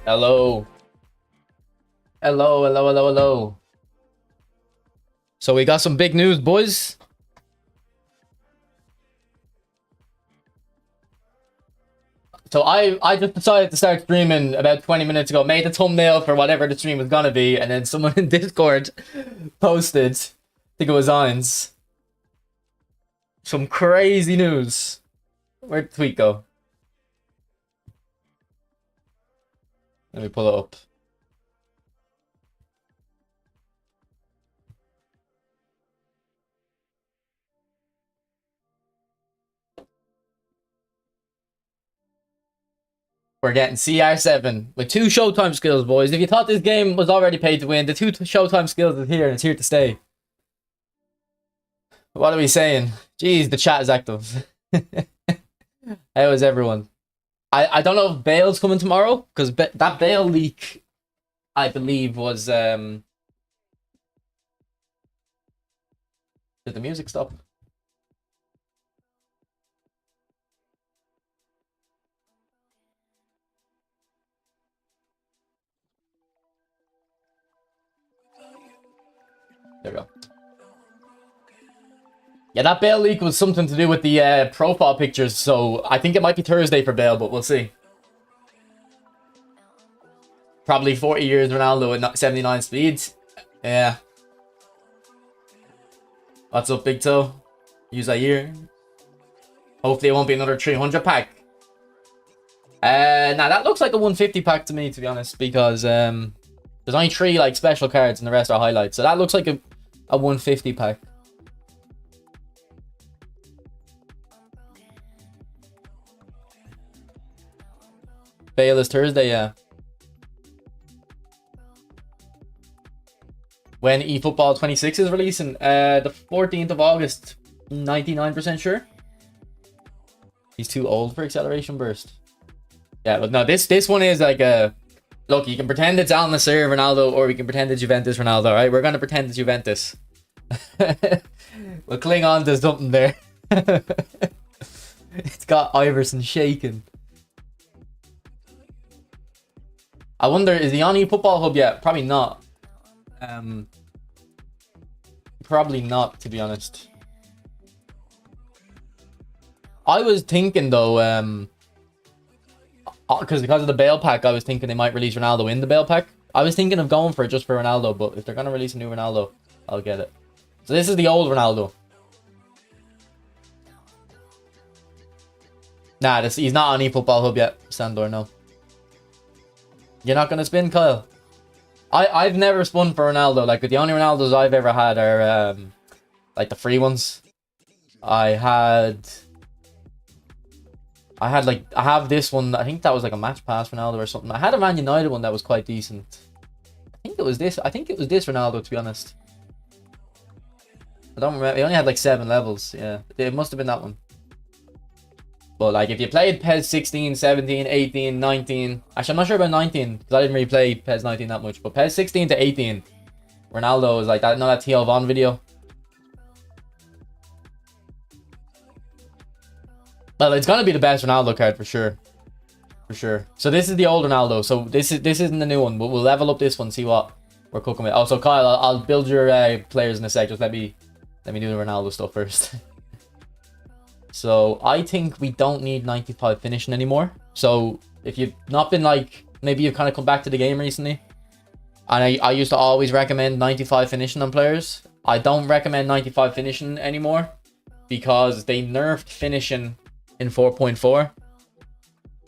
Hello. Hello, hello, hello, hello. So we got some big news, boys. So I just decided to start streaming about 20 minutes ago, made the thumbnail for whatever the stream was gonna be, and then someone in Discord posted, I think it was Irons, some crazy news. Where'd the tweet go? Let me pull it up. We're getting CR7 with 2 Showtime skills, boys. If you thought this game was already paid to win, the 2 Showtime skills is here and it's here to stay. What are we saying? Jeez, the chat is active. How is everyone? I don't know if Bale's coming tomorrow, because that Bale leak, I believe, was... Did the music stop? There we go. Yeah, that Bale leak was something to do with the profile pictures, so I think it might be Thursday for Bale, but we'll see. Probably 40 years Ronaldo at 79 speeds. Yeah. What's up, Big Toe? Use that year. Hopefully it won't be another 300 pack. Nah, that looks like a 150 pack to me, to be honest, because there's only 3 like special cards and the rest are highlights. So that looks like a 150 pack. Bale is Thursday, yeah. When eFootball 26 is releasing, the 14th of August, 99% sure. He's too old for acceleration burst. Yeah, but no, this one is like a... Look, you can pretend it's Al Nassr Ronaldo, or we can pretend it's Juventus Ronaldo, right? We're going to pretend it's Juventus. We'll cling on to something there. It's got Iverson shaking. I wonder, is he on eFootball Hub yet? Probably not. Probably not, to be honest. I was thinking though, because of the Bale pack, I was thinking they might release Ronaldo in the Bale pack. I was thinking of going for it just for Ronaldo, but if they're gonna release a new Ronaldo, I'll get it. So this is the old Ronaldo. Nah, he's not on eFootball Hub yet, Sandor, no. You're not gonna spin, Kyle? I've never spun for Ronaldo. Like, the only Ronaldos I've ever had are like the free ones. I have this one. I think that was like a match pass Ronaldo or something. I had a Man United one that was quite decent. I think it was this Ronaldo, to be honest. I don't remember. It only had like 7 levels. Yeah, it must have been that one. But like, if you played PES 16, 17, 18, 19... Actually, I'm not sure about 19, because I didn't really play PES 19 that much. But PES 16 to 18, Ronaldo is like that. You know that TL Von video? Well, it's gonna be the best Ronaldo card for sure. For sure. So this is the old Ronaldo. So this isn't the new one. But we'll level up this one, see what we're cooking with. Oh, so Kyle, I'll build your players in a sec. Just let me do the Ronaldo stuff first. So I think we don't need 95 finishing anymore. So if you've not been like, maybe you've kind of come back to the game recently, and I used to always recommend 95 finishing on players. I don't recommend 95 finishing anymore because they nerfed finishing in 4.4,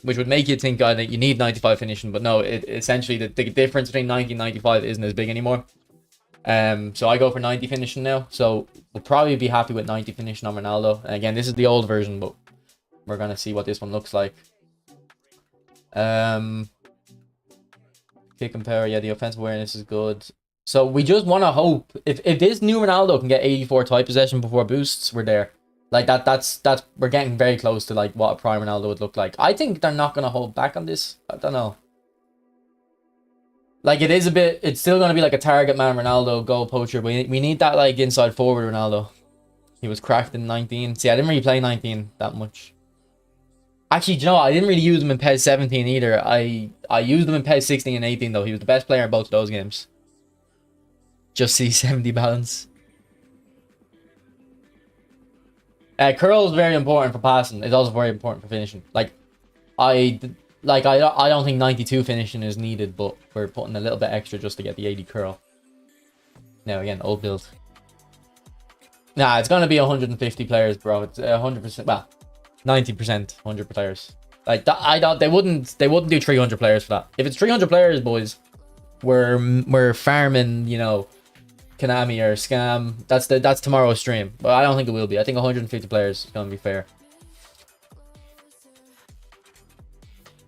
which would make you think that you need 95 finishing, but no, essentially the difference between 90 and 95 isn't as big anymore. So I go for 90 finishing now. So we'll probably be happy with 90 finishing on Ronaldo. And again, this is the old version, but we're gonna see what this one looks like. Kick and power, yeah, the offensive awareness is good. So we just want to hope if this new Ronaldo can get 84 tight possession before boosts, we're there. Like that's we're getting very close to like what a prime Ronaldo would look like. I think they're not gonna hold back on this. I don't know. Like, it's still going to be like a target man Ronaldo, goal poacher. We need that, like, inside forward Ronaldo. He was cracked in 19. See, I didn't really play 19 that much. Actually, do you know what? I didn't really use him in PES 17 either. I used him in PES 16 and 18 though. He was the best player in both of those games. Just see 70 balance. Curl is very important for passing. It's also very important for finishing. I don't think 92 finishing is needed, but we're putting a little bit extra just to get the 80 curl. Now again, old build. Nah, it's gonna be 150 players, bro. It's 100%. Well, 90%, 100 players. Like that, I don't. They wouldn't do 300 players for that. If it's 300 players, boys, we're farming. You know, KONAMI or Scam. That's tomorrow's stream. But I don't think it will be. I think 150 players is gonna be fair.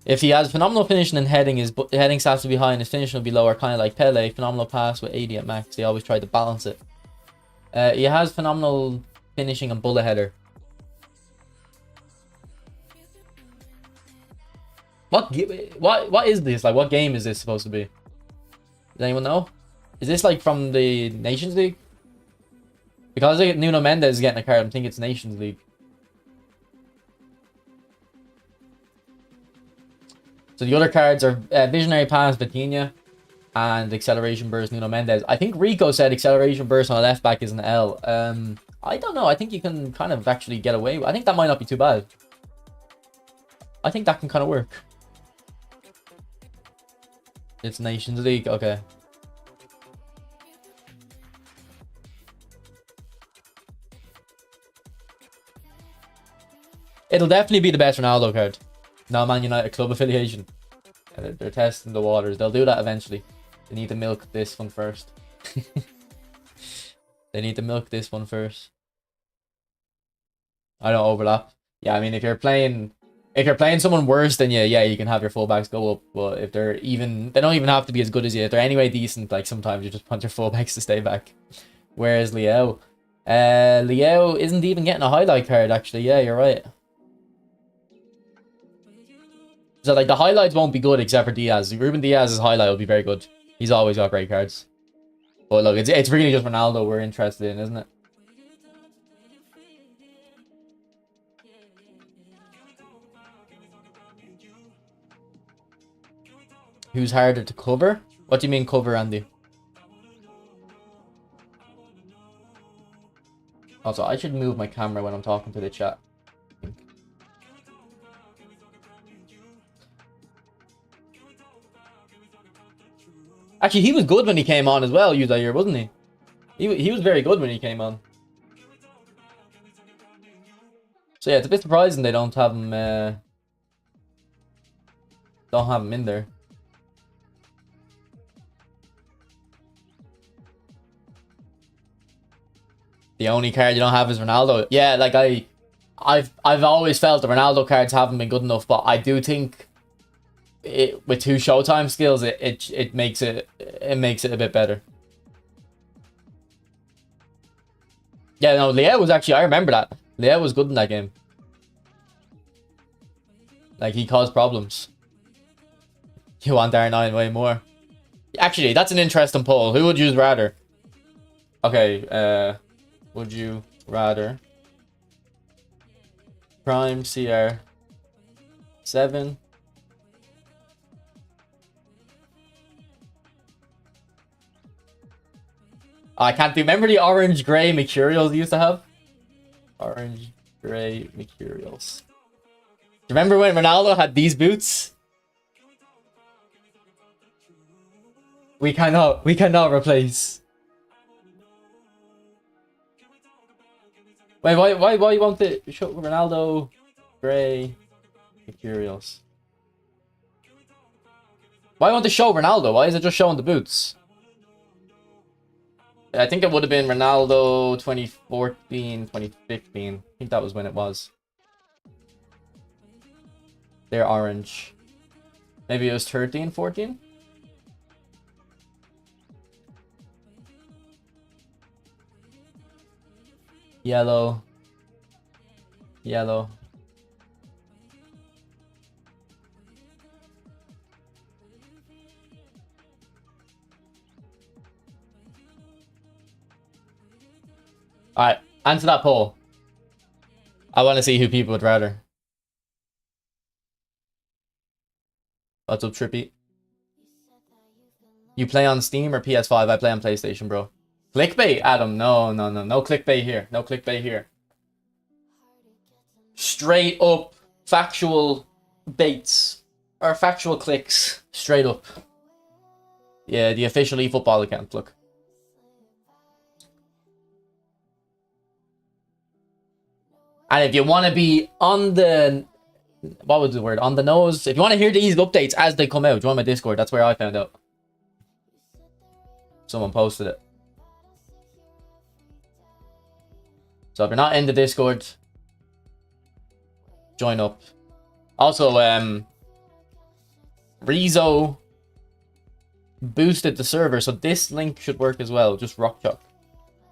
If he has phenomenal finishing and heading, his heading stats will be high and his finishing will be lower, kind of like Pele. Phenomenal pass with 80 at max. They always try to balance it. He has phenomenal finishing and bullet header. What is this? Like, what game is this supposed to be? Does anyone know? Is this like from the Nations League? Because I think Nuno Mendes is getting a card, I think it's Nations League. So the other cards are Visionary Pass, Vitinha, and Acceleration Burst, Nuno Mendes. I think Rico said Acceleration Burst on a left back is an L. I don't know. I think you can kind of actually get away with. I think that might not be too bad. I think that can kind of work. It's Nations League. Okay. It'll definitely be the best Ronaldo card. No Man United club affiliation. They're testing the waters. They'll do that eventually. They need to milk this one first. They need to milk this one first. I don't overlap. Yeah, I mean, if you're playing someone worse than you, yeah, you can have your fullbacks go up. But if they don't even have to be as good as you. If they're anyway decent, like sometimes you just want your fullbacks to stay back. Whereas Leo? Leo isn't even getting a highlight card, actually. Yeah, you're right. So, like, the highlights won't be good except for Diaz. Ruben Diaz's highlight will be very good. He's always got great cards. But look, it's really just Ronaldo we're interested in, isn't it? Who's harder to cover? What do you mean cover, Andy? Also, I should move my camera when I'm talking to the chat. Actually, he was good when he came on as well, Uzair, wasn't he? He was very good when he came on. So yeah, it's a bit surprising they don't have him in there. The only card you don't have is Ronaldo. Yeah, like I've always felt the Ronaldo cards haven't been good enough, but I do think with 2 Showtime skills, it makes it a bit better. Yeah, no, Leo was actually, I remember that. Leo was good in that game. Like, he caused problems. You want R9 way more. Actually, that's an interesting poll. Who would you rather? Okay, would you rather Prime CR7 I can't do. Remember the orange gray Mercurials you used to have? Orange gray Mercurials. Do you remember when Ronaldo had these boots? We cannot replace. Wait, why won't it show Ronaldo gray Mercurials? Why won't it show Ronaldo? Why is it just showing the boots? I think it would have been Ronaldo 2014, 2015. I think that was when it was. They're orange. Maybe it was 13, 14? Yellow. Yellow. Alright, answer that poll. I want to see who people would rather. What's up, Trippy? You play on Steam or PS5? I play on PlayStation, bro. Clickbait, Adam. No clickbait here. No clickbait here. Straight up factual baits. Or factual clicks. Straight up. Yeah, the official eFootball account, look. And if you want to be on the... What was the word? On the nose. If you want to hear these updates as they come out, join my Discord. That's where I found out. Someone posted it. So if you're not in the Discord, join up. Also, Rezo boosted the server, so this link should work as well. Just rock chalk.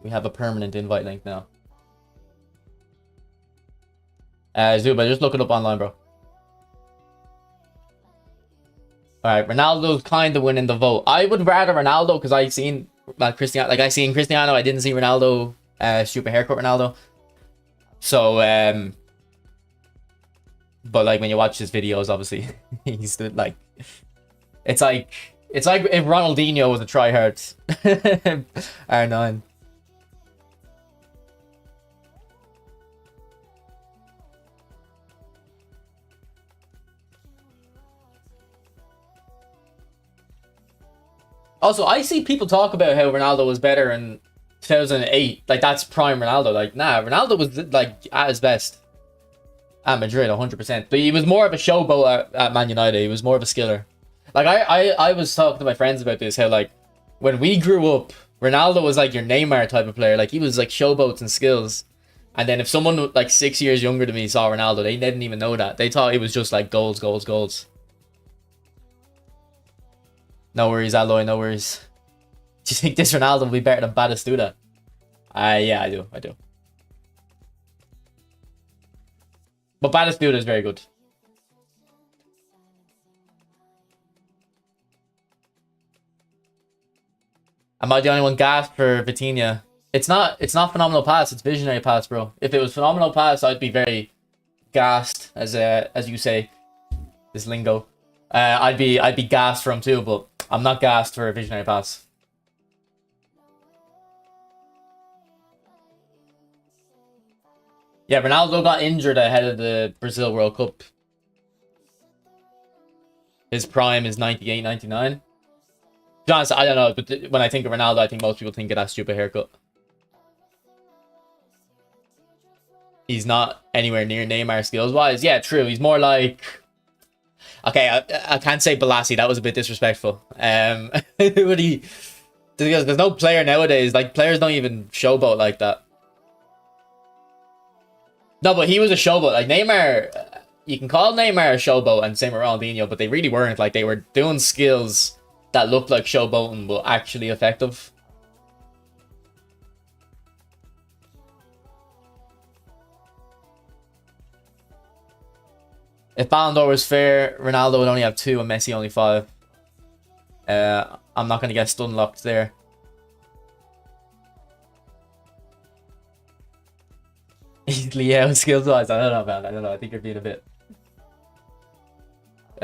We have a permanent invite link now. Zuba, just look it up online, bro. Alright, Ronaldo's kind of winning the vote. I would rather Ronaldo because I seen Cristiano. Like I seen Cristiano, I didn't see Ronaldo. Stupid haircut Ronaldo. So but like when you watch his videos, obviously he's like, it's like if Ronaldinho was a tryhard. R9. Also, I see people talk about how Ronaldo was better in 2008. Like, that's prime Ronaldo. Like, nah, Ronaldo was, like, at his best. At Madrid, 100%. But he was more of a showboat at Man United. He was more of a skiller. Like, I was talking to my friends about this, how, like, when we grew up, Ronaldo was, like, your Neymar type of player. Like, he was, like, showboats and skills. And then if someone, like, 6 years younger than me saw Ronaldo, they didn't even know that. They thought it was just, like, goals, goals, goals. No worries, Aloy, no worries. Do you think this Ronaldo will be better than Batistuta? Yeah, I do. But Batistuta is very good. Am I the only one gasped for Vitinha? It's not phenomenal pass, it's visionary pass, bro. If it was phenomenal pass, I'd be very gassed, as you say. This lingo. I'd be gassed for him too, but I'm not gassed for a visionary pass. Yeah, Ronaldo got injured ahead of the Brazil World Cup. His prime is 98, 99. To be honest, I don't know, but when I think of Ronaldo, I think most people think of that stupid haircut. He's not anywhere near Neymar skills-wise. Yeah, true. He's more like... Okay, I can't say Balassi. That was a bit disrespectful. But there's no player nowadays. Like, players don't even showboat like that. No, but he was a showboat. Like, Neymar... You can call Neymar a showboat and same with Ronaldinho, but they really weren't. Like, they were doing skills that looked like showboating, but actually effective. If Ballon d'Or was fair, Ronaldo would only have 2 and Messi only 5. I'm not going to get stun locked there. Leo skills wise, I don't know, man. I don't know. I think you're being a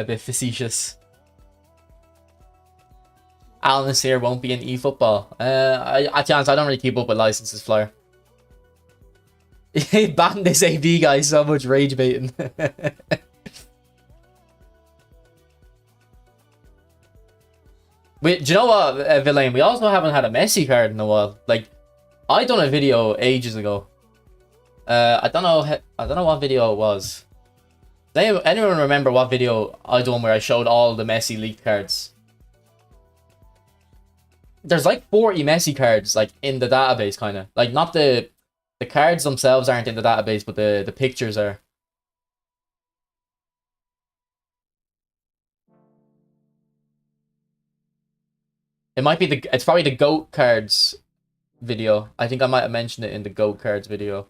bit facetious. Alan is here won't be in eFootball. I don't really keep up with licenses, Flyer. Ban this AD guy, so much rage baiting. Wait, do you know what, Villain? We also haven't had a Messi card in a while. Like, I done a video ages ago. I don't know what video it was. Does anyone remember what video I done where I showed all the Messi leaked cards? There's like 40 Messi cards like in the database, kind of. Like, not the cards themselves aren't in the database, but the pictures are. It might be it's probably the GOAT cards video. I think I might have mentioned it in the GOAT cards video.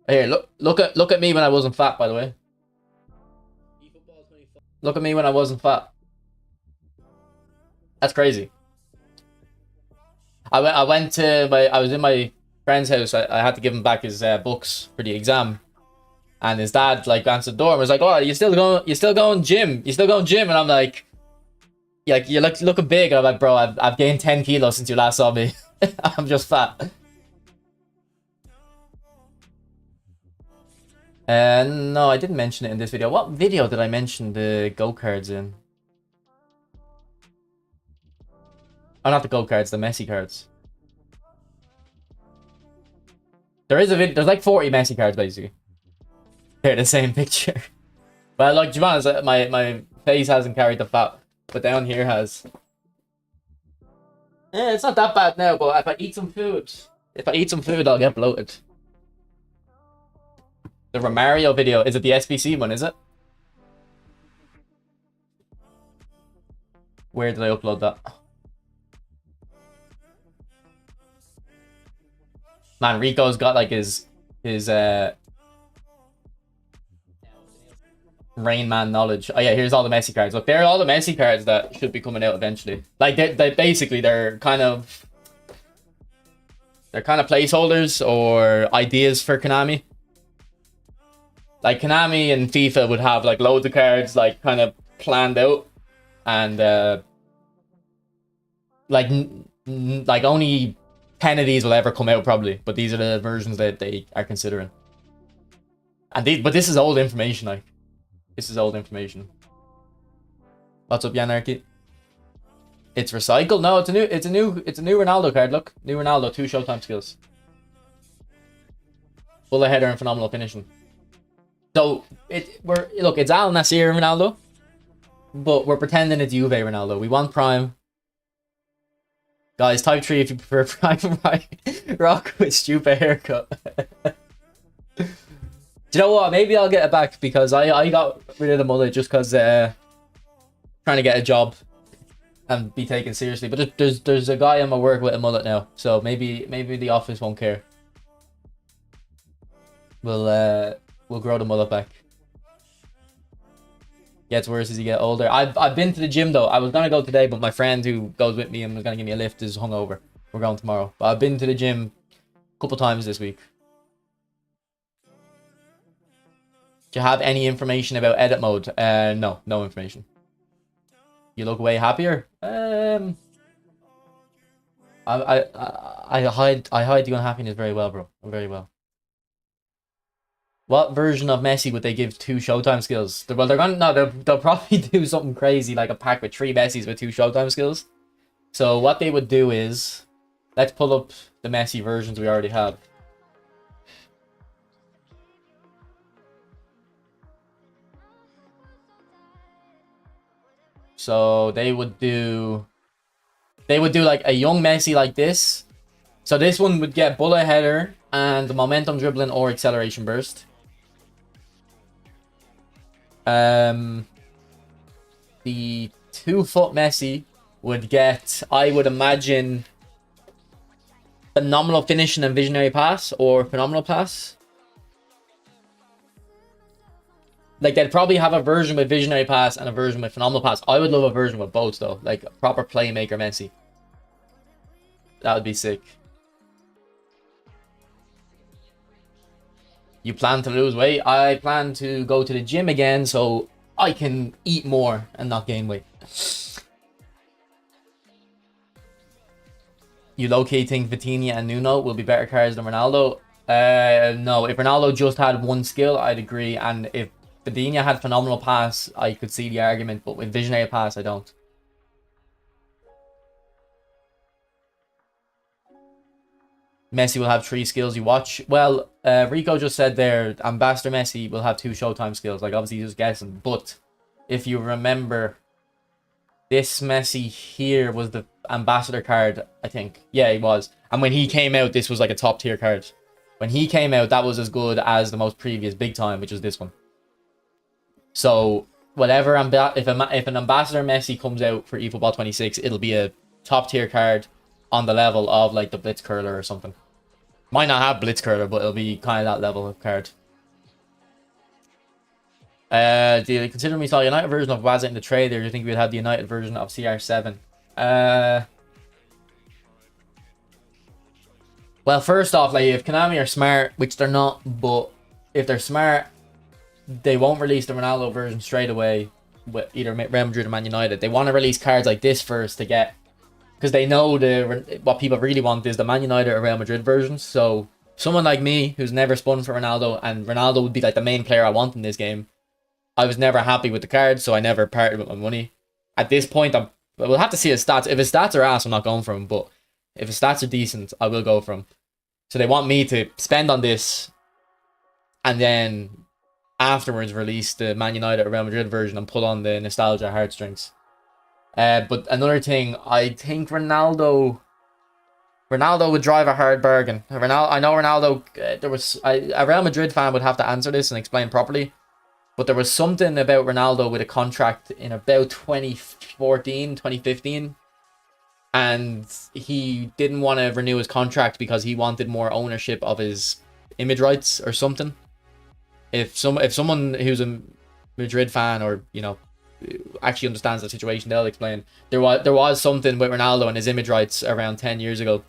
Here, look at me when I wasn't fat, by the way. Look at me when I wasn't fat. That's crazy. I was in my friend's house. I had to give him back his books for the exam. And his dad like answered the door and was like, "Oh, you still going gym? You still going gym?" And I'm like, "Yeah, like, you're looking big." And I'm like, "Bro, I've gained 10 kilos since you last saw me. I'm just fat." No, I didn't mention it in this video. What video did I mention the go cards in? Oh, not the go cards, the Messi cards. There is a video. There's like 40 Messi cards basically. They're the same picture. But like, to be honest, my face hasn't carried the fat, but down here has. Yeah, it's not that bad now, but if I eat some food, I'll get bloated. The Romario video, is it the SBC one, is it? Where did I upload that? Man, Rico's got like his Rain Man knowledge. Oh yeah, here's all the Messi cards. Look, they're all the Messi cards that should be coming out eventually. Like they basically they're kind of placeholders or ideas for Konami. Like Konami and FIFA would have like loads of cards like kind of planned out, and like only 10 of these will ever come out probably, but these are the versions that they are considering. And but this is old information, like. This is old information. What's up, Yanarchy? It's recycled? No, it's a new Ronaldo card. Look, new Ronaldo, 2 Showtime skills. Bullet header and phenomenal finishing. So it's Al Nassr Ronaldo, but we're pretending it's Juve Ronaldo. We want Prime. Guys, type 3 if you prefer Prime. Rock with stupid haircut. Do you know what? Maybe I'll get it back because I got rid of the mullet just because trying to get a job and be taken seriously. But there's a guy in my work with a mullet now, so maybe the office won't care. We'll grow the mullet back. Gets worse as you get older. I've been to the gym though. I was gonna go today, but my friend who goes with me and was gonna give me a lift is hungover. We're going tomorrow. But I've been to the gym a couple times this week. Do you have any information about edit mode? No information. You look way happier. I hide the unhappiness very well, bro. Very well. What version of Messi would they give 2 Showtime skills? Well, they'll probably do something crazy like a pack with 3 Messis with 2 Showtime skills. So what they would do is, let's pull up the Messi versions we already have. So they would do like a young Messi like this. So this one would get bullet header and momentum dribbling or acceleration burst. The 2-foot Messi would get, I would imagine, phenomenal finishing and visionary pass or phenomenal pass. Like, they'd probably have a version with visionary pass and a version with phenomenal pass. I would love a version with both, though. Like, a proper playmaker Messi. That would be sick. You plan to lose weight? I plan to go to the gym again so I can eat more and not gain weight. You low-key think Vitinha and Nuno will be better cards than Ronaldo? No. If Ronaldo just had one skill, I'd agree. And if Vitinha had phenomenal pass, I could see the argument. But with visionary pass, I don't. Messi will have 3 skills you watch. Well, Rico just said there, Ambassador Messi will have 2 Showtime skills. Like, obviously, he's just guessing. But if you remember, this Messi here was the Ambassador card, I think. Yeah, he was. And when he came out, this was like a top tier card. When he came out, that was as good as the most previous Big Time, which was this one. So, whatever, if an Ambassador Messi comes out for eFootball 26, it'll be a top tier card on the level of like the Blitz Curler or something. Might not have Blitz Curler, but it'll be kind of that level of card. Do you consider we saw a United version of Waza in the trade, or do you think we'd have the United version of CR7? Well, first off, like, if Konami are smart, which they're not, but if they're smart, they won't release the Ronaldo version straight away with either Real Madrid or Man United. They want to release cards like this first to get, because they know what people really want is the Man United or Real Madrid versions. So someone like me who's never spun for Ronaldo, and Ronaldo would be like the main player I want in this game, I was never happy with the cards, so I never parted with my money. At this point, we'll have to see his stats. If his stats are ass, I'm not going for him. But if his stats are decent, I will go for him. So they want me to spend on this, and then afterwards release the Man United or Real Madrid version and pull on the nostalgia heartstrings. But another thing, I think Ronaldo would drive a hard bargain. I know Ronaldo. A Real Madrid fan would have to answer this and explain properly. But there was something about Ronaldo with a contract in about 2014, 2015. And he didn't want to renew his contract because he wanted more ownership of his image rights or something. If someone who's a Madrid fan, or actually understands the situation, they'll explain. There was something with Ronaldo and his image rights around 10 years ago.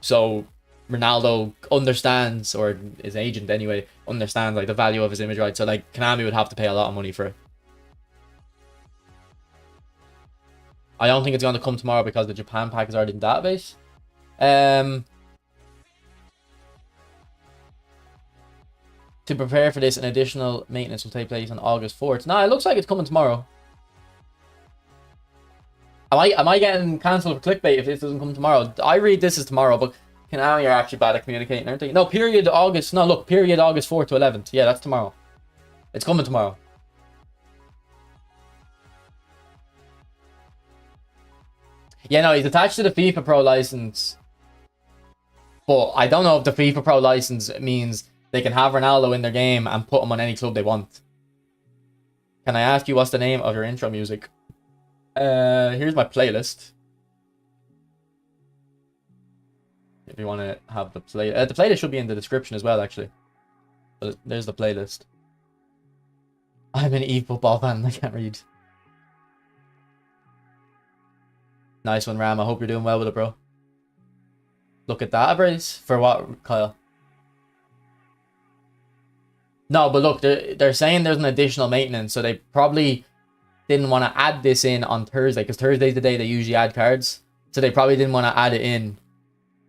So Ronaldo understands, or his agent anyway, understands like the value of his image rights. So like Konami would have to pay a lot of money for it. I don't think it's going to come tomorrow because the Japan pack is already in the database. To prepare for this, an additional maintenance will take place on August 4th. Nah, it looks like it's coming tomorrow. Am I getting cancelled for clickbait if this doesn't come tomorrow? I read this as tomorrow, but Konami are actually bad at communicating, aren't they? No, period August 4th to 11th. Yeah, that's tomorrow. It's coming tomorrow. Yeah, no, he's attached to the FIFA Pro license. But I don't know if the FIFA Pro license means they can have Ronaldo in their game and put him on any club they want. Can I ask you what's the name of your intro music? Here's my playlist. If you want to have the the playlist should be in the description as well, actually. But there's the playlist. I'm an eFootball fan. I can't read. Nice one, Ram. I hope you're doing well with it, bro. Look at that, Brace. For what, Kyle? No, but look, they're saying there's an additional maintenance, so they probably didn't want to add this in on Thursday, because Thursday's the day they usually add cards. So they probably didn't want to add it in.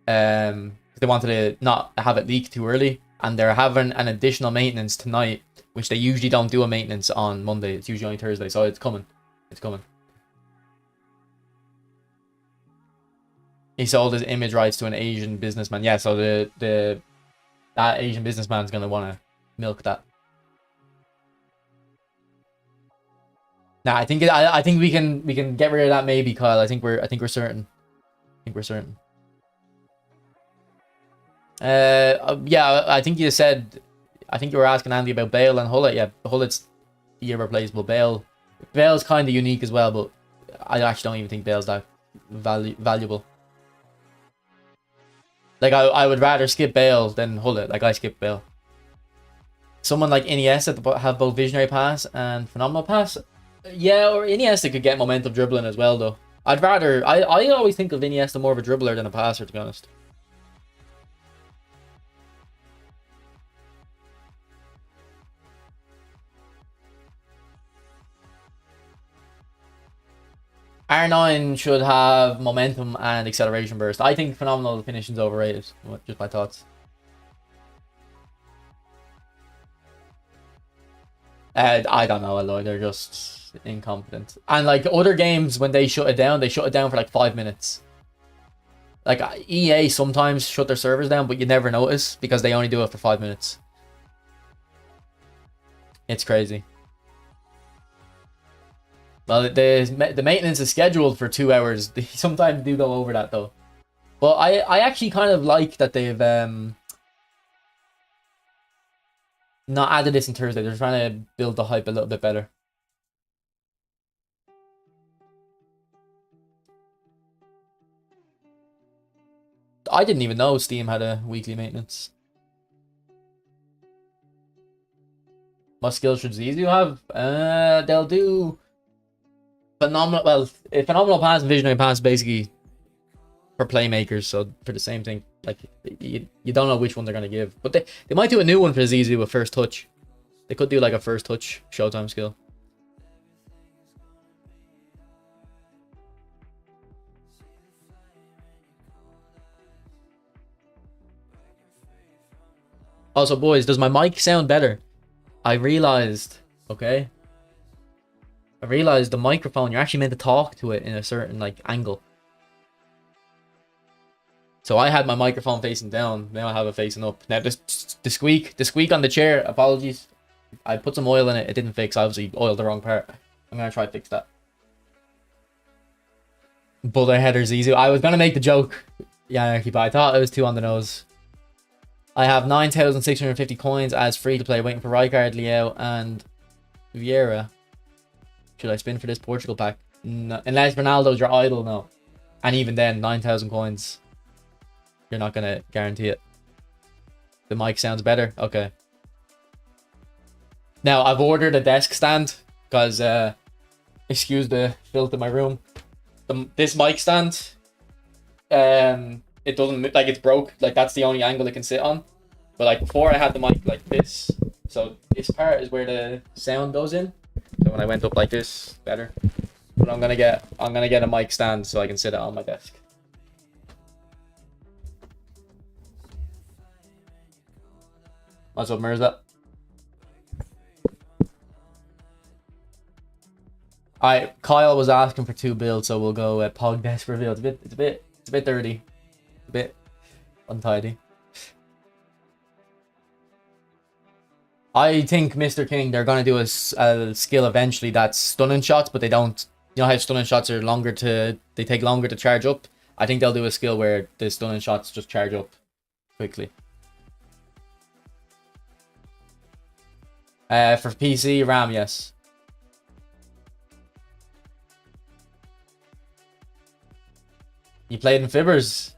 They wanted to not have it leak too early, and they're having an additional maintenance tonight, which they usually don't do a maintenance on Monday. It's usually only Thursday, so it's coming. It's coming. He sold his image rights to an Asian businessman. Yeah, so that Asian businessman's gonna want to milk that. Nah, I think we can get rid of that maybe, Kyle. I think we're certain. I think we're certain. Yeah, I think you said. I think you were asking Andy about Bale and Hullet. Yeah, Hullet's irreplaceable. Bale's kind of unique as well, but I actually don't even think Bale's that valuable. Like, I would rather skip Bale than Hullet. Like, I skip Bale. Someone like Iniesta to have both Visionary Pass and Phenomenal Pass. Yeah, or Iniesta could get momentum dribbling as well, though. I'd rather... I always think of Iniesta more of a dribbler than a passer, to be honest. R9 should have momentum and acceleration burst. I think phenomenal finishing's overrated. Just my thoughts. I don't know, Aloy. They're just incompetent. And like other games, when they shut it down for like 5 minutes. Like EA sometimes shut their servers down, but you never notice because they only do it for 5 minutes. It's crazy. Well, the maintenance is scheduled for 2 hours. They sometimes do go over that though. But I actually kind of like that they've not added this on Thursday. They're trying to build the hype a little bit better. I didn't even know Steam had a weekly maintenance. What skills should Zizou have? They'll do phenomenal. Well, phenomenal pass and visionary pass basically for playmakers. So for the same thing, like you don't know which one they're gonna give, but they might do a new one for Zizou with first touch. They could do like a first touch Showtime skill. Also, boys, does my mic sound better? I realized, okay? I realized the microphone, you're actually meant to talk to it in a certain, like, angle. So I had my microphone facing down. Now I have it facing up. Now, the squeak on the chair, apologies. I put some oil in it. It didn't fix. I obviously oiled the wrong part. I'm going to try to fix that. Bullet headers easy. I was going to make the joke, yeah, but I thought it was too on the nose. I have 9,650 coins as free to play, waiting for Rijkaard, Liao, and Vieira. Should I spin for this Portugal pack? No, unless Ronaldo's your idol, no. And even then, 9,000 coins. You're not going to guarantee it. The mic sounds better? Okay. Now, I've ordered a desk stand because, excuse the filth in my room. This mic stand, it doesn't, like, it's broke. Like, that's the only angle it can sit on. But, like, before I had the mic like this. So, this part is where the sound goes in. So, when I went up like this, better. But I'm gonna get a mic stand so I can sit it on my desk. What's up, Mirza? Alright, Kyle was asking for 2 builds, so we'll go Pog Desk reveal. It's a bit dirty. A bit untidy. I think, Mr. King, they're gonna do a skill eventually that's stunning shots, but they don't. You know how stunning shots are they take longer to charge up? I think they'll do a skill where the stunning shots just charge up quickly. For PC, RAM, yes. You played in Fibbers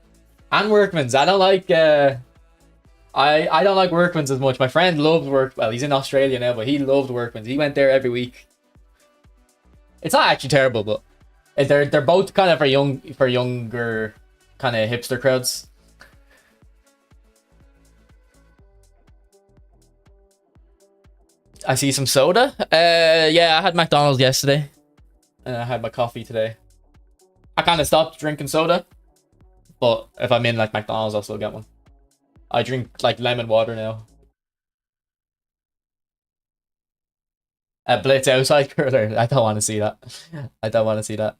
and Workman's. I don't like I don't like Workman's as much. My friend loves well, he's in Australia now, but he loved Workman's. He went there every week. It's not actually terrible, but they're both kind of for younger kind of hipster crowds. I see some soda. Yeah, I had McDonald's yesterday. And I had my coffee today. I kind of stopped drinking soda. But if I'm in like McDonald's, I'll still get one. I drink like lemon water now. Blitz outside curler. I don't want to see that. I don't want to see that.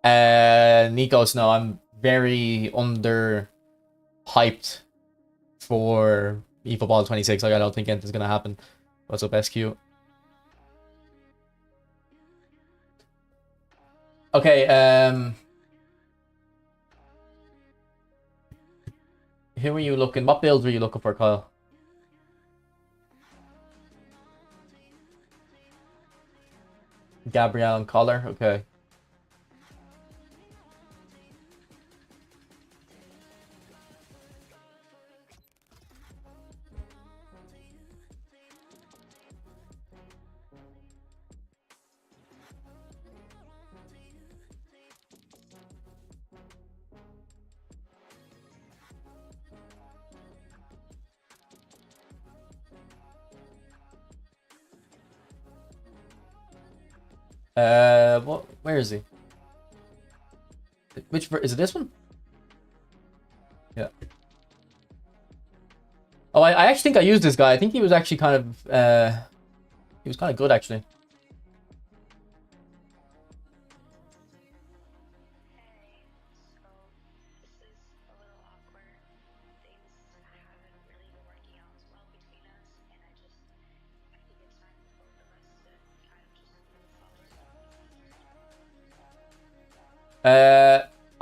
Nikos, no, I'm very under hyped for eFootball 26. Like, I don't think anything's gonna happen. What's up, SQ? Okay, who are you looking? What builds were you looking for, Kyle? Gabriel and Collar, okay. What? Where is he? Which is it? This one? Yeah. Oh, I actually think I used this guy. I think he was actually kind of he was kind of good actually.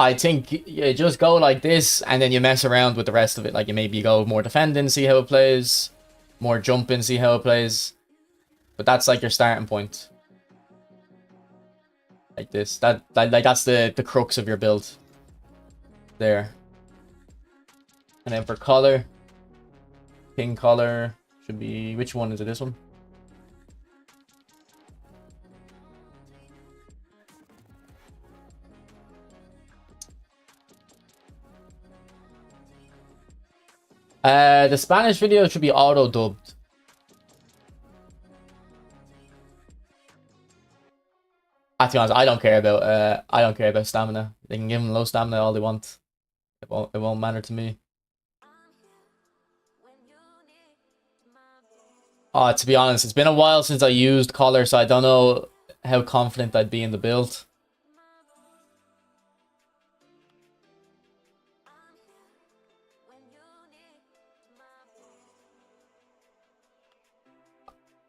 I think you just go like this, and then you mess around with the rest of it. Like, you maybe go more defending, see how it plays, more jumping, see how it plays. But that's like your starting point. Like this. That's the crux of your build. There. And then for color, king color should be, which one is it? This one? The Spanish video should be auto-dubbed. To be honest, I don't care about stamina. They can give them low stamina all they want. It won't matter to me. To be honest, it's been a while since I used collar, so I don't know how confident I'd be in the build.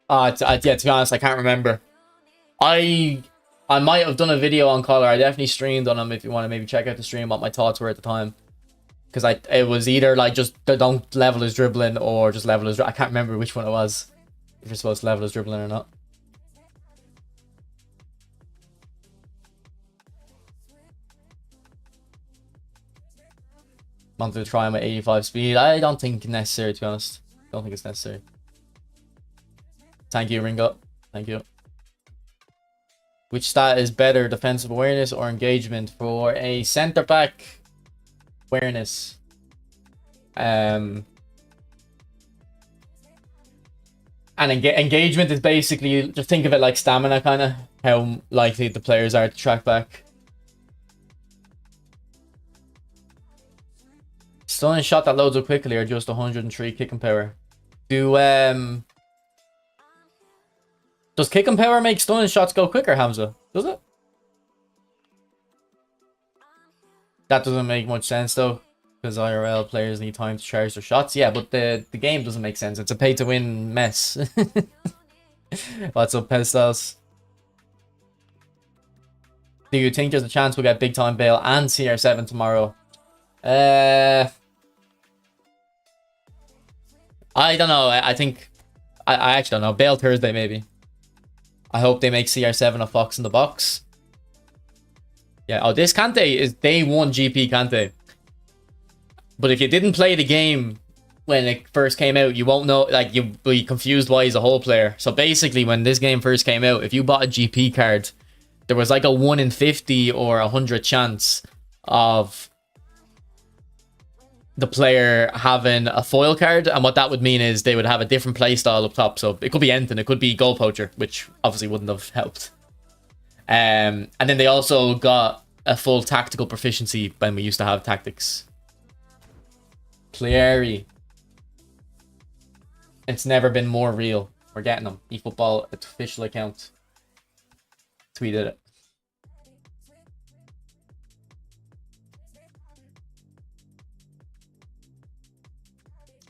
Yeah, to be honest, I can't remember. I might have done a video on collar. I definitely streamed on him. If you want to maybe check out the stream, what my thoughts were at the time. Because it was either like just don't level his dribbling or just level his. I can't remember which one it was. If you're supposed to level his dribbling or not. Wanted to try him at 85 speed. I don't think necessary, to be honest. Don't think it's necessary. Thank you, Ringo. Thank you. Which stat is better, defensive awareness or engagement? For a centre back, awareness. And engagement is basically, just think of it like stamina, kind of how likely the players are to track back. Stunning shot that loads up quickly or just 103 kicking power? Does kicking power make stunning shots go quicker, Hamza? Does it? That doesn't make much sense though, because IRL players need time to charge their shots. Yeah, but the game doesn't make sense. It's a pay-to-win mess. What's up, Pestos? Do you think there's a chance we'll get Big Time Bale and CR7 tomorrow? I don't know. I think... I actually don't know. Bale Thursday, maybe. I hope they make CR7 a fox in the box. Yeah, oh, this Kante is day 1 GP Kante. But if you didn't play the game when it first came out, you won't know, like, you'll be confused why he's a whole player. So basically, when this game first came out, if you bought a GP card, there was like a 1 in 50 or 100 chance of the player having a foil card, and what that would mean is they would have a different playstyle up top. So it could be anything. It could be goal poacher, which obviously wouldn't have helped. And then they also got a full tactical proficiency when we used to have tactics. Cleary. It's never been more real. We're getting them. eFootball official account tweeted it.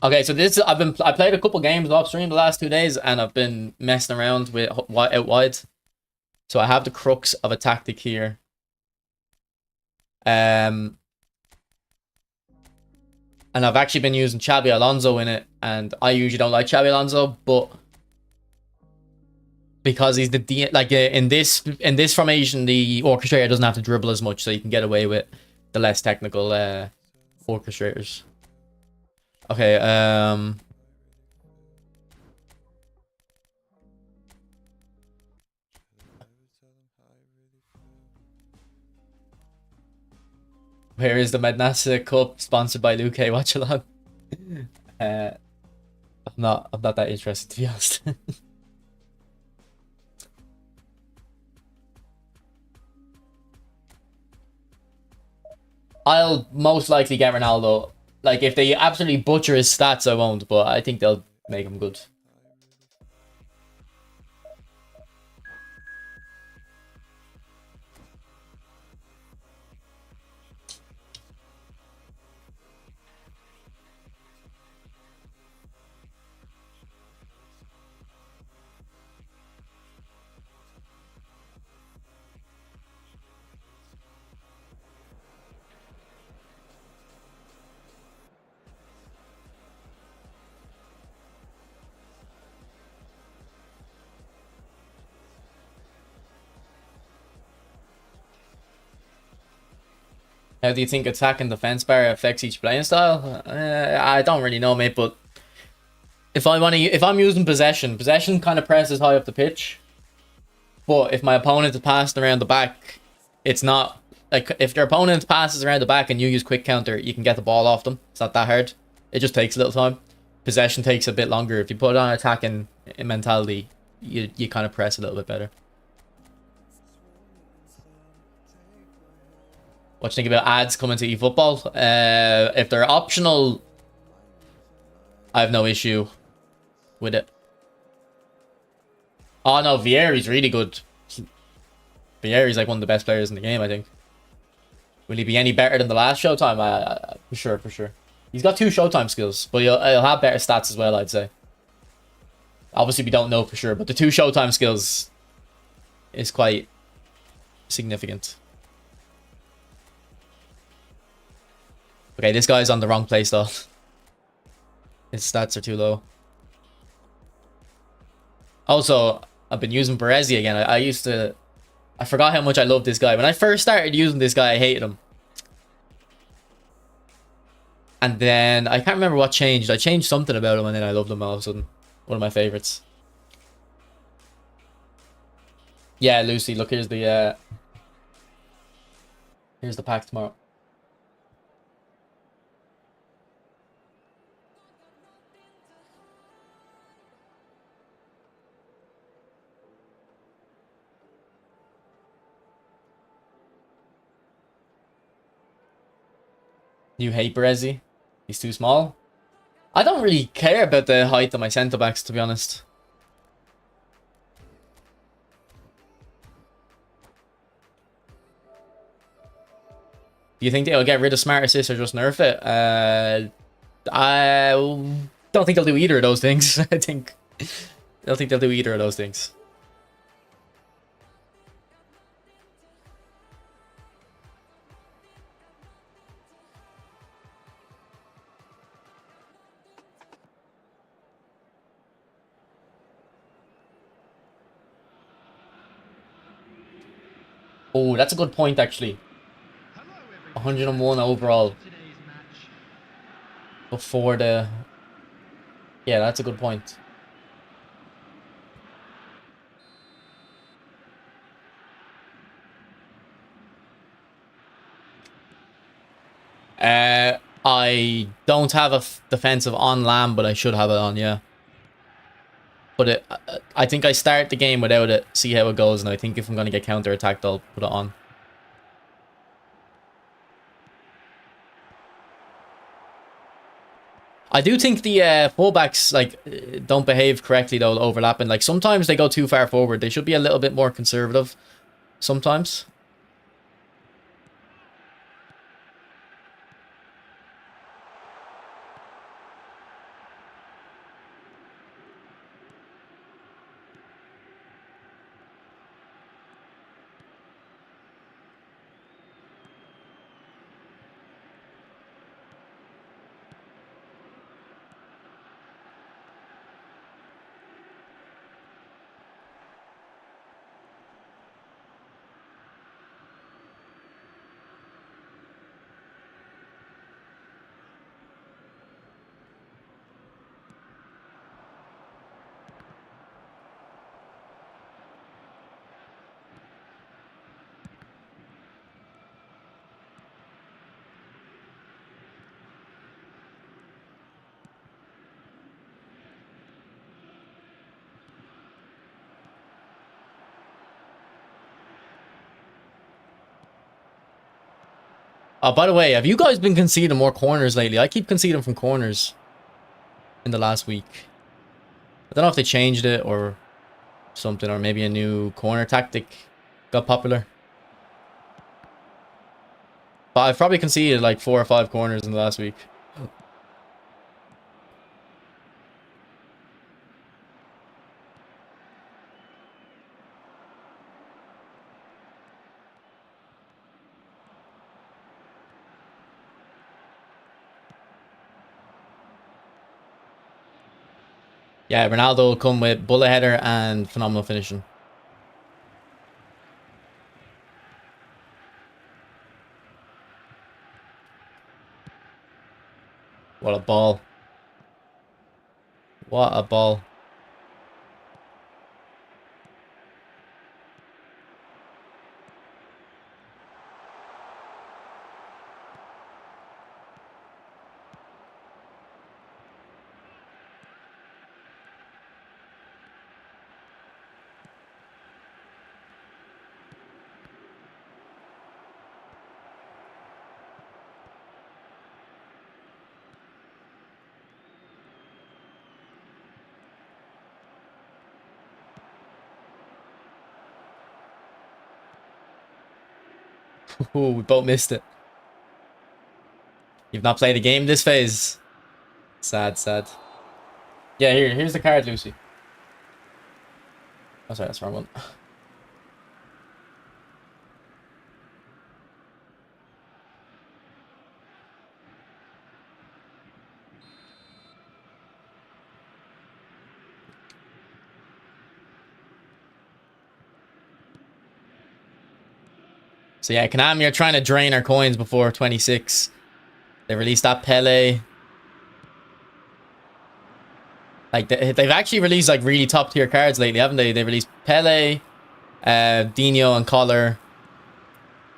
Okay, so this I played a couple games off stream the last 2 days, and I've been messing around with out wide. So I have the crux of a tactic here. And I've actually been using Xabi Alonso in it, and I usually don't like Xabi Alonso, but because he's in this formation, the orchestrator doesn't have to dribble as much, so you can get away with the less technical orchestrators. Okay, where is the Mednasa Cup sponsored by Luke? Watch along. I'm not that interested, to be honest. I'll most likely get Ronaldo. Like, if they absolutely butcher his stats, I won't, but I think they'll make him good. How do you think attack and defense bar affects each playing style? I don't really know, mate, but if I'm using possession kind of presses high up the pitch. But if my opponent is passing around the back, it's not like if your opponent passes around the back and you use quick counter, you can get the ball off them. It's not that hard. It just takes a little time. Possession takes a bit longer. If you put on attacking mentality, you kind of press a little bit better. What do you think about ads coming to eFootball? If they're optional, I have no issue with it. Oh no, Vieri's really good. Vieri's like one of the best players in the game, I think. Will he be any better than the last Showtime? For sure, for sure. He's got 2 Showtime skills, but he'll have better stats as well, I'd say. Obviously, we don't know for sure, but the 2 Showtime skills is quite significant. Okay, this guy's on the wrong place, though. His stats are too low. Also, I've been using Berezi again. I forgot how much I loved this guy. When I first started using this guy, I hated him. And then, I can't remember what changed. I changed something about him, and then I loved him all of a sudden. One of my favorites. Yeah, Lucy, look, here's the pack tomorrow. You hate Berezi? He's too small? I don't really care about the height of my centre-backs, to be honest. Do you think they'll get rid of Smart Assist or just nerf it? I don't think they'll do either of those things. I don't think they'll do either of those things. Oh, that's a good point, actually. 101 overall. Before the... Yeah, that's a good point. I don't have a defensive on Lamb, but I should have it on, yeah. But I think I start the game without it, see how it goes, and I think if I'm going to get counter-attacked, I'll put it on. I do think the fullbacks like don't behave correctly though, overlapping. Like sometimes they go too far forward. They should be a little bit more conservative sometimes. By the way, have you guys been conceding more corners lately? I keep conceding from corners in the last week. I don't know if they changed it or something, or maybe a new corner tactic got popular. But I've probably conceded like 4 or 5 corners in the last week. Yeah, Ronaldo will come with bullet header and phenomenal finishing. What a ball. What a ball. Ooh, we both missed it. You've not played a game this phase. Sad, sad. Yeah, here's the card, Lucy. Oh, sorry, that's the wrong one. So yeah, Konami are trying to drain our coins before 26. They released that Pele. Like, they've actually released, like, really top-tier cards lately, haven't they? They released Pele, Dino and Collar,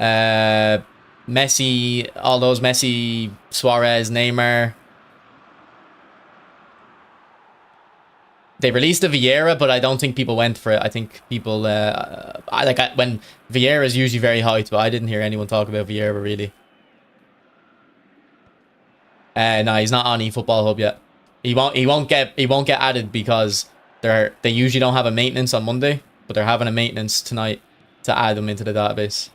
Messi, all those Messi, Suarez, Neymar. They released a Vieira, but I don't think people went for it. I think people, when Vieira is usually very hyped, but I didn't hear anyone talk about Vieira really. No, he's not on eFootball Hub yet. He won't get added because they usually don't have a maintenance on Monday, but they're having a maintenance tonight to add them into the database.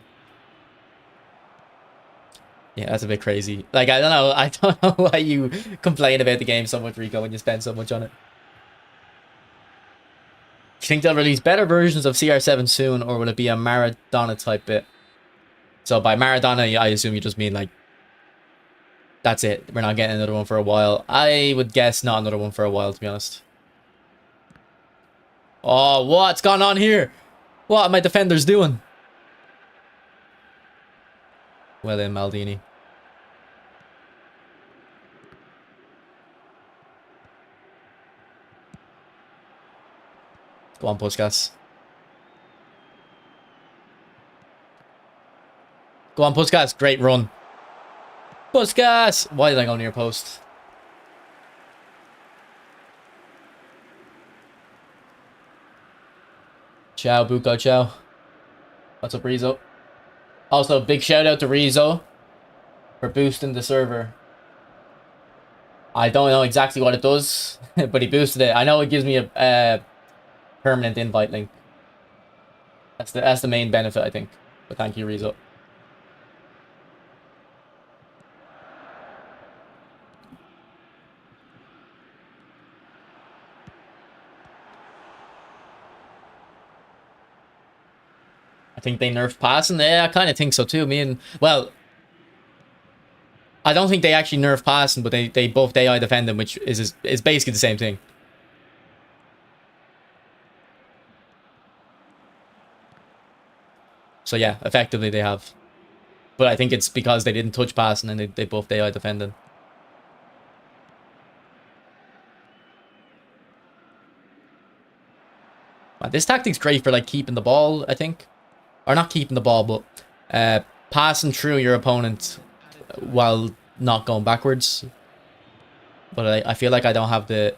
Yeah, that's a bit crazy. Like, I don't know why you complain about the game so much, Rico, when you spend so much on it. Do you think they'll release better versions of CR7 soon, or will it be a Maradona type bit? So by Maradona, I assume you just mean, like, that's it. We're not getting another one for a while. I would guess not another one for a while, to be honest. Oh, what's gone on here? What are my defenders doing? Well then, Maldini. Go on, Puskas. Go on, Puskas. Great run. Puskas! Why did I go near post? Ciao, Buko, ciao. What's up, Rizzo? Also, big shout out to Rizzo for boosting the server. I don't know exactly what it does, but he boosted it. I know it gives me a permanent invite link. That's the main benefit, I think. But thank you, Rizzo. I think they nerfed passing. Yeah, I kind of think so too. Well, I don't think they actually nerf passing, but they buffed AI defending, which is basically the same thing. So yeah, effectively they have. But I think it's because they didn't touch passing and they buffed AI defending. Man, this tactic's great for, like, keeping the ball, I think. Or not keeping the ball, but passing through your opponent while not going backwards. But I feel like I don't have the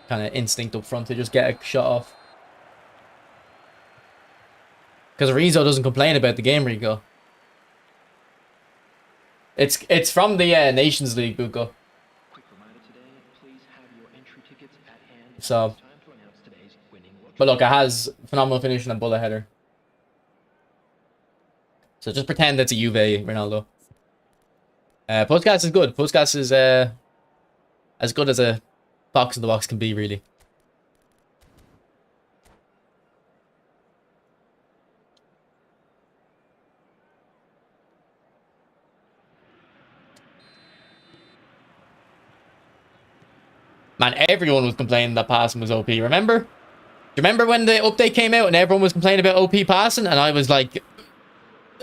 kind of instinct up front to just get a shot off. Because Rizzo doesn't complain about the game, Rico. It's from the Nations League, Buko. So, but look, it has phenomenal finishing and bullet header. So just pretend it's a Juve Ronaldo. Podcast is good. Podcast is as good as a box in the box can be, really. Man, everyone was complaining that passing was OP. Remember? Do you remember when the update came out and everyone was complaining about OP passing? And I was like,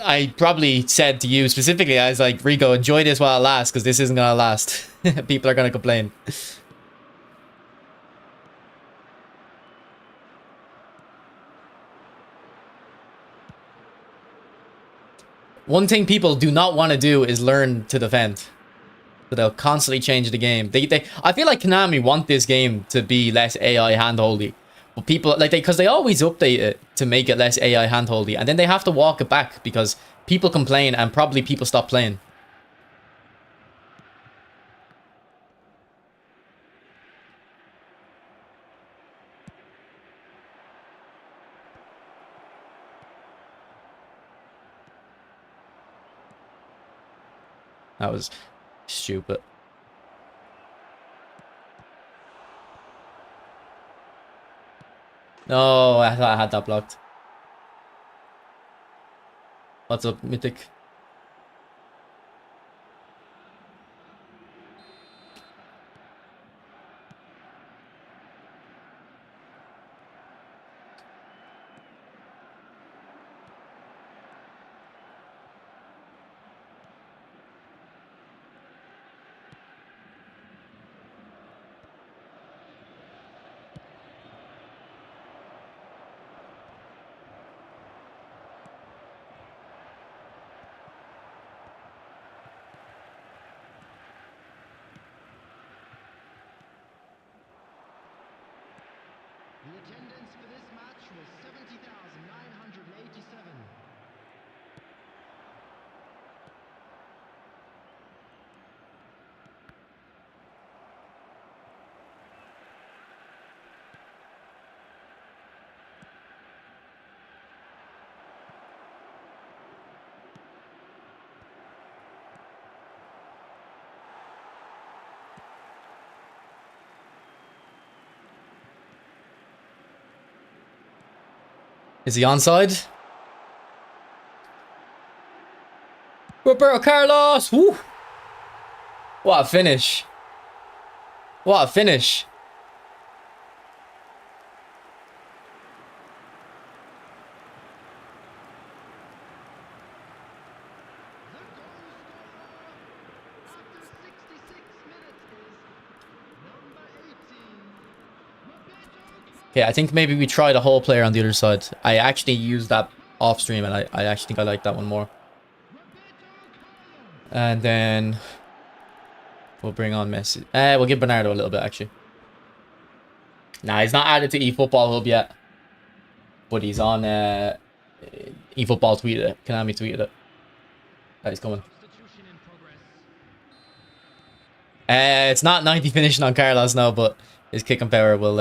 I probably said to you specifically, I was like, Rico, enjoy this while it lasts, because this isn't going to last. People are going to complain. One thing people do not want to do is learn to defend. So they'll constantly change the game. I feel like Konami want this game to be less AI handholdy. But people, like, because they always update it to make it less AI handholdy. And then they have to walk it back because people complain and probably people stop playing. That was stupid. No, I thought I had that blocked. What's up, Mythic? The attendance for this match was 70,987. Is he onside? Roberto Carlos! Woo! What a finish. What a finish. The goal scorer after 66 minutes is number 18, Roberto Carlos. Okay, I think maybe we try the whole player on the other side. I actually used that off stream and I actually think I like that one more. And then we'll bring on Messi. We'll give Bernardo a little bit actually. Nah, he's not added to eFootball Hub yet. But he's on eFootball tweeted it. KONAMI tweeted it. That he's coming. Substitution in progress. It's not 90 finishing on Carlos now, but his kicking power will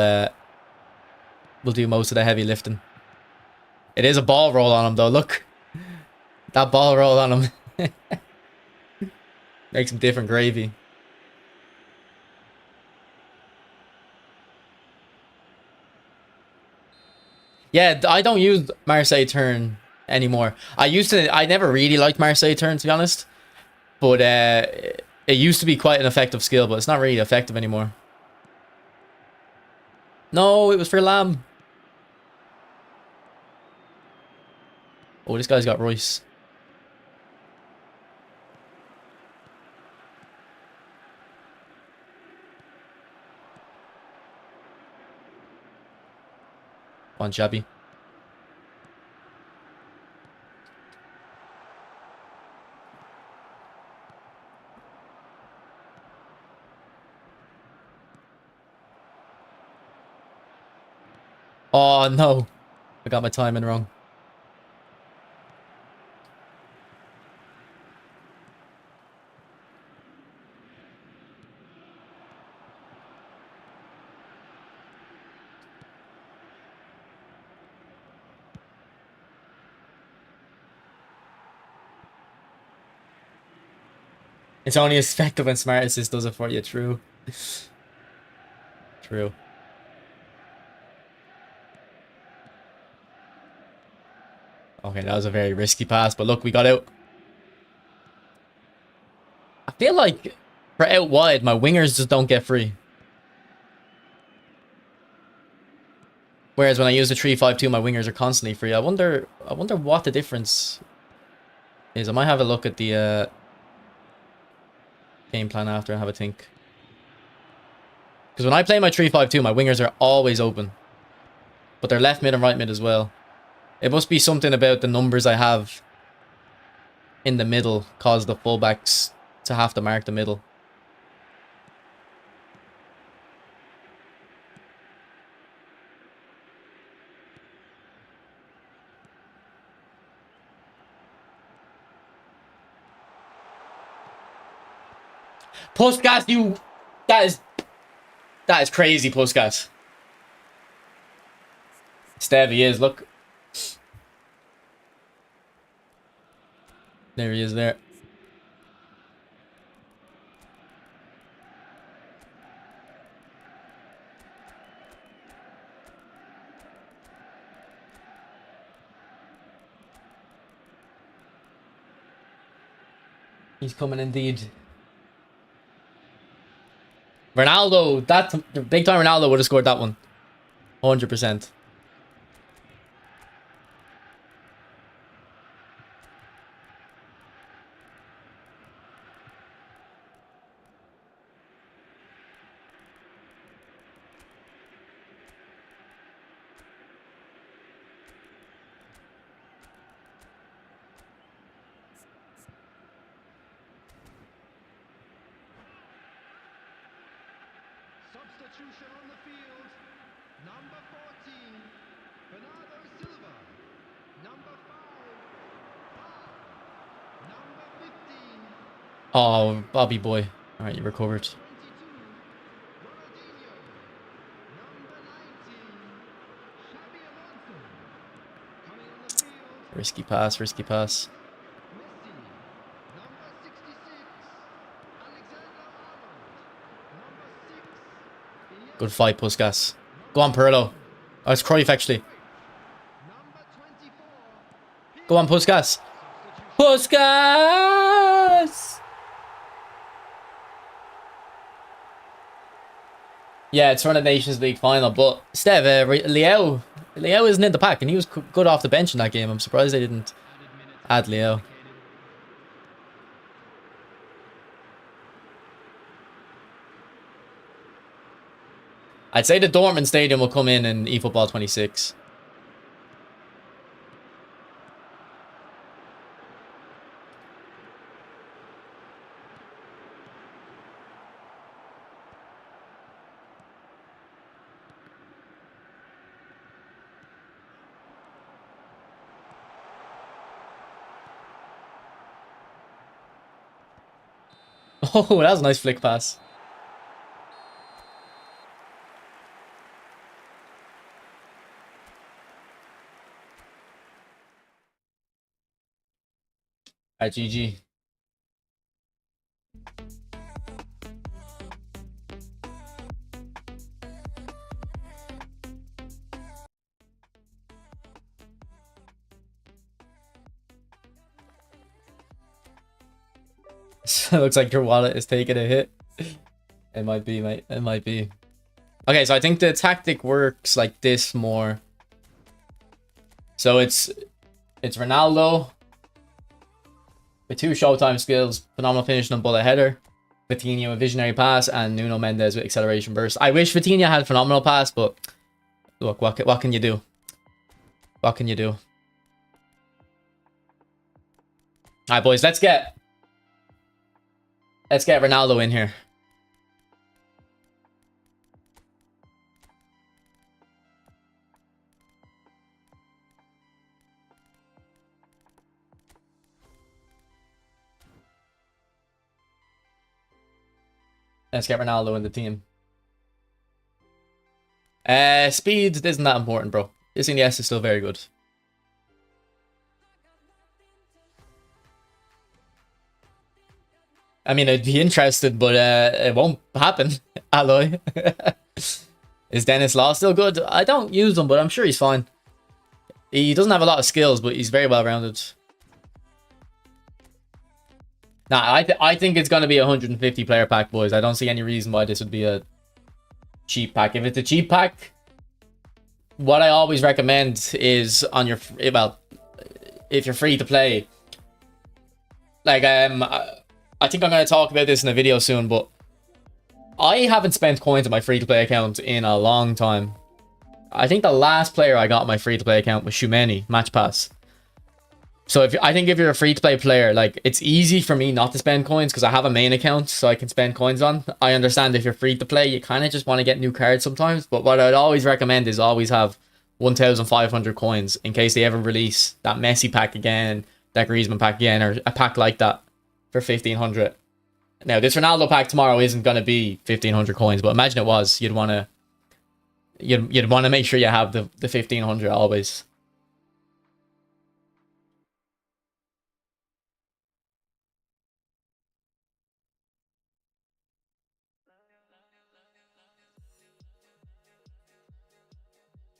do most of the heavy lifting. It is a ball roll on him though. Look, that ball roll on him makes him different gravy. Yeah, I don't use Marseille turn anymore. I never really liked Marseille turn, to be honest. But it used to be quite an effective skill, but it's not really effective anymore. No, it was for Lamb. Oh, this guy's got Royce. On Jabby. Oh no, I got my timing wrong. It's only as effective when Smart Assist does it for you. True. True. Okay, that was a very risky pass, but look, we got out. I feel like for out wide, my wingers just don't get free. Whereas when I use the 3-5-2, my wingers are constantly free. I wonder what the difference is. I might have a look at the game plan after and have a think. Because when I play my 3-5-2, my wingers are always open. But they're left mid and right mid as well. It must be something about the numbers I have in the middle cause the fullbacks to have to mark the middle. Puskas, you... That is crazy, Puskas. Stevie is, look. There he is there. He's coming indeed. Ronaldo, that big time Ronaldo would have scored that one. 100%. Substitution on the field. Number 14, Bernardo Silva. Number 5, number 15, Oh, Bobby boy. All right, you recovered. 22, Ronaldinho. Number 19, Xabi Alonso. Coming on the field, Risky pass, risky pass. Messi. Number 66, Alexander-Arnold. Number 6, Good fight, Puskas. Go on, Pirlo. Oh, it's Cruyff, actually. number 24, Go on, Puskas. Puskas! Yeah, it's from the Nations League final, but Steve, Leo isn't in the pack, and he was good off the bench in that game. I'm surprised they didn't add Leo. I'd say the Dortmund Stadium will come in eFootball 26. Oh, that was a nice flick pass. Alright, GG. So it looks like your wallet is taking a hit. It might be, mate. It might be. Okay, so I think the tactic works like this more. So it's Ronaldo with 2 Showtime skills, phenomenal finishing and bullet header. Vitinha with visionary pass, and Nuno Mendes with acceleration burst. I wish Vitinha had phenomenal pass, but look, what can you do? What can you do? Alright, boys, let's get Ronaldo in here. Let's get Ronaldo in the team. Speed isn't that important, bro. This Iniesta is still very good. I mean, I'd be interested, but it won't happen. Aloy. Is Dennis Law still good? I don't use him, but I'm sure he's fine. He doesn't have a lot of skills, but he's very well-rounded. Nah, I think it's going to be a 150 player pack, boys. I don't see any reason why this would be a cheap pack. If it's a cheap pack, what I always recommend is on your... Well, if you're free to play. Like, I think I'm going to talk about this in a video soon, but I haven't spent coins on my free-to-play account in a long time. I think the last player I got on my free-to-play account was Shumeni, Match Pass. So I think if you're a free-to-play player, like, it's easy for me not to spend coins because I have a main account so I can spend coins on. I understand if you're free-to-play, you kind of just want to get new cards sometimes. But what I'd always recommend is always have 1,500 coins in case they ever release that Messi pack again, that Griezmann pack again, or a pack like that for 1,500. Now, this Ronaldo pack tomorrow isn't going to be 1,500 coins, but imagine it was. You'd want to make sure you have the 1,500 always.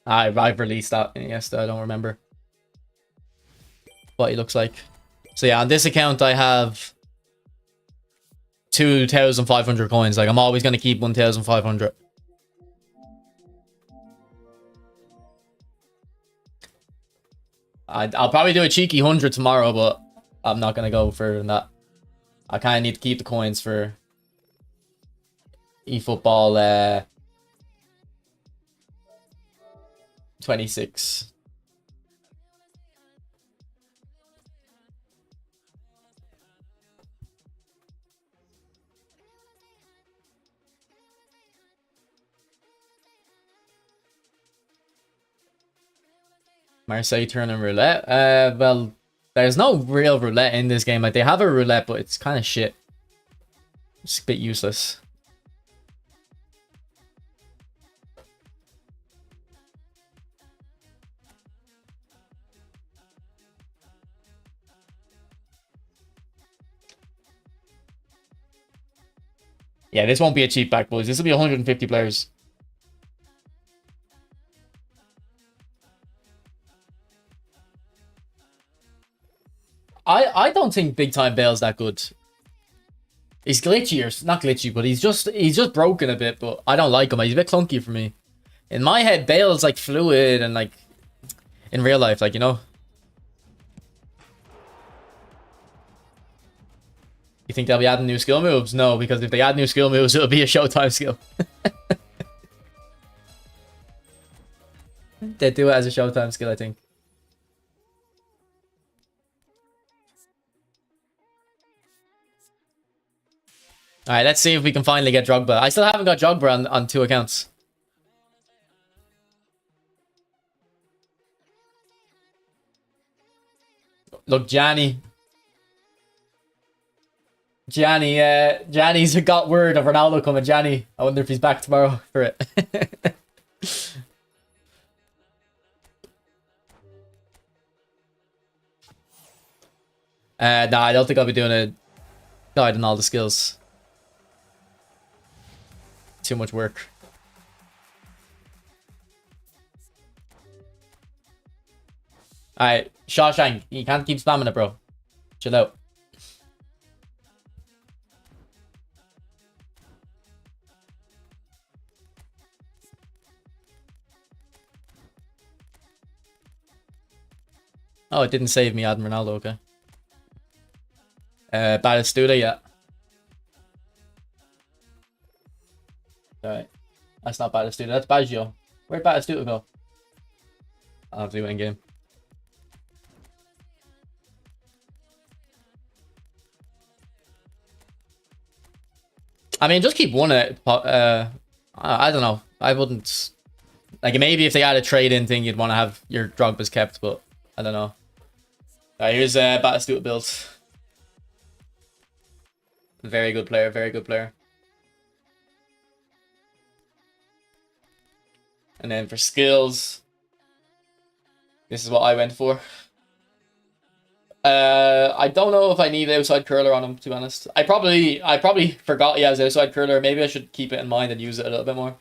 I've released that. Yes, I don't remember what he looks like. So yeah, on this account I have 2,500 coins. Like, I'm always going to keep 1,500. I'll probably do a cheeky 100 tomorrow, but I'm not going to go further than that. I kind of need to keep the coins for eFootball 26. Marseille turn and roulette. Well, there's no real roulette in this game. Like, they have a roulette, but it's kind of shit. It's a bit useless. Yeah, this won't be a cheap back, boys. This will be 150 players. I don't think Big Time Bale's that good. He's glitchy, or not glitchy, but he's just broken a bit. But I don't like him. He's a bit clunky for me. In my head, Bale's like fluid and like in real life, like, you know. You think they'll be adding new skill moves? No, because if they add new skill moves, it'll be a Showtime skill. They do it as a Showtime skill, I think. Alright, let's see if we can finally get Drogba. I still haven't got Drogba on 2 accounts. Look, Gianni's got word of Ronaldo coming. Gianni, I wonder if he's back tomorrow for it. No, I don't think I'll be doing a guide on all the skills. Too much work. Alright, Shawshank, you can't keep spamming it, bro. Chill out. Oh, it didn't save me adding Ronaldo, okay. Batistuta, yeah. Alright. That's not Batistuta, that's Baggio. Where'd Batistuta go? I'll have to do it in game. I mean, just keep one of it. I don't know. I wouldn't... Like, maybe if they had a trade-in thing, you'd want to have your Drogba's kept, but I don't know. Alright, here's Batistuta build. Very good player, very good player. And then for skills, this is what I went for. I don't know if I need outside curler on him, to be honest. I probably forgot he has outside curler. Maybe I should keep it in mind and use it a little bit more.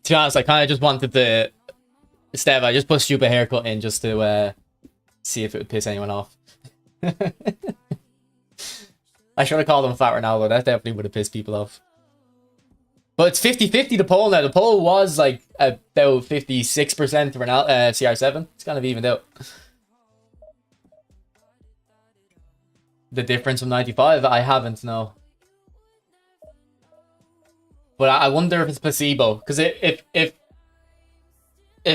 To be honest, I kind of just wanted to... Steph, I just put stupid haircut in just to see if it would piss anyone off. I should have called him Fat Ronaldo. That definitely would have pissed people off. But it's 50-50 the poll now. The poll was like about 56% Ronaldo, CR7. It's kind of evened out. The difference from 95? I haven't, no. But I wonder if it's placebo. Because if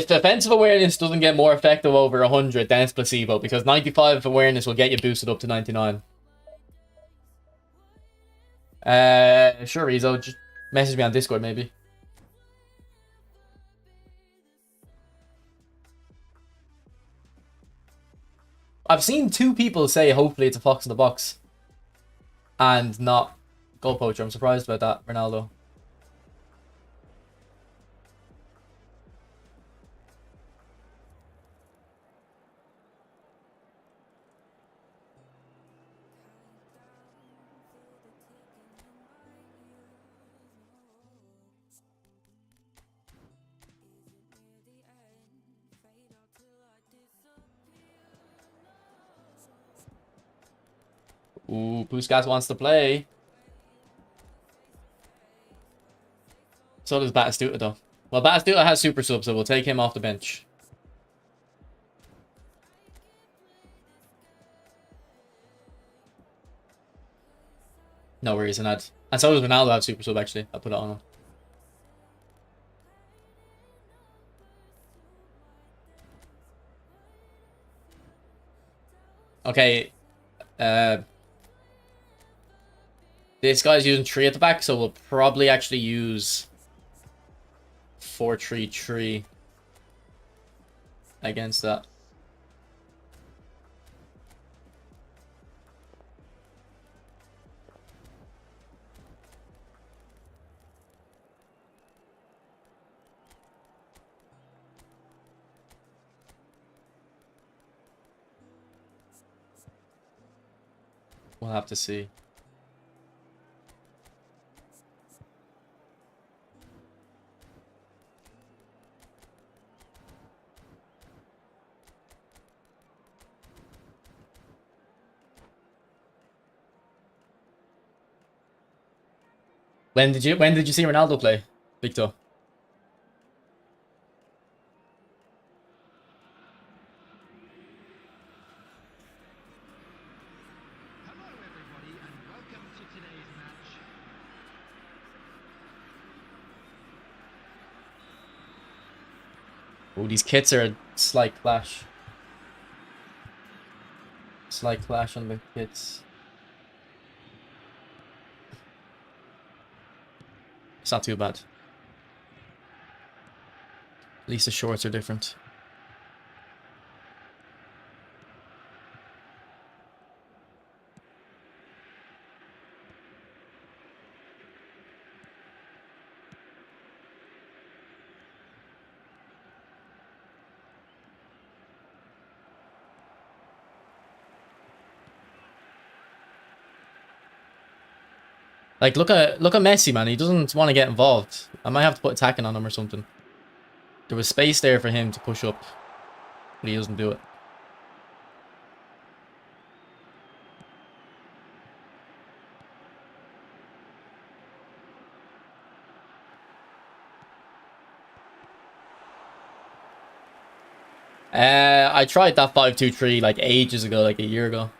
defensive awareness doesn't get more effective over 100, then it's placebo. Because 95 awareness will get you boosted up to 99. Sure, Rizzo. Just message me on Discord, maybe. I've seen 2 people say hopefully it's a fox in the box. And not goal poacher. I'm surprised about that, Ronaldo. Ooh, Puskas wants to play. So does Batistuta, though. Well, Batistuta has super sub, so we'll take him off the bench. No worries, and so does Ronaldo have super sub, actually. I'll put it on him. Okay. This guy's using 3 at the back, so we'll probably actually use 4-3-3 against that. We'll have to see. When did you see Ronaldo play, Victor? Hello, everybody, and welcome to today's match. Oh, these kits are a slight clash. Slight clash on the kits. It's not too bad. At least the shorts are different. Like, look at Messi, man. He doesn't want to get involved. I might have to put attacking on him or something. There was space there for him to push up, but he doesn't do it. I tried that 5-2-3 like ages ago, like a year ago.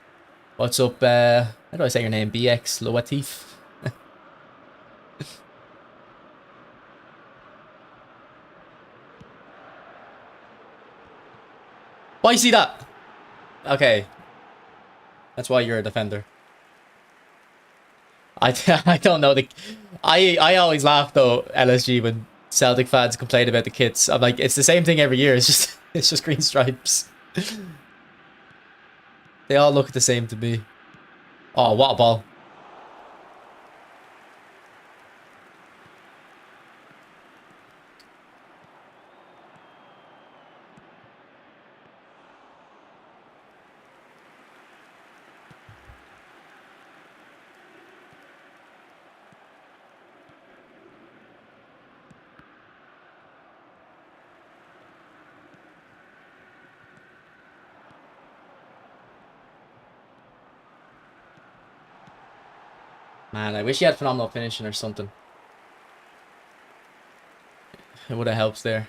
What's up? How do I say your name? BX Loatif. Why you see that? Okay, that's why you're a defender. I don't know I always laugh though, LSG, when Celtic fans complain about the kits. I'm like, it's the same thing every year. It's just it's just green stripes. They all look the same to me. Oh, what a ball. Man, I wish he had phenomenal finishing or something. It would have helped there.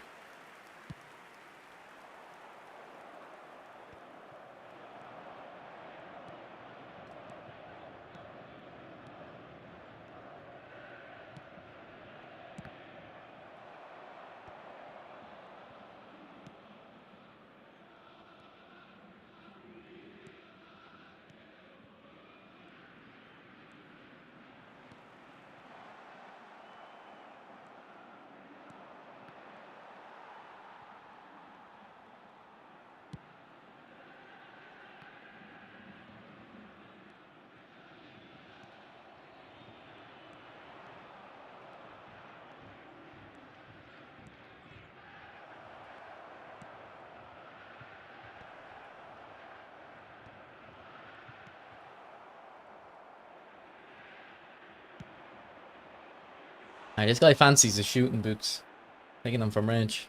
Alright, this guy fancies the shooting boots. Taking them from range.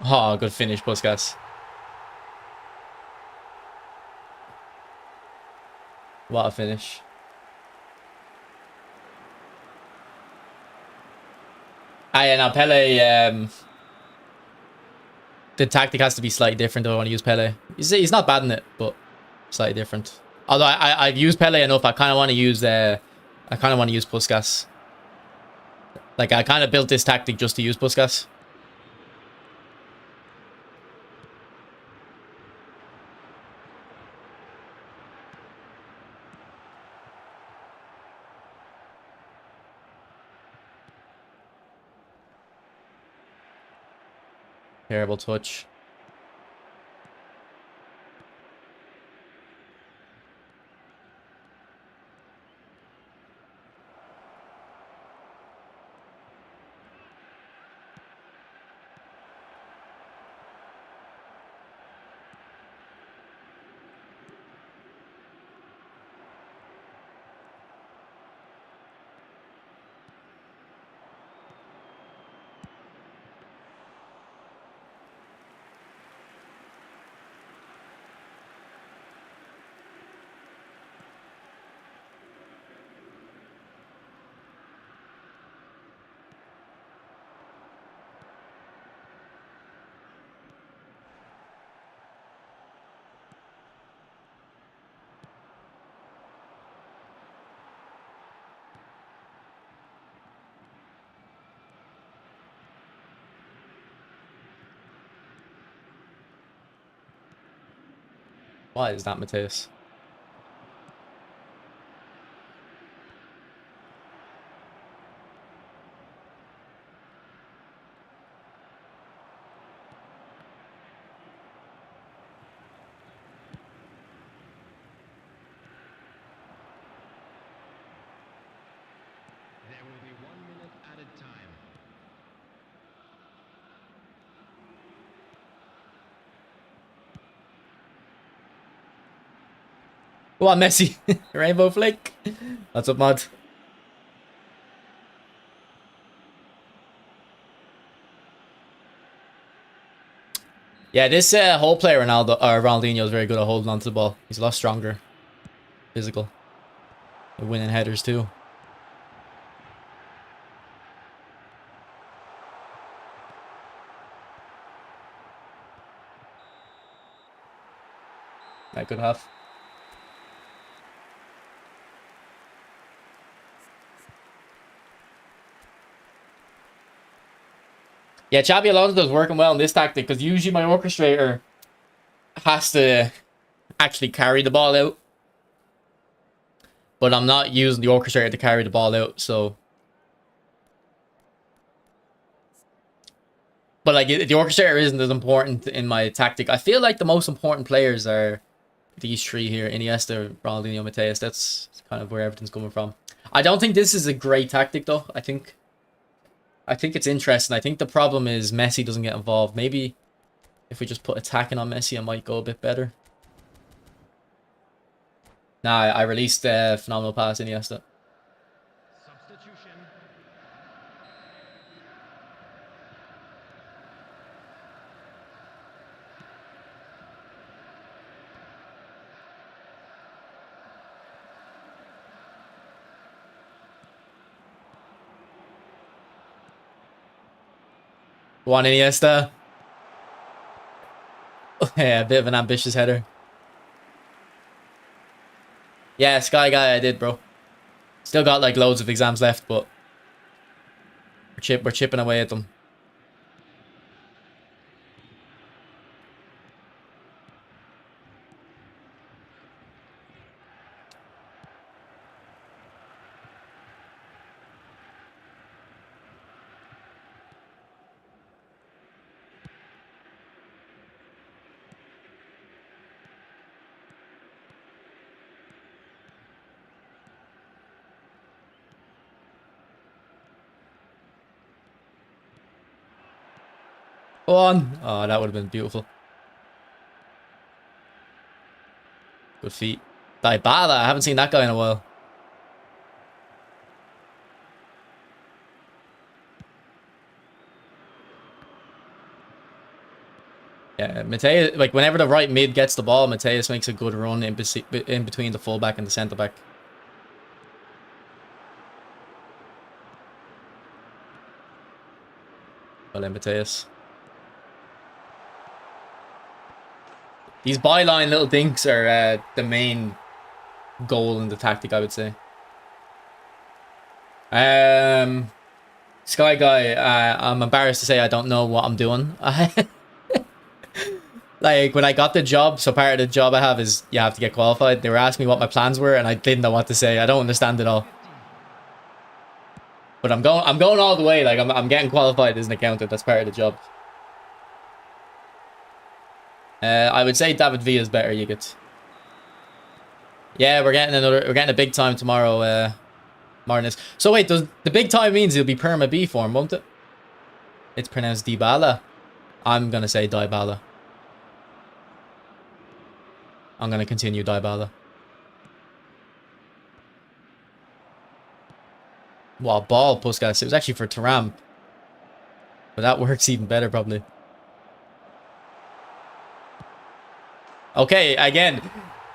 Oh, good finish, Puskas. What a finish. Ah, yeah, now Pele, the tactic has to be slightly different if I want to use Pele. He's not bad in it, but slightly different. Although I've used Pele enough, I kind of want to use Puskas. Like I kind of built this tactic just to use Puskas. Terrible touch. Why is that, Mateus? There will be 1 minute added time. Go on, Messi. Rainbow flick. What's up, mod? Yeah, this whole player Ronaldinho is very good at holding onto the ball. He's a lot stronger, physical. They're winning headers too. That good half. Yeah, Xabi Alonso's working well in this tactic because usually my orchestrator has to actually carry the ball out. But I'm not using the orchestrator to carry the ball out, so... But like, the orchestrator isn't as important in my tactic. I feel like the most important players are these three here. Iniesta, Ronaldinho, Mateus. That's kind of where everything's coming from. I don't think this is a great tactic, though. I think it's interesting. I think the problem is Messi doesn't get involved. Maybe if we just put attacking on Messi, it might go a bit better. Nah, I released a phenomenal pass, Iniesta. Substitution. Go on, Iniesta. Yeah, a bit of an ambitious header. Yeah, Sky Guy, I did, bro. Still got like loads of exams left, but we're chipping away at them. Go on. Oh, that would have been beautiful. Good feet. Dybala, I haven't seen that guy in a while. Yeah, Mateus, like whenever the right mid gets the ball, Mateus makes a good run in between the fullback and the centre back. Well, in Mateus. These byline little dinks are the main goal in the tactic, I would say. Sky Guy, I'm embarrassed to say I don't know what I'm doing. Like, when I got the job, so part of the job I have is you have to get qualified. They were asking me what my plans were, and I didn't know what to say. I don't understand it all. But I'm going all the way. Like, I'm getting qualified as an accountant. That's part of the job. I would say David Villa is better, you get. Yeah, we're getting a big time tomorrow, Martinez. So wait, does the big time means it'll be Perma B form, won't it? It's pronounced Dybala. I'm gonna say Dybala. I'm gonna continue Dybala. Wow, ball Puskas. It was actually for Thuram. But that works even better, probably. Okay, again,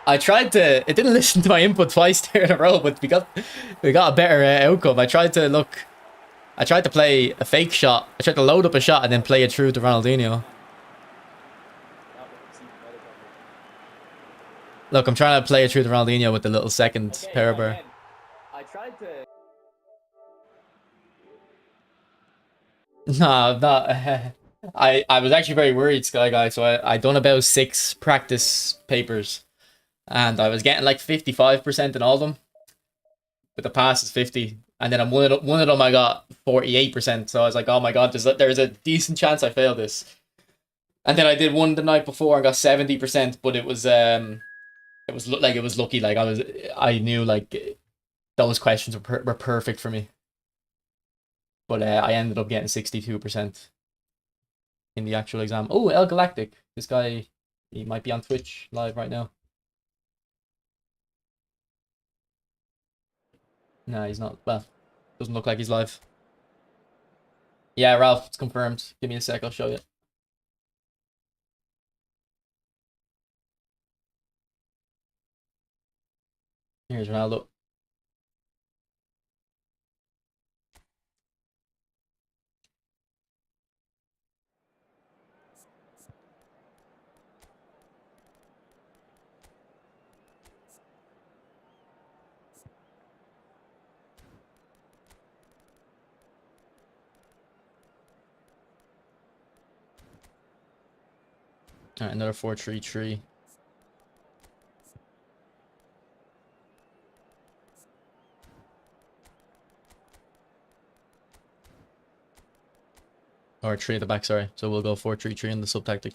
I tried to... It didn't listen to my input twice there in a row, but we got a better outcome. I tried to play a fake shot. I tried to load up a shot and then play it through to Ronaldinho. Look, I'm trying to play it through to Ronaldinho with the little second power bar. I tried to... No, not... I was actually very worried, Sky Guy, so I done about 6 practice papers. And I was getting like 55% in all of them. But the pass is 50. And then on one of them I got 48%. So I was like, oh my god, there's a decent chance I fail this. And then I did one the night before and got 70%, but it was lucky. Like I knew like those questions were perfect for me. But I ended up getting 62% in the actual exam. Oh, El Galactic. This guy, he might be on Twitch live right now. No, he's not. Well, doesn't look like he's live. Yeah, Ralph, it's confirmed. Give me a sec, I'll show you. Here's Ronaldo. Alright, another 4-3-3. Or 3 at the back, sorry. So we'll go 4-3-3 in the sub-tactic.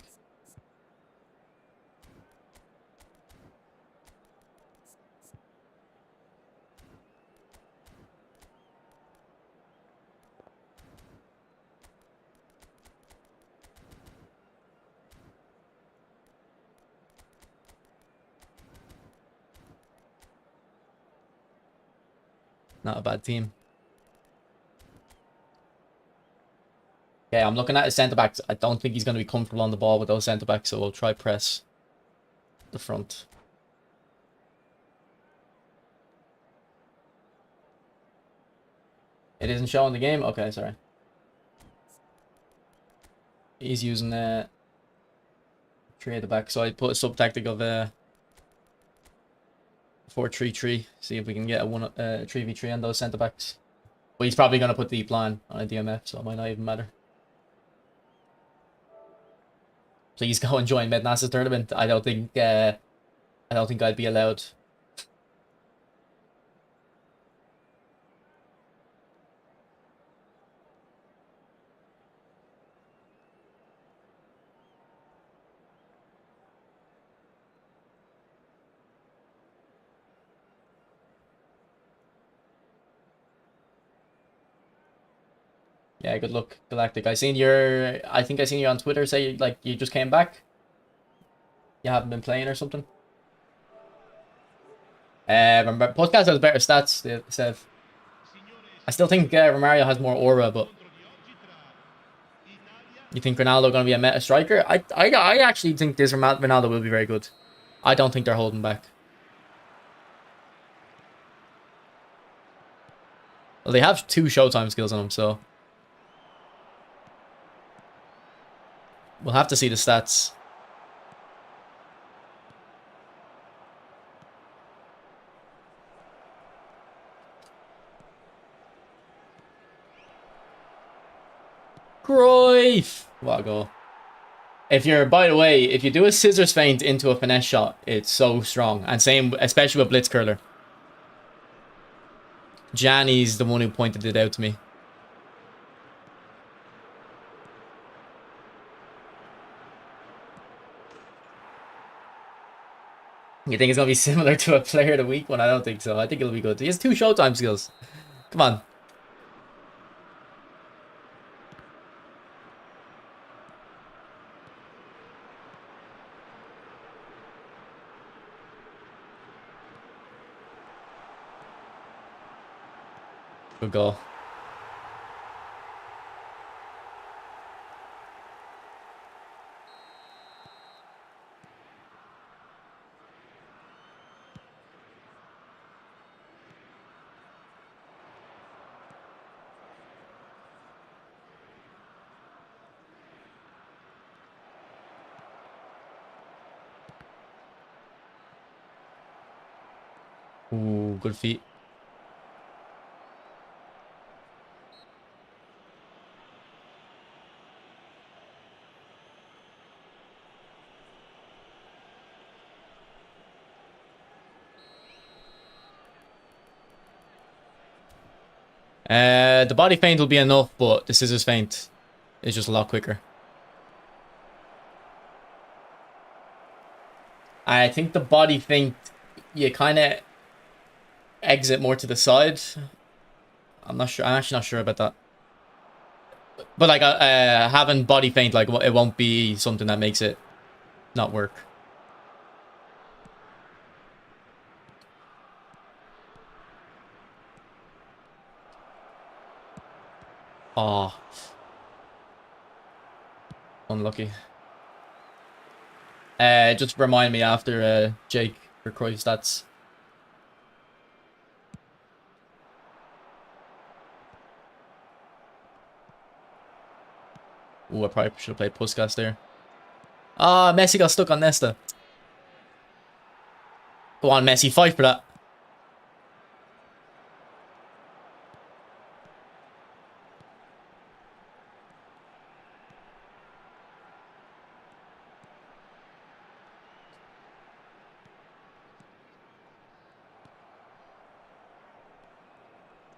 Not a bad team. Okay, I'm looking at his centre-backs. I don't think he's going to be comfortable on the ball with those centre-backs, so we'll try press the front. It isn't showing the game? Okay, sorry. He's using 3 at the back, so I put a sub-tactic of 4-3-3. See if we can get a 3v3 on those centre-backs. But he's probably going to put deep line on a DMF, so it might not even matter. Please go and join Mednasa's tournament. I don't think I'd be allowed. Yeah, good luck, Galactic. I think I seen you on Twitter say like you just came back. You haven't been playing or something. Remember, Podcast has better stats, they said. I still think Romario has more aura, but You think Ronaldo going to be a meta striker? I actually think this Ronaldo will be very good. I don't think they're holding back. Well, they have 2 Showtime skills on them, so we'll have to see the stats. Cruyff! What a goal. By the way, if you do a scissors feint into a finesse shot, it's so strong. And same, especially with Blitz Curler. Gianni's the one who pointed it out to me. You think it's going to be similar to a player of the week one? I don't think so. I think it'll be good. He has 2 Showtime skills. Come on. Good goal. Ooh, good feet. The body feint will be enough, but the scissors feint is just a lot quicker. I think the body feint, you kind of exit more to the side. I'm not sure. I'm actually not sure about that. But like having body feint, like it won't be something that makes it not work. Oh, unlucky. Just remind me after Jake for Cruyff stats. Ooh, I probably should have played Puskas there. Ah, Messi got stuck on Nesta. Go on, Messi, fight for that.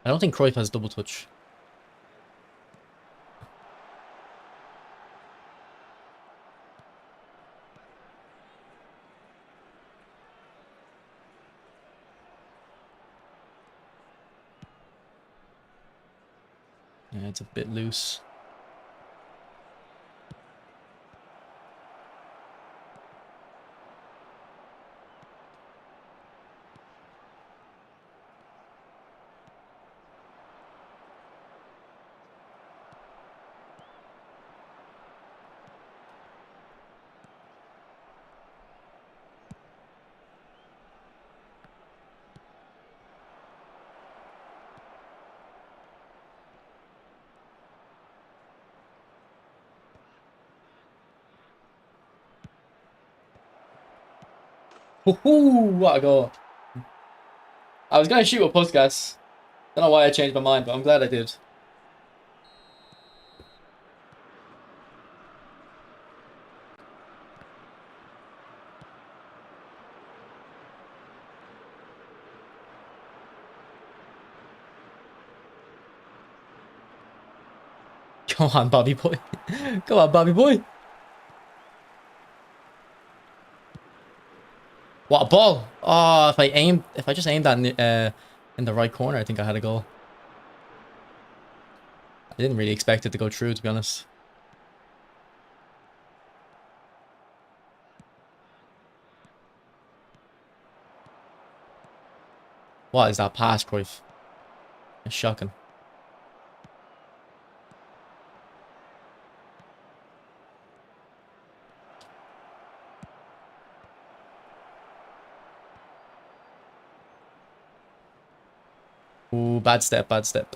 I don't think Cruyff has double touch. Yeah, it's a bit loose. Woohoo! What a goal. I was going to shoot with Puskas. Don't know why I changed my mind, but I'm glad I did. Come on, Bobby boy. Come on, Bobby boy. What a ball. Oh, if I just aimed that in the right corner, I think I had a goal. I didn't really expect it to go through, to be honest. What is that pass, Cruyff? It's shocking. Ooh, bad step, bad step.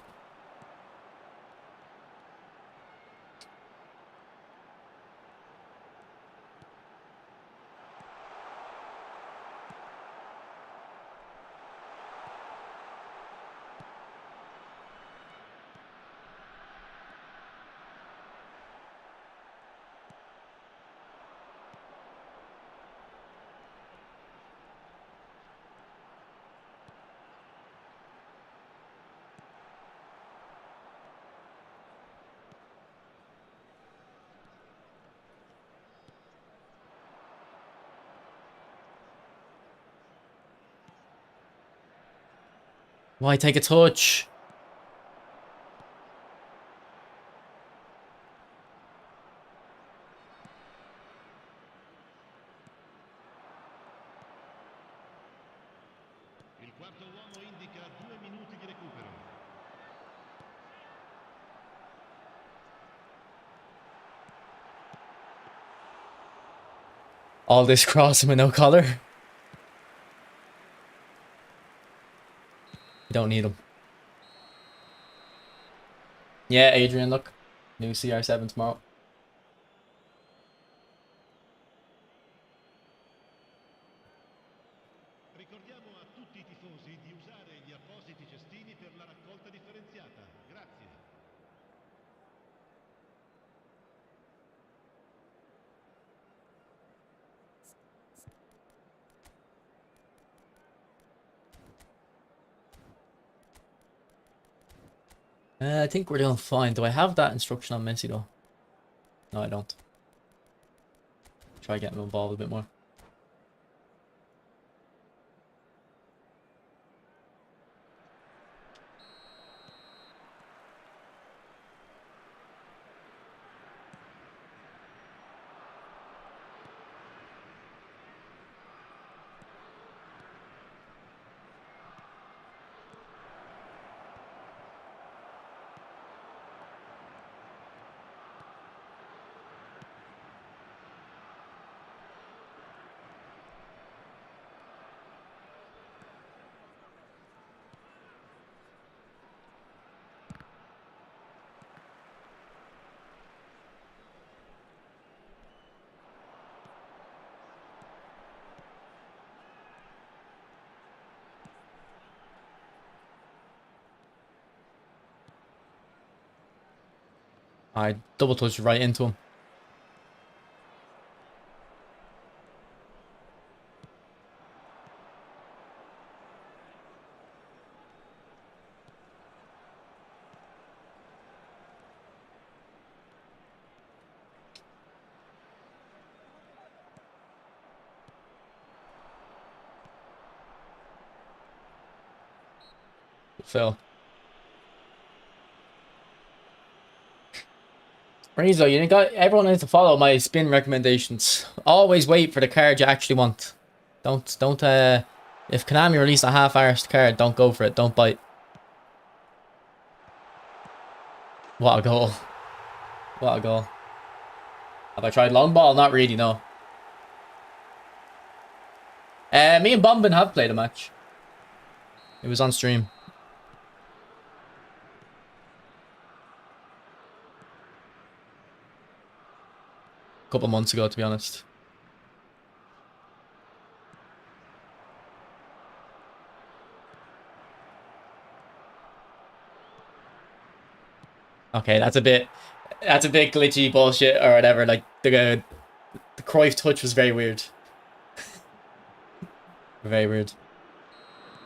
Why take a touch? Il quarto uomo indica 2 minuti di recupero. All this crossing with no collar. You don't need him. Yeah, Adrian, look. New CR7 tomorrow. Ricordiamo a tutti i tifosi di usare gli appositi cestini per la raccolta differenziata. Grazie. I think we're doing fine. Do I have that instruction on Messi though? No, I don't. Try getting him involved a bit more. I double touched right into him. Phil. Rizzo, you got everyone needs to follow my spin recommendations. Always wait for the card you actually want. Don't if Konami released a half-arsed card, don't go for it. Don't bite. What a goal. What a goal. Have I tried long ball? Not really, no. Me and Bombin have played a match. It was on stream. A couple months ago, to be honest. Okay, that's a bit glitchy bullshit or whatever. Like the Cruyff touch was very weird. Very weird.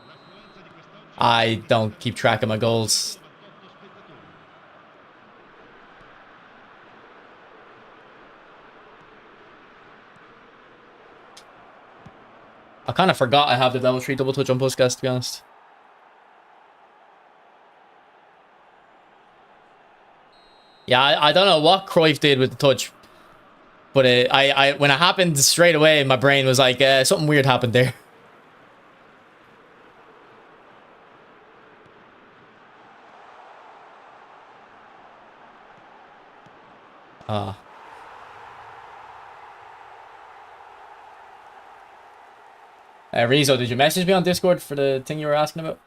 L'affluenza di quest'oggi I indica don't keep track of my apertura goals. 98 spettatori. I kind of forgot I have the level 3 double touch on Puskas, to be honest. Yeah, I don't know what Cruyff did with the touch, but when it happened straight away, my brain was like, something weird happened there. Ah. Rizzo, did you message me on Discord for the thing you were asking about?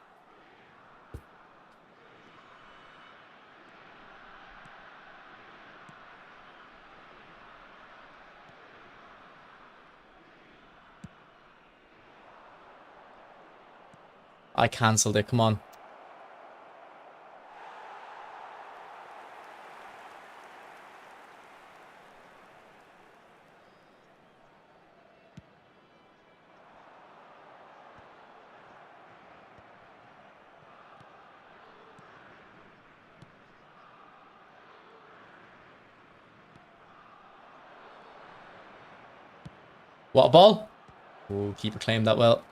I cancelled it. Come on. What a ball. Oh, keeper claimed that well.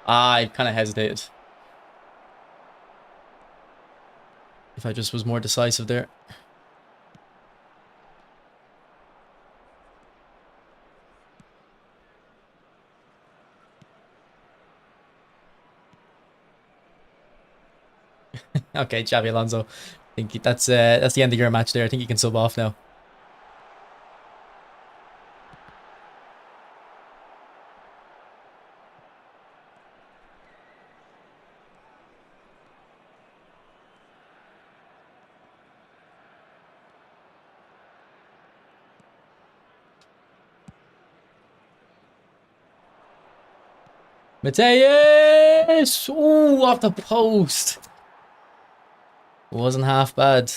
I kind of hesitated. If I just was more decisive there. Okay, Xabi Alonso. I think that's the end of your match there. I think you can sub off now. Mateus! Ooh, off the post. Wasn't half bad.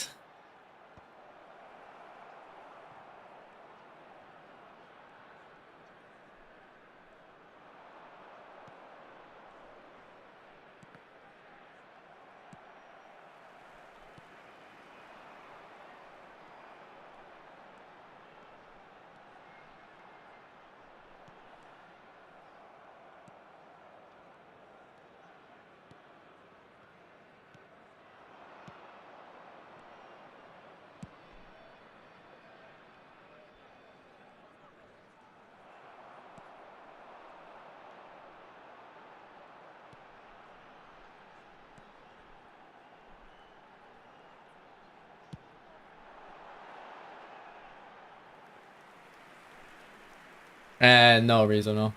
No reason, no.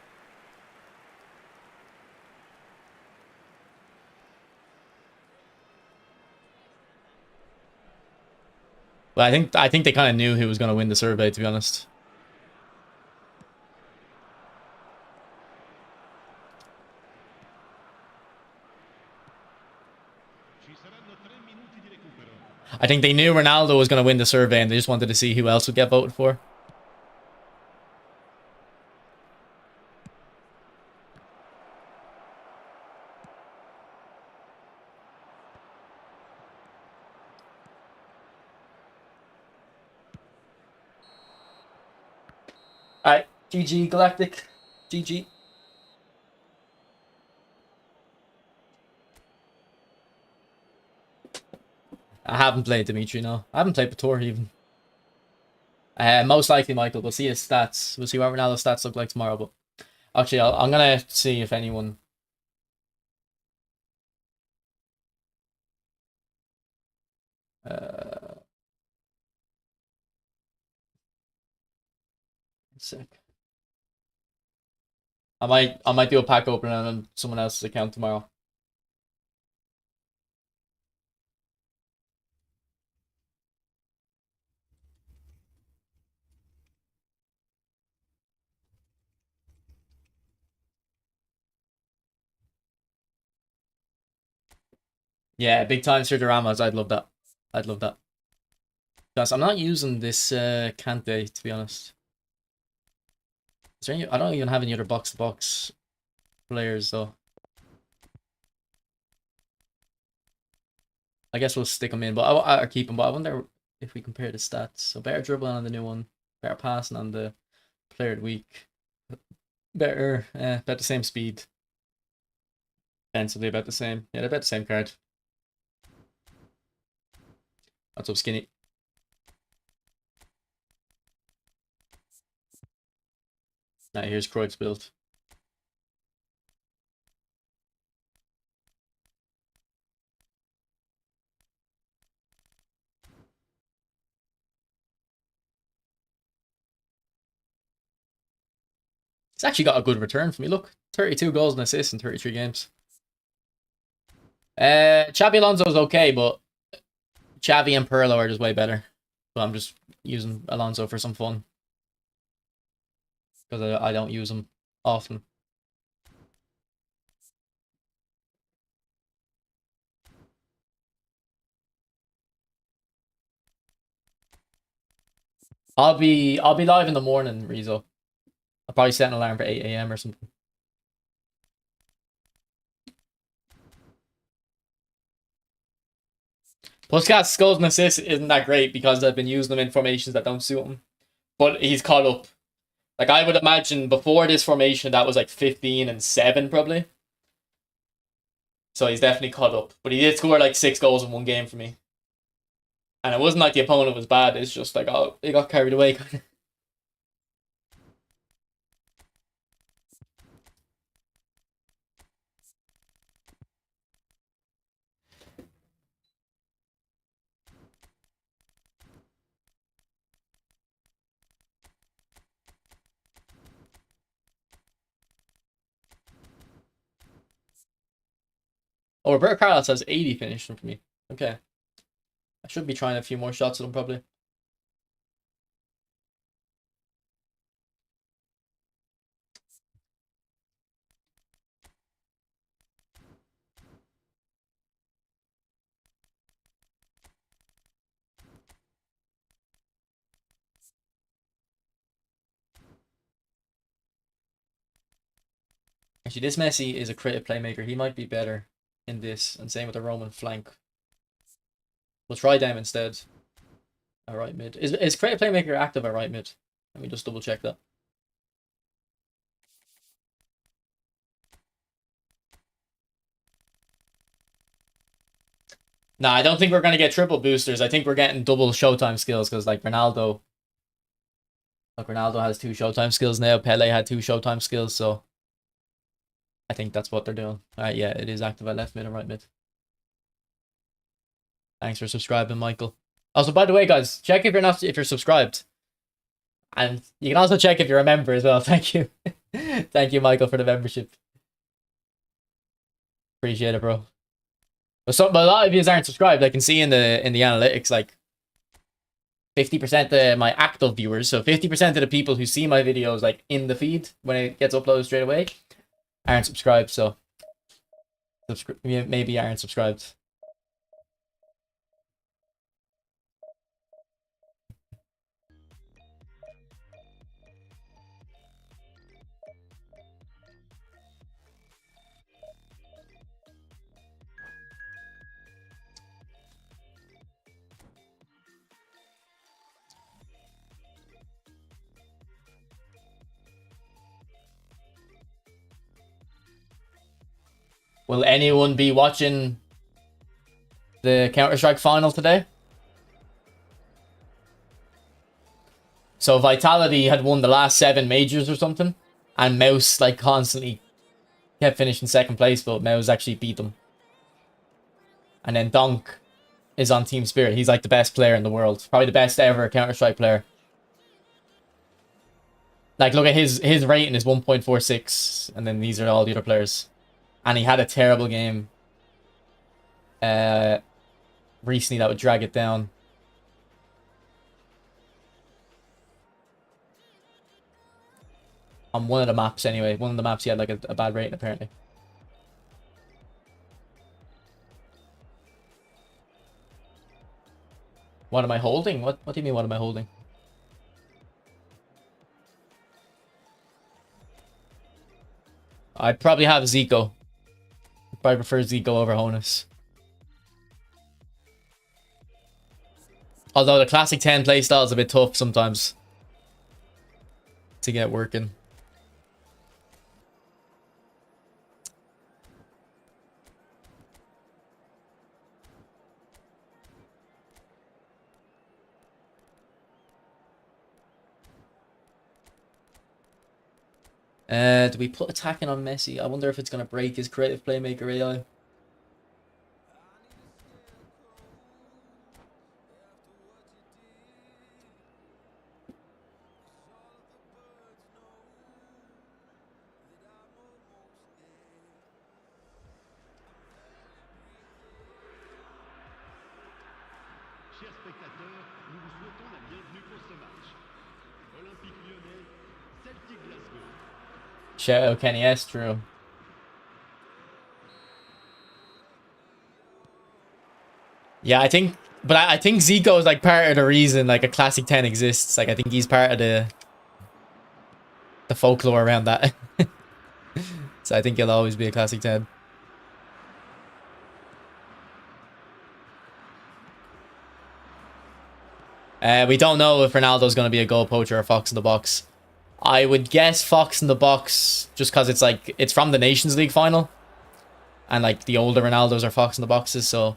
But I think they kind of knew who was going to win the survey, to be honest. I think they knew Ronaldo was going to win the survey, and they just wanted to see who else would get voted for. Alright, GG Galactic. GG. I haven't played Dimitri, no. I haven't played Bator even. Most likely Michael. We'll see his stats. We'll see what Ronaldo's stats look like tomorrow. But actually, I'm gonna see if anyone. Sec. I might do a pack opening on someone else's account tomorrow. Yeah, big time Sirdoramas. I'd love that. I'd love that. Because I'm not using this Kante, to be honest. Is there any, I don't even have any other box-to-box players, though. I guess we'll stick them in, but or keep them. But I wonder if we compare the stats. So better dribbling on the new one, better passing on the player of the week, better, about the same speed. Defensively about the same. Yeah, they're about the same card. What's up, Skinny? Now here's Cruyff's build. It's actually got a good return for me. Look, 32 goals and assists in 33 games. Xabi Alonso's okay, but Xavi and Pirlo are just way better. But I'm just using Alonso for some fun. Because I don't use him often. I'll be live in the morning, Rizzo. I'll probably set an alarm for 8 AM or something. Puskas' goals and assists isn't that great because I've been using them in formations that don't suit him. But he's caught up. Like, I would imagine before this formation, that was like 15 and 7 probably. So he's definitely caught up. But he did score like 6 goals in one game for me. And it wasn't like the opponent was bad. It's just like, oh, he got carried away. Oh, Roberto Carlos has 80 finishing for me. Okay. I should be trying a few more shots at him probably. Actually, this Messi is a creative playmaker. He might be better in this. And same with the Roman flank. We'll try them instead. At right mid. Is creative playmaker active at right mid? Let me just double check that. Nah, I don't think we're going to get triple boosters. I think we're getting double showtime skills because, like, Ronaldo. Like, Ronaldo has 2 showtime skills now. Pele had 2 showtime skills, so I think that's what they're doing. Alright, yeah, it is active at left mid and right mid. Thanks for subscribing, Michael. Also, by the way, guys, check if you're subscribed. And you can also check if you're a member as well. Thank you. Thank you, Michael, for the membership. Appreciate it, bro. But a lot of you aren't subscribed. I can see in the analytics, like 50% of my active viewers, so 50% of the people who see my videos like in the feed when it gets uploaded straight away aren't subscribed. So maybe aren't subscribed. Will anyone be watching the Counter-Strike final today? So Vitality had won the last 7 majors or something, and Mouse like constantly kept finishing second place, but Mouse actually beat them. And then Donk is on Team Spirit. He's like the best player in the world, probably the best ever Counter-Strike player. Like, look at his rating is 1.46, and then these are all the other players. And he had a terrible game recently that would drag it down. On one of the maps, anyway. One of the maps he had like a bad rating, apparently. What am I holding? What do you mean, what am I holding? I'd probably have Zico. I'd probably prefer Zico over Honus. Although the classic 10 playstyle is a bit tough sometimes to get working. Do we put attacking on Messi? I wonder if it's going to break his creative playmaker AI. Chers spectateurs, nous vous souhaitons la bienvenue pour ce match. Olympique Lyonnais, Celtic Glasgow. Shout out Kenny S. True. Yeah, I think, but I think Zico is like part of the reason like a classic 10 exists. Like I think he's part of the folklore around that. So I think he'll always be a classic 10. We don't know if Ronaldo's going to be a goal poacher or fox in the box. I would guess fox in the box just because it's like it's from the Nations League final, and like the older Ronaldos are fox in the boxes, so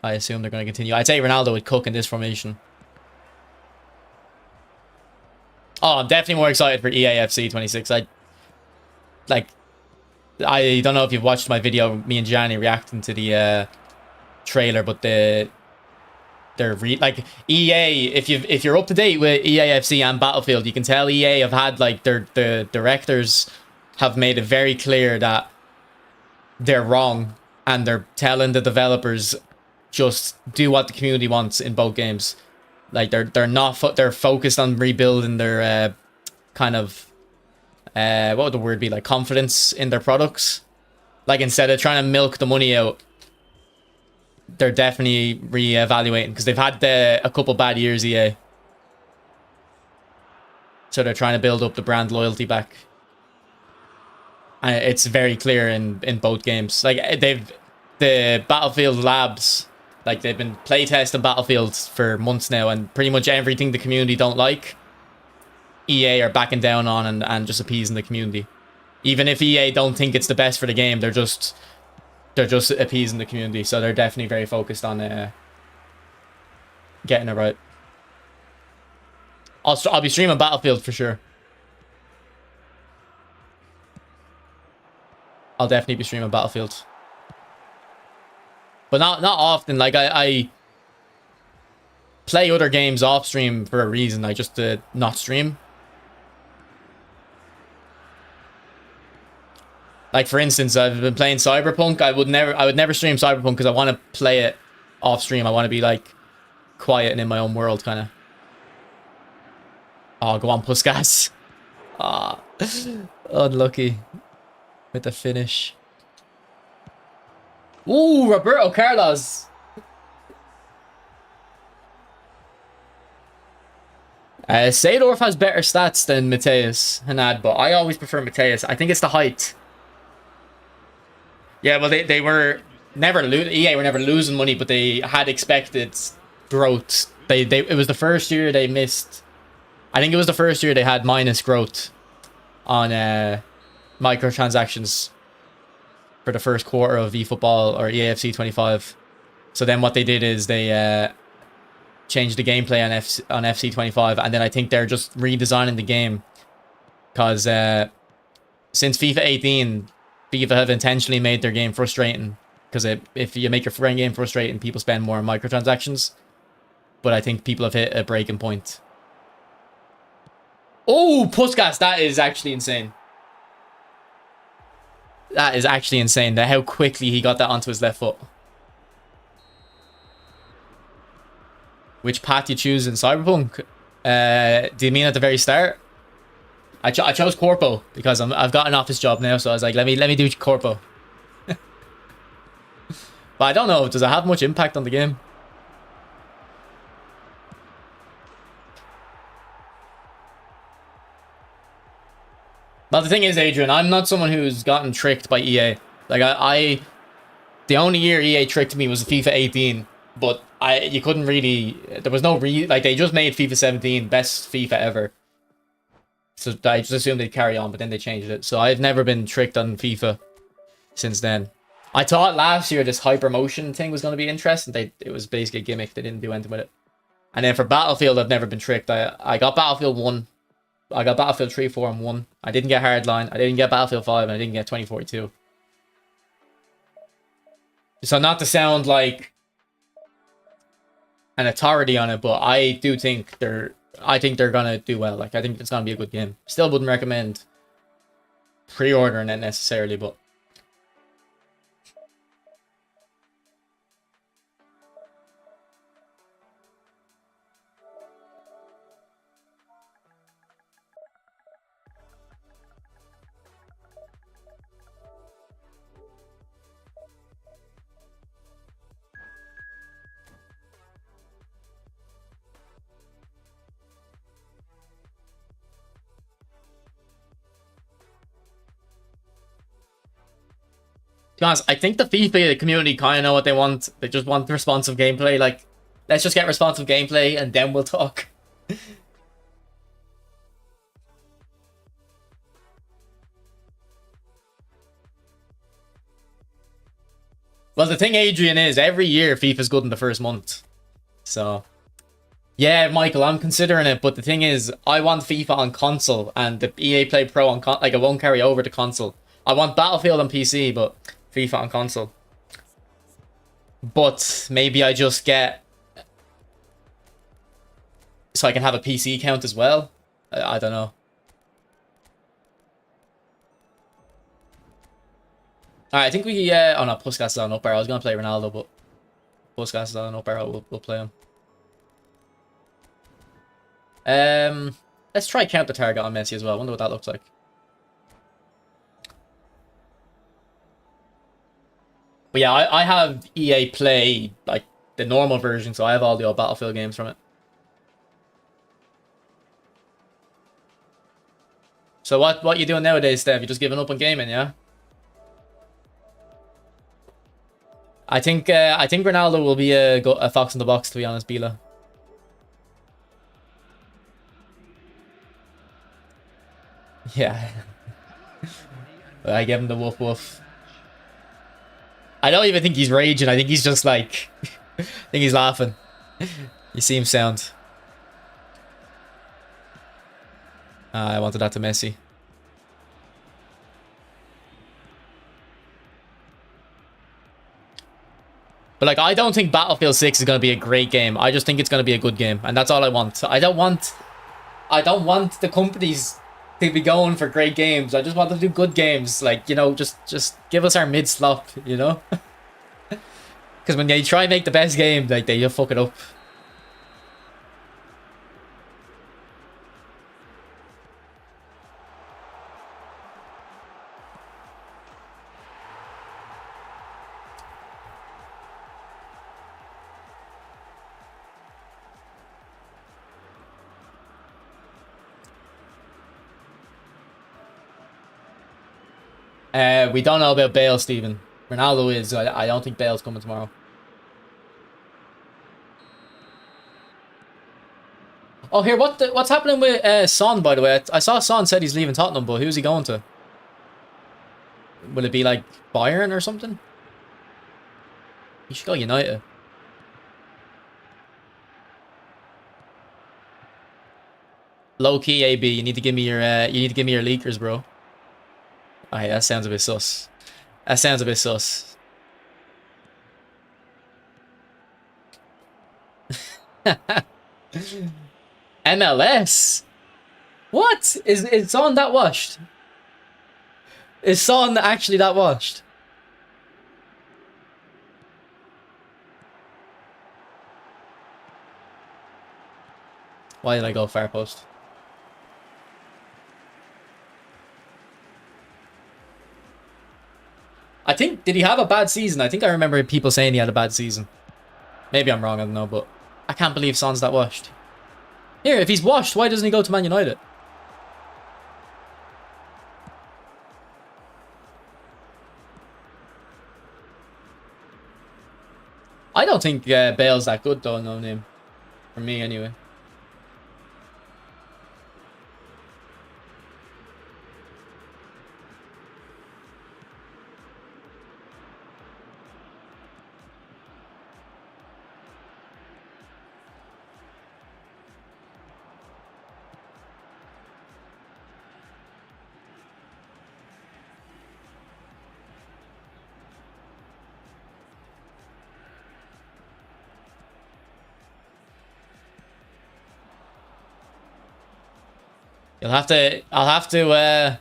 I assume they're going to continue. I'd say Ronaldo would cook in this formation. Oh, I'm definitely more excited for EAFC 26. I don't know if you've watched my video, me and Gianni reacting to the trailer, but they're like EA. If you're up to date with EAFC and Battlefield, you can tell EA have had like the directors have made it very clear that they're wrong, and they're telling the developers just do what the community wants in both games. Like they're focused on rebuilding their kind of what would the word be, like confidence in their products. Like instead of trying to milk the money out, they're definitely re-evaluating because they've had a couple bad years, EA. So they're trying to build up the brand loyalty back. And it's very clear in both games. Like the Battlefield labs, like they've been playtesting Battlefield for months now, and pretty much everything the community don't like, EA are backing down on and just appeasing the community. Even if EA don't think it's the best for the game, they're just appeasing the community. So they're definitely very focused on getting it right. I'll be streaming Battlefield for sure. I'll definitely be streaming Battlefield, but not often. Like I play other games off stream for a reason. I just not stream. Like for instance, I've been playing Cyberpunk. I would never stream Cyberpunk because I want to play it off stream. I want to be like quiet and in my own world, kind of. Oh, go on, Puskas. Ah, unlucky with the finish. Ooh, Roberto Carlos. Seedorf has better stats than Mateus Hanad, but I always prefer Mateus. I think it's the height. Yeah, well, they were never EA were never losing money, but they had expected growth. It was the first year they missed. I think it was the first year they had minus growth on microtransactions for the first quarter of eFootball or EAFC 25. So then what they did is they changed the gameplay on FC 25, and then I think they're just redesigning the game because since FIFA 18, FIFA have intentionally made their game frustrating because if you make your game frustrating, people spend more on microtransactions. But I think people have hit a breaking point. Oh, Puskas, that is actually insane. That is actually insane. How quickly he got that onto his left foot. Which path you choose in Cyberpunk? Do you mean at the very start? I chose Corpo because I've got an office job now, so I was like, let me do Corpo. But I don't know, does it have much impact on the game? Well, the thing is, Adrian, I'm not someone who's gotten tricked by EA. Like the only year EA tricked me was FIFA 18, but you couldn't really, there was no like they just made FIFA 17 best FIFA ever. So I just assumed they'd carry on, but then they changed it. So I've never been tricked on FIFA since then. I thought last year this hypermotion thing was going to be interesting. It was basically a gimmick. They didn't do anything with it. And then for Battlefield, I've never been tricked. I got Battlefield 1. I got Battlefield 3, 4, and 1. I didn't get Hardline. I didn't get Battlefield 5, and I didn't get 2042. So not to sound like an authority on it, but I do think they're gonna do well. Like, I think it's gonna be a good game. Still wouldn't recommend pre-ordering it necessarily, but be honest, I think the FIFA community kind of know what they want. They just want responsive gameplay. Like, let's just get responsive gameplay and then we'll talk. Well, the thing, Adrian, is every year FIFA's good in the first month. So, yeah, Michael, I'm considering it. But the thing is, I want FIFA on console and the EA Play Pro on like, it won't carry over to console. I want Battlefield on PC, but FIFA on console. But maybe I just get... so I can have a PC account as well. I don't know. Alright, I think we... oh no, Puskas is on up arrow. I was going to play Ronaldo, but... Puskas is on up arrow. We'll play him. Let's try count the target on Messi as well. I wonder what that looks like. But yeah, I have EA Play, like, the normal version, so I have all the old Battlefield games from it. So what you doing nowadays, Steph? You just giving up on gaming, yeah? I think Ronaldo will be a fox in the box, to be honest, Bila. Yeah. I give him the woof woof. I don't even think he's raging. I think he's just like... I think he's laughing. You see him sound. I wanted that to Messi. But like, I don't think Battlefield 6 is going to be a great game. I just think it's going to be a good game. And that's all I want. I don't want the companies to be going for great games. I just want them to do good games. Like, you know, just give us our mid slop, you know? Because when they try and make the best game, like, they just fuck it up. We don't know about Bale, Stephen. Ronaldo is. I don't think Bale's coming tomorrow. Oh, here, what's happening with Son, by the way? I saw Son said he's leaving Tottenham, but who's he going to? Will it be like Bayern or something? He should go United. Low key, AB. You need to give me your leakers, bro. Alright, that sounds a bit sus. That sounds a bit sus. MLS? What? Is Son that washed? Is Son actually that washed? Why did I go far post? I think, did he have a bad season? I think I remember people saying he had a bad season. Maybe I'm wrong, I don't know, but I can't believe Son's that washed. Here, if he's washed, why doesn't he go to Man United? I don't think Bale's that good though, no name. For me, anyway. I'll have to,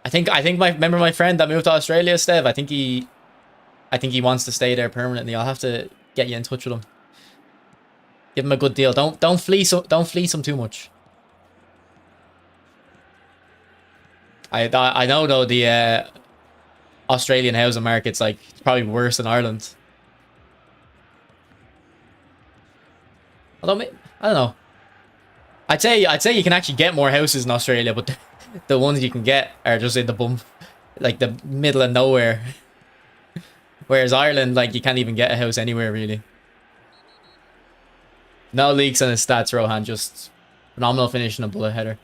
I think remember my friend that moved to Australia, Steve? I think he wants to stay there permanently. I'll have to get you in touch with him. Give him a good deal. Don't fleece him too much. I know though the Australian housing market's like probably worse than Ireland. Although I don't know. I'd say you can actually get more houses in Australia, but the ones you can get are just in the like the middle of nowhere. Whereas Ireland, like, you can't even get a house anywhere, really. No leaks on his stats, Rohan. Just phenomenal finish and a bullet header.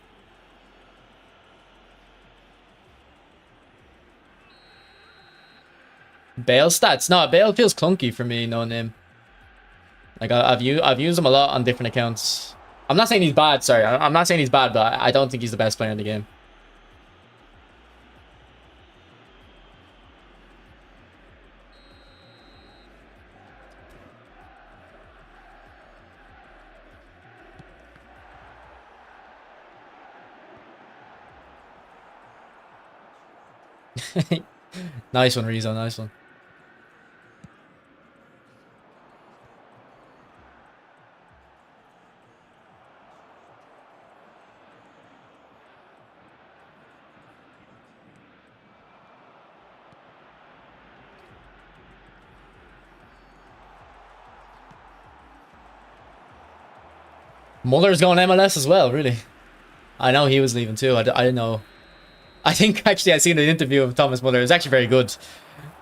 Bale stats? No, Bale feels clunky for me, no name. Like, I've used him a lot on different accounts. I'm not saying he's bad, sorry. I'm not saying he's bad, but I don't think he's the best player in the game. Nice one, Rizzo. Nice one. Muller's going MLS as well, really. I know he was leaving too. I didn't know. I think actually I seen an interview of Thomas Muller. It was actually very good.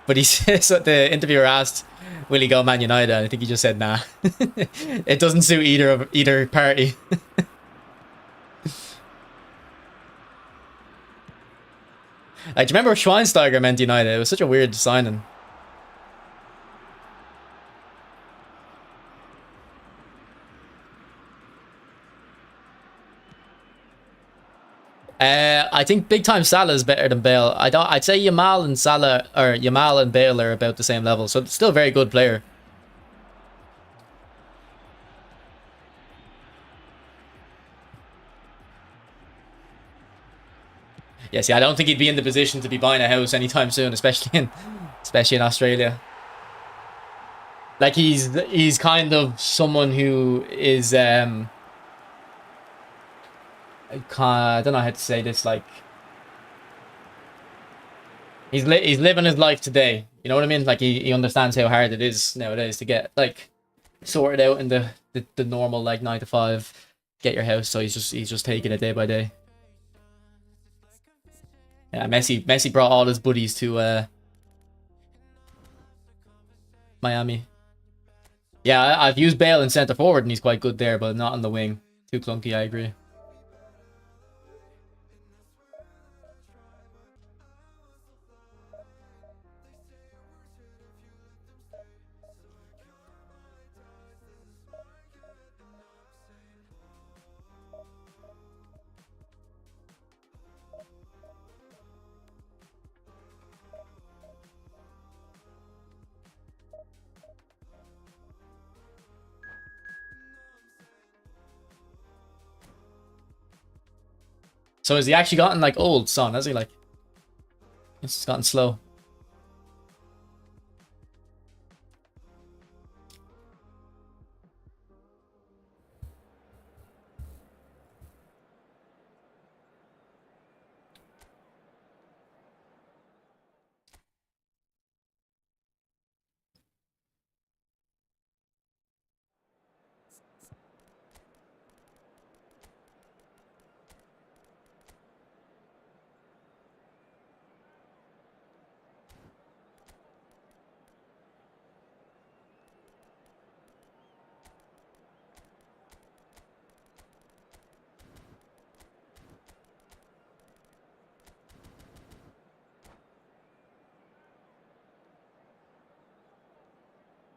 But he says what the interviewer asked, will he go Man United? And I think he just said nah. It doesn't suit either party. Like, do you remember Schweinsteiger meant United? It was such a weird signing. I think big time Salah is better than Bale. I'd say Yamal and Salah, or Yamal and Bale are about the same level. So it's still a very good player. Yeah, see, I don't think he'd be in the position to be buying a house anytime soon, especially in Australia. Like, he's kind of someone who is I don't know how to say this, like, he's living his life today. You know what I mean? Like, he understands how hard it is nowadays to get, like, sorted out in the normal, like, 9 to 5, get your house. So he's just taking it day by day. Yeah, Messi brought all his buddies to Miami. Yeah, I've used Bale in centre forward and he's quite good there, but not on the wing. Too clunky, I agree. So has he actually gotten, like, old, Son? Has he, like... It's gotten slow.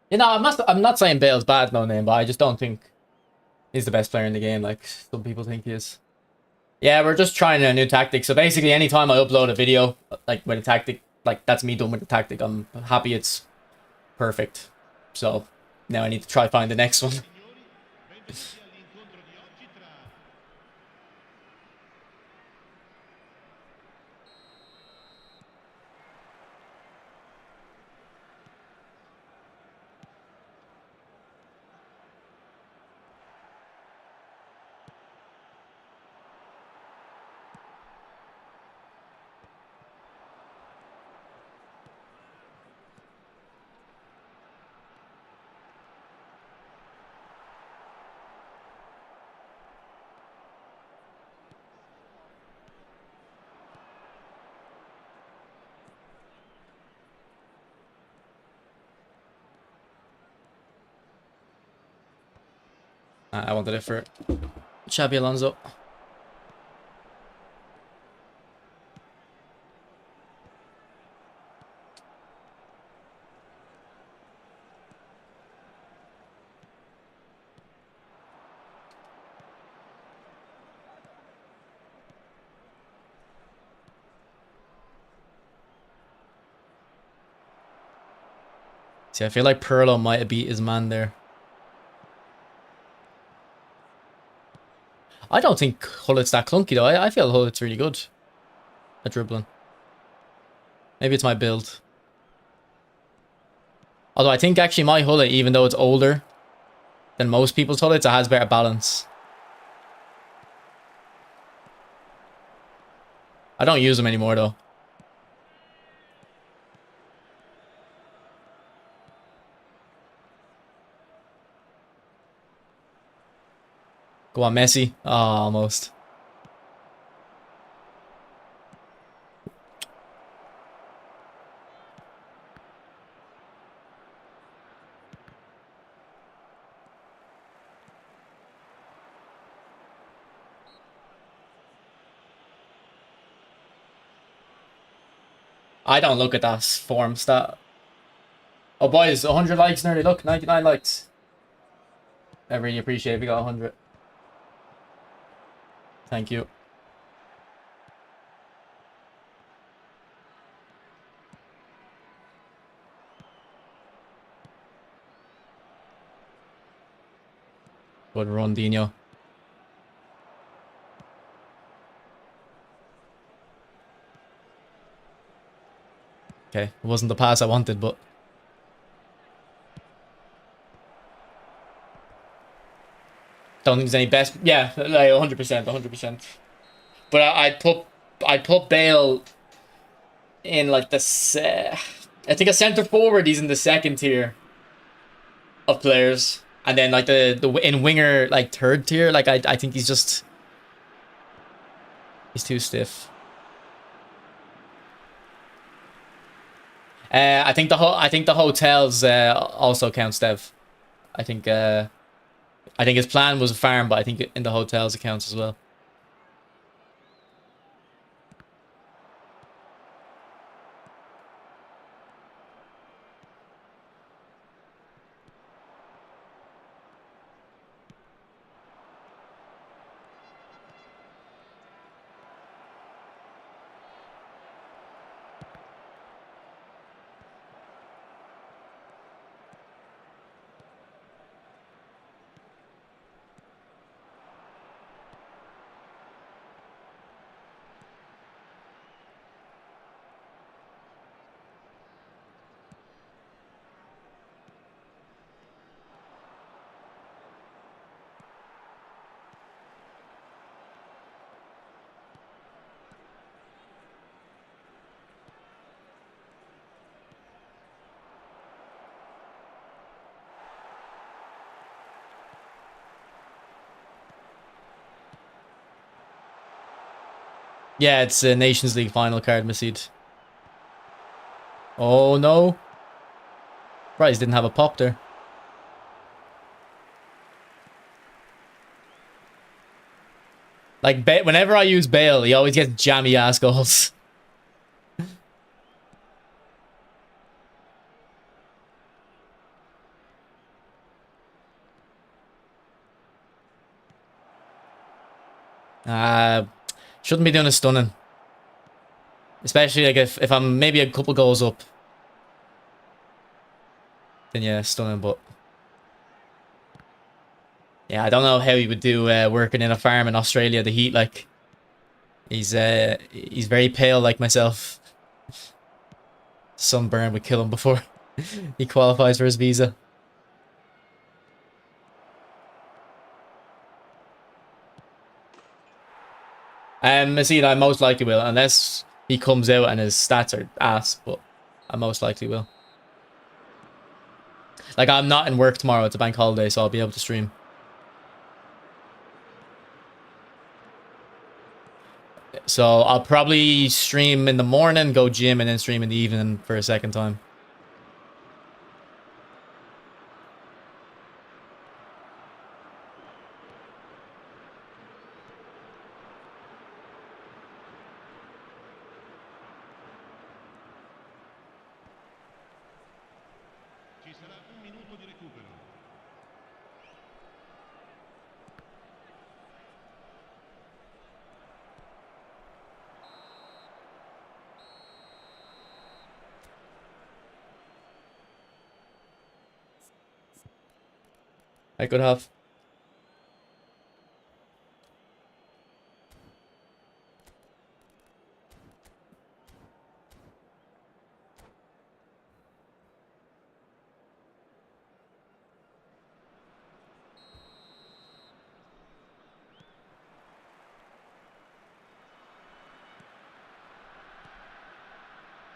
You know, I'm not saying Bale's bad, no name, but I just don't think he's the best player in the game, like some people think he is. Yeah, we're just trying a new tactic. So basically, anytime I upload a video, like, with a tactic, like, that's me done with the tactic. I'm happy it's perfect. So now I need to try find the next one. I wanted it for Xabi Alonso. See, I feel like Pirlo might have beat his man there. I don't think Hullet's that clunky though. I feel Hullet's really good at dribbling. Maybe it's my build. Although I think actually my Hullet, even though it's older than most people's Hullets, it has better balance. I don't use them anymore though. Go on, Messi. Oh, almost. I don't look at that form stat. Oh, boys, 100 likes nearly. Look, 99 likes. I really appreciate it if you got 100. Thank you. Good run, Dino. Okay, it wasn't the pass I wanted, but... Don't think there's any best... Yeah, like 100%, 100%. But I'd put Bale in like the... I think a centre forward, he's in the second tier of players. And then like the in winger, like third tier, like I think he's just... He's too stiff. I think the hotels also counts, Dev. I think his plan was a farm, but I think in the hotels it counts as well. Yeah, it's a Nations League final card, Masid. Oh no. Bryce didn't have a pop there. Like, whenever I use Bale, he always gets jammy ass goals. Shouldn't be doing a stunning. Especially like if I'm maybe a couple goals up. Then yeah, stunning, but... Yeah, I don't know how he would do working in a farm in Australia, the heat, like... He's very pale like myself. Sunburn would kill him before he qualifies for his visa. I most likely will, unless he comes out and his stats are ass, but I most likely will. Like, I'm not in work tomorrow, it's a bank holiday, so I'll be able to stream. So I'll probably stream in the morning, go gym, and then stream in the evening for a second time. recupero. I could have.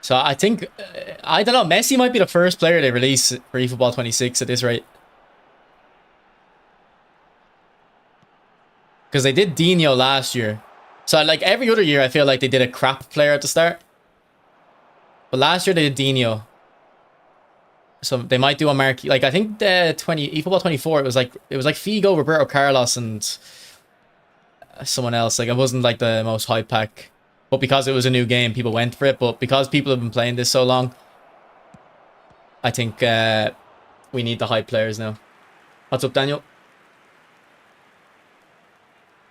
So I think, I don't know, Messi might be the first player they release for eFootball 26 at this rate. Because they did Dino last year. So like every other year, I feel like they did a crap player at the start. But last year they did Dino. So they might do a marquee. Like I think the eFootball 24, it was like Figo, Roberto Carlos, and someone else. Like it wasn't like the most hype pack. But because it was a new game, people went for it. But because people have been playing this so long, I think we need the hype players now. What's up, Daniel?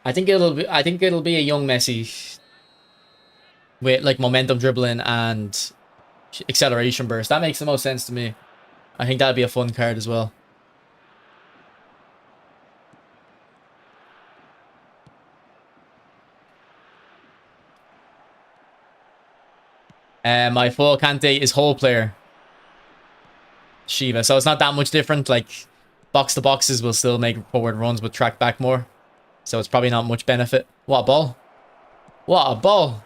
I think it'll be a young Messi with like momentum dribbling and acceleration burst. That makes the most sense to me. I think that'd be a fun card as well. My full Kante is whole player. Shiva. So it's not that much different. Like box to boxes will still make forward runs but track back more. So it's probably not much benefit. What a ball. What a ball.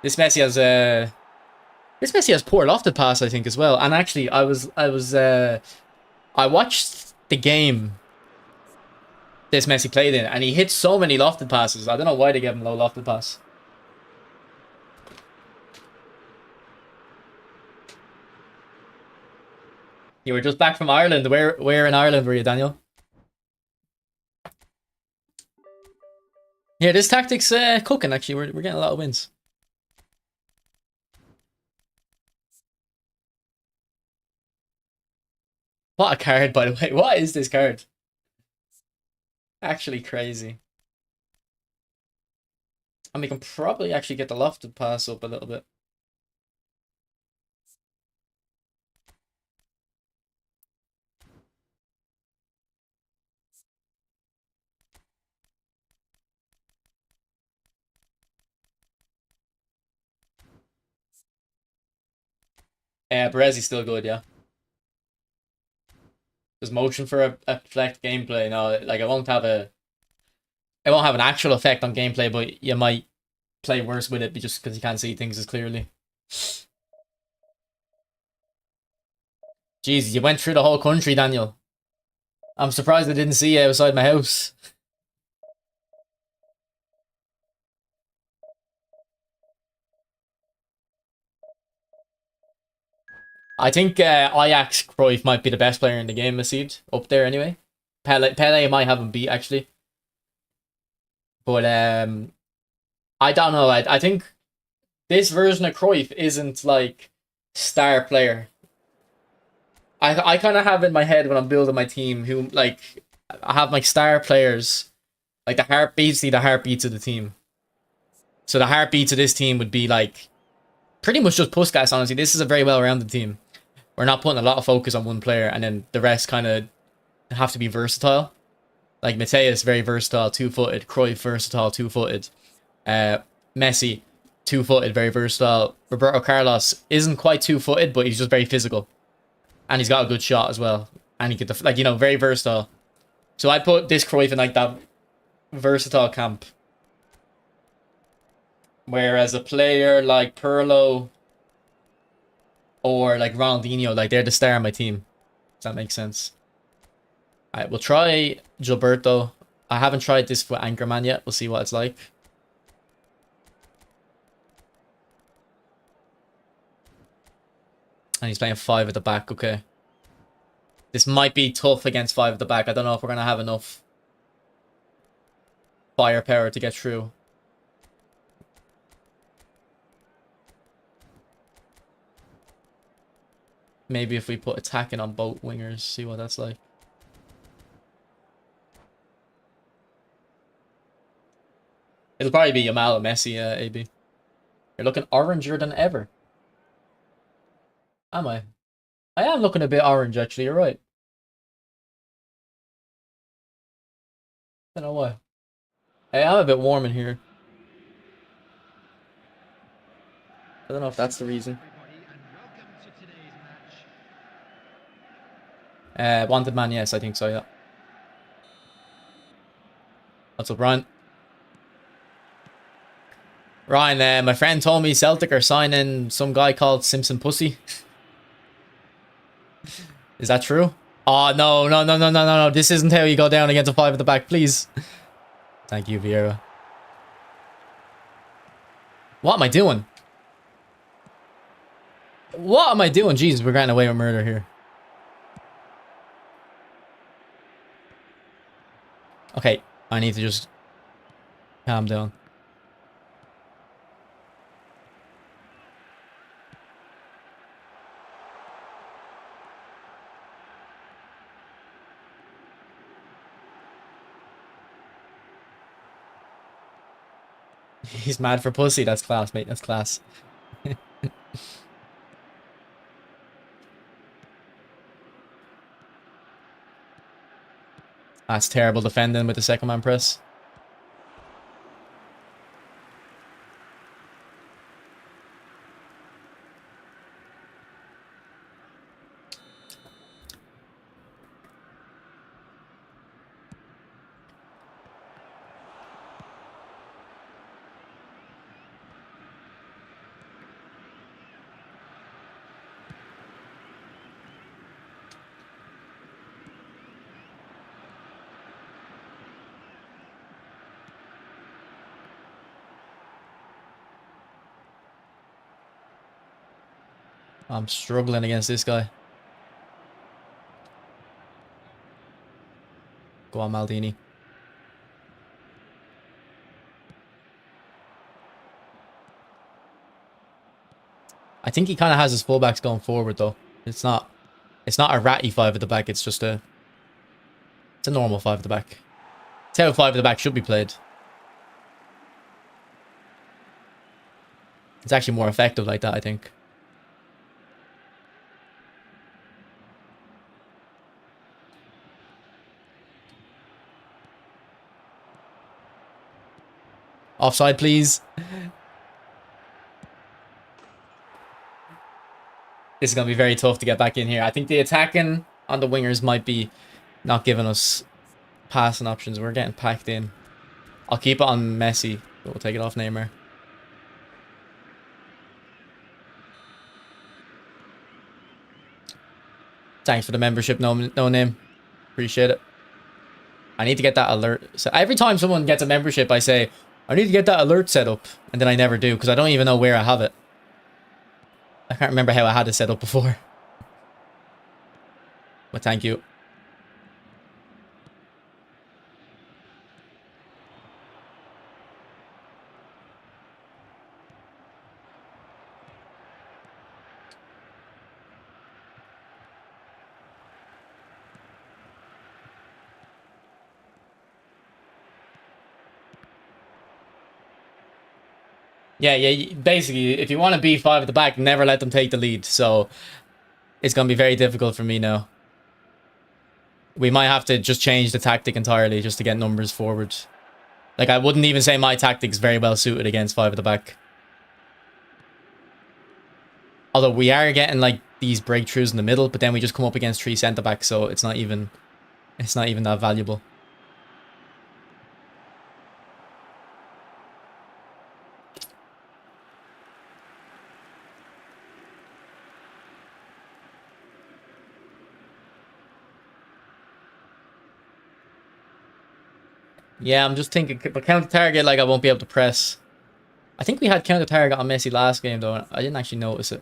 This Messi has poor lofted pass, I think, as well. And actually I watched the game this Messi played in and he hit so many lofted passes. I don't know why they gave him low lofted pass. You were just back from Ireland. Where in Ireland were you, Daniel? Yeah, this tactic's cooking, actually. We're getting a lot of wins. What a card, by the way. What is this card? Actually crazy. And we can probably actually get the lofted pass up a little bit. Berezi's still good, yeah. There's motion for a flex gameplay. No, like it won't have an actual effect on gameplay, but you might play worse with it just because you can't see things as clearly. Jeez, you went through the whole country, Daniel. I'm surprised I didn't see you outside my house. I think Ajax Cruyff might be the best player in the game, Masid. Up there anyway. Pele might have him beat, actually. But I don't know. I think this version of Cruyff isn't like star player. I kind of have in my head when I'm building my team who like I have my star players like the heartbeats of the team. So the heartbeats of this team would be like pretty much just Puskas, honestly. This is a very well-rounded team. We're not putting a lot of focus on one player and then the rest kind of have to be versatile. Like Mateus, very versatile, two-footed. Cruyff, versatile, two-footed. Messi, two-footed, very versatile. Roberto Carlos isn't quite two-footed, but he's just very physical. And he's got a good shot as well. And he could, like, you know, very versatile. So I put this Cruyff in, like, that versatile camp. Whereas a player like Pirlo or, like, Ronaldinho, like, they're the star of my team. Does that make sense? Alright, we'll try Gilberto. I haven't tried this for Anchorman yet. We'll see what it's like. And he's playing 5 at the back. Okay. This might be tough against 5 at the back. I don't know if we're going to have enough firepower to get through. maybe if we put attacking on both wingers, see what that's like. It'll probably be Yamal and Messi, AB. You're looking oranger than ever. Am I? I am looking a bit orange, actually. You're right. I don't know why. Hey, I'm a bit warm in here. I don't know if that's the reason. Wanted man, yes, I think so, yeah. What's up, Ryan? Ryan, my friend told me Celtic are signing some guy called Simpson Pussy. Is that true? Oh, no, no, no, no, no, no, no. This isn't how you go down against a 5 at the back, please. Thank you, Vieira. What am I doing? What am I doing? Jesus, we're getting away with murder here. Okay, I need to just calm down. He's mad for pussy. That's class, mate. That's class. That's terrible defending with the second man press. I'm struggling against this guy. Go on, Maldini. I think he kind of has his fullbacks going forward, though. It's not a ratty 5 at the back. It's just it's a normal 5 at the back. It's how 5 at the back should be played. It's actually more effective like that, I think. Offside, please. This is going to be very tough to get back in here. I think the attacking on the wingers might be not giving us passing options. We're getting packed in. I'll keep it on Messi, but we'll take it off Neymar. Thanks for the membership, no name. Appreciate it. I need to get that alert. So every time someone gets a membership, I say, I need to get that alert set up. And then I never do, because I don't even know where I have it. I can't remember how I had it set up before. But thank you. Yeah, basically, if you want to be 5 at the back, never let them take the lead. So, it's going to be very difficult for me now. We might have to just change the tactic entirely just to get numbers forward. Like, I wouldn't even say my tactic's very well suited against 5 at the back. Although we are getting, like, these breakthroughs in the middle, but then we just come up against 3 centre-backs, so it's not even that valuable. Yeah, I'm just thinking, but counter-target, like, I won't be able to press. I think we had counter-target on Messi last game, though. I didn't actually notice it.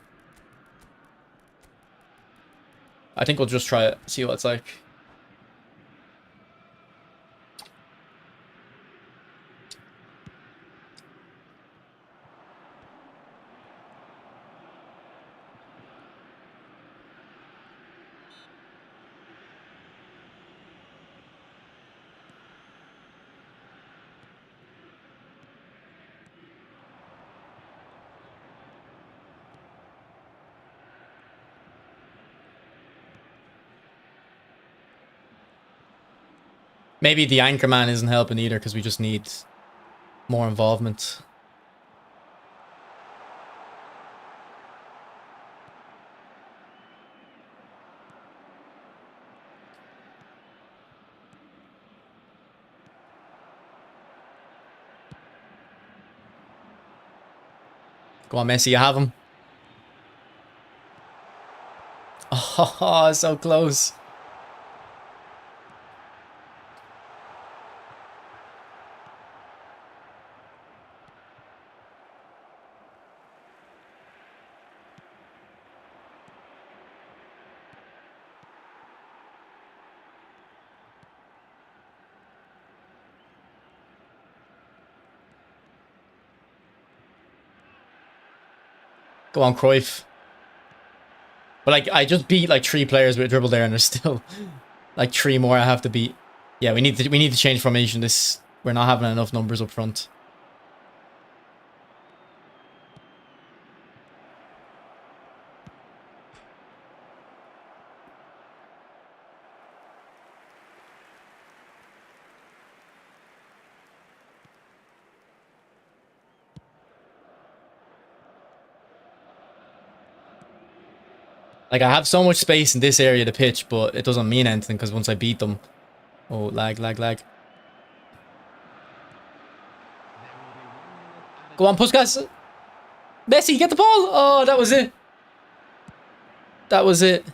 I think we'll just try it, see what it's like. Maybe the anchor man isn't helping either because we just need more involvement. Go on, Messi, you have him. Oh, so close. Go on, Cruyff. But like, I just beat like 3 players with a dribble there, and there's still like 3 more I have to beat. Yeah, we need to change formation. We're not having enough numbers up front. Like, I have so much space in this area of the pitch, but it doesn't mean anything because once I beat them... Oh, lag, lag, lag. Go on, Puskas. Messi, get the ball. Oh, that was it. That was it.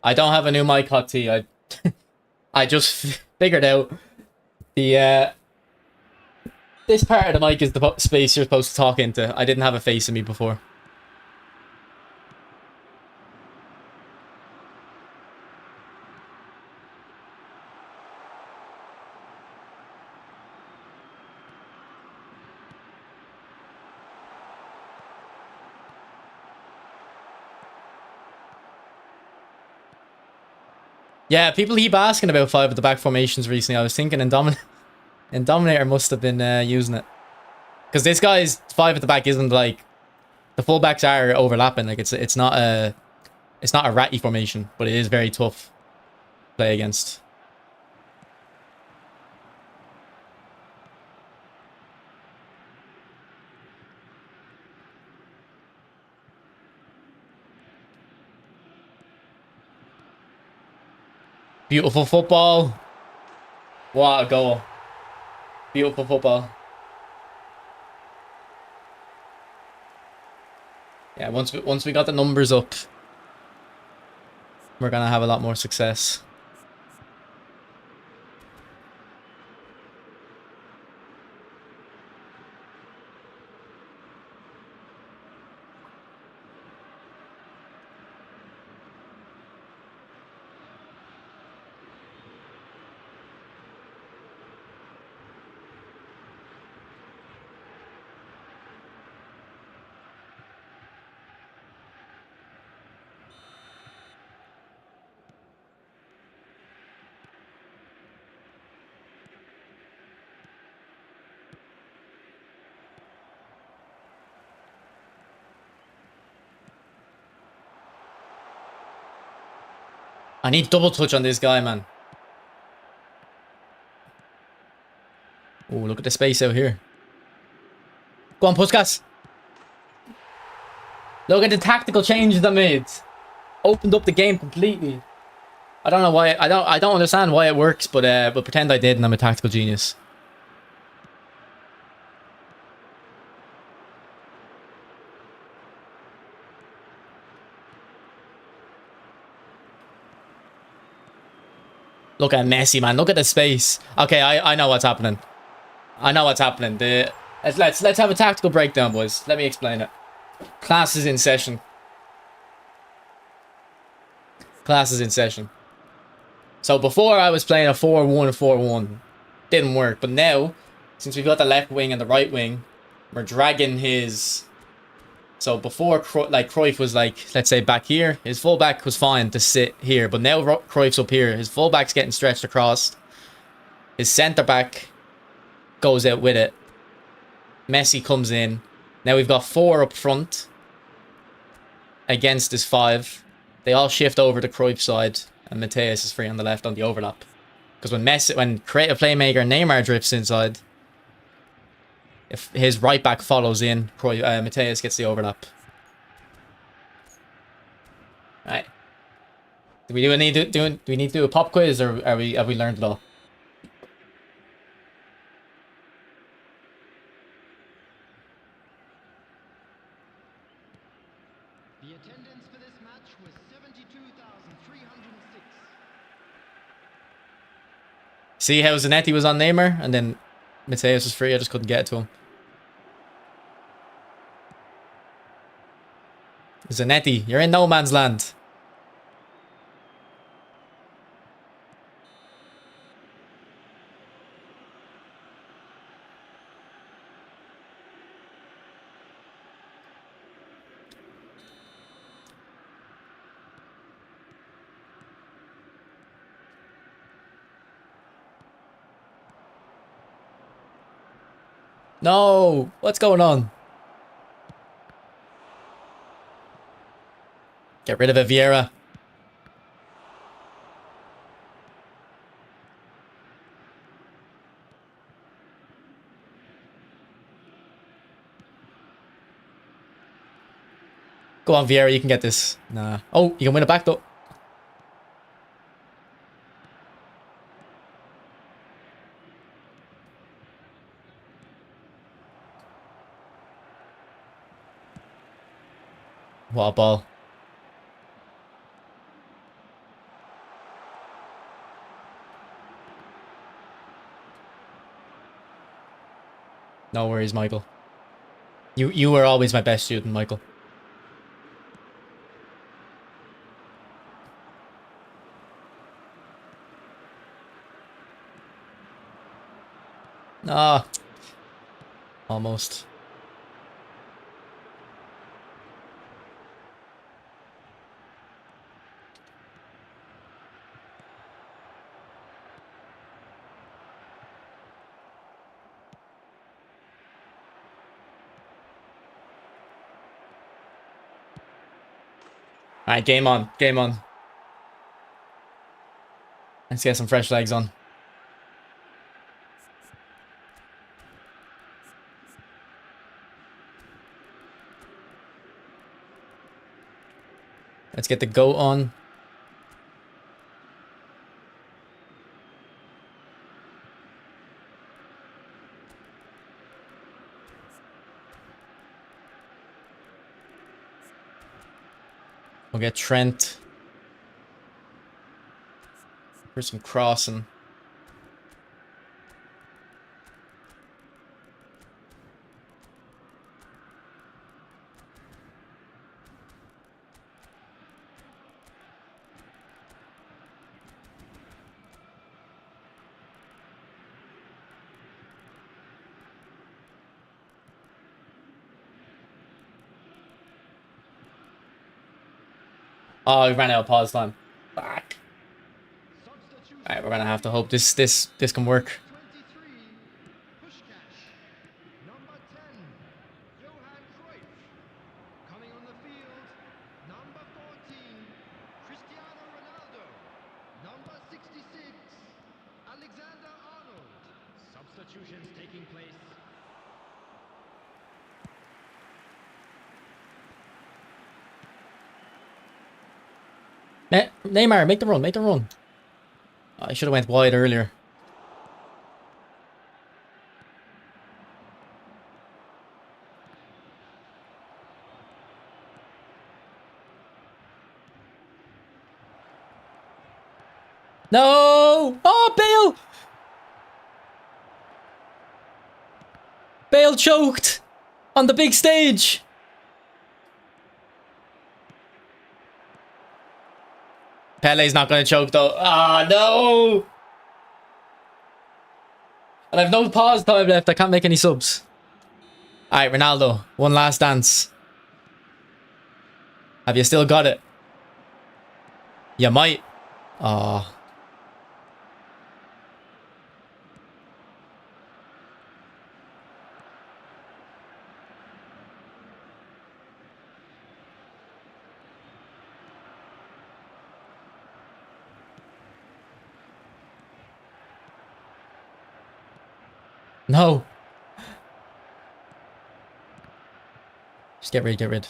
I don't have a new mic, hot tea. I just figured out the this part of the mic is the space you're supposed to talk into. I didn't have a face in me before. Yeah, people keep asking about 5 at the back formations recently. I was thinking Dominator must have been using it. Because this guy's 5 at the back isn't like... The fullbacks are overlapping. Like, it's not a ratty formation, but it is very tough to play against. Beautiful football. What a goal. Beautiful football. Yeah, once we got the numbers up, we're gonna have a lot more success. I need double touch on this guy, man. Oh, look at the space out here. Go on, Puskas. Look at the tactical changes I made. Opened up the game completely. I don't know why. I don't understand why it works, but pretend I did, and I'm a tactical genius. Look at Messi, man. Look at the space. Okay, I know what's happening. I know what's happening. Let's have a tactical breakdown, boys. Let me explain it. Class is in session. Class is in session. So before I was playing a 4-1-4-1. Didn't work. But now, since we've got the left wing and the right wing, we're dragging his... So before, like, Cruyff was like, let's say back here, his fullback was fine to sit here. But now Cruyff's up here. His fullback's getting stretched across. His centre-back goes out with it. Messi comes in. Now we've got 4 up front against his 5. They all shift over to Cruyff's side, and Mateus is free on the left on the overlap. Because when creative playmaker Neymar drifts inside, if his right back follows in, Mateus gets the overlap. Right. Do we need to do a pop quiz, or have we learned it all? The attendance for this match was 72,306. See how Zanetti was on Neymar, and then Mateus was free. I just couldn't get to him. Zanetti, you're in no man's land. No! What's going on? Get rid of it, Vieira. Go on, Vieira, you can get this. Nah. Oh, you can win it back, though. What a ball. No worries, Michael. You were always my best student, Michael. Ah. Almost. Alright, game on. Game on. Let's get some fresh legs on. Let's get the goat on. We'll get Trent for some crossing. Oh, we ran out of pause time. Fuck. Alright, we're gonna have to hope this can work. 23, Pushkash. Number 10, Johan Cruyff. Coming on the field, number 14, Cristiano Ronaldo. Number 66, Alexander Arnold. Substitutions taking place. Neymar, make the run, make the run. I should have went wide earlier. No! Oh, Bale! Bale choked on the big stage. Pele's not going to choke though. Ah, no! And I've no pause time left. I can't make any subs. Alright, Ronaldo. One last dance. Have you still got it? You might. Oh. No. Just get rid, get rid.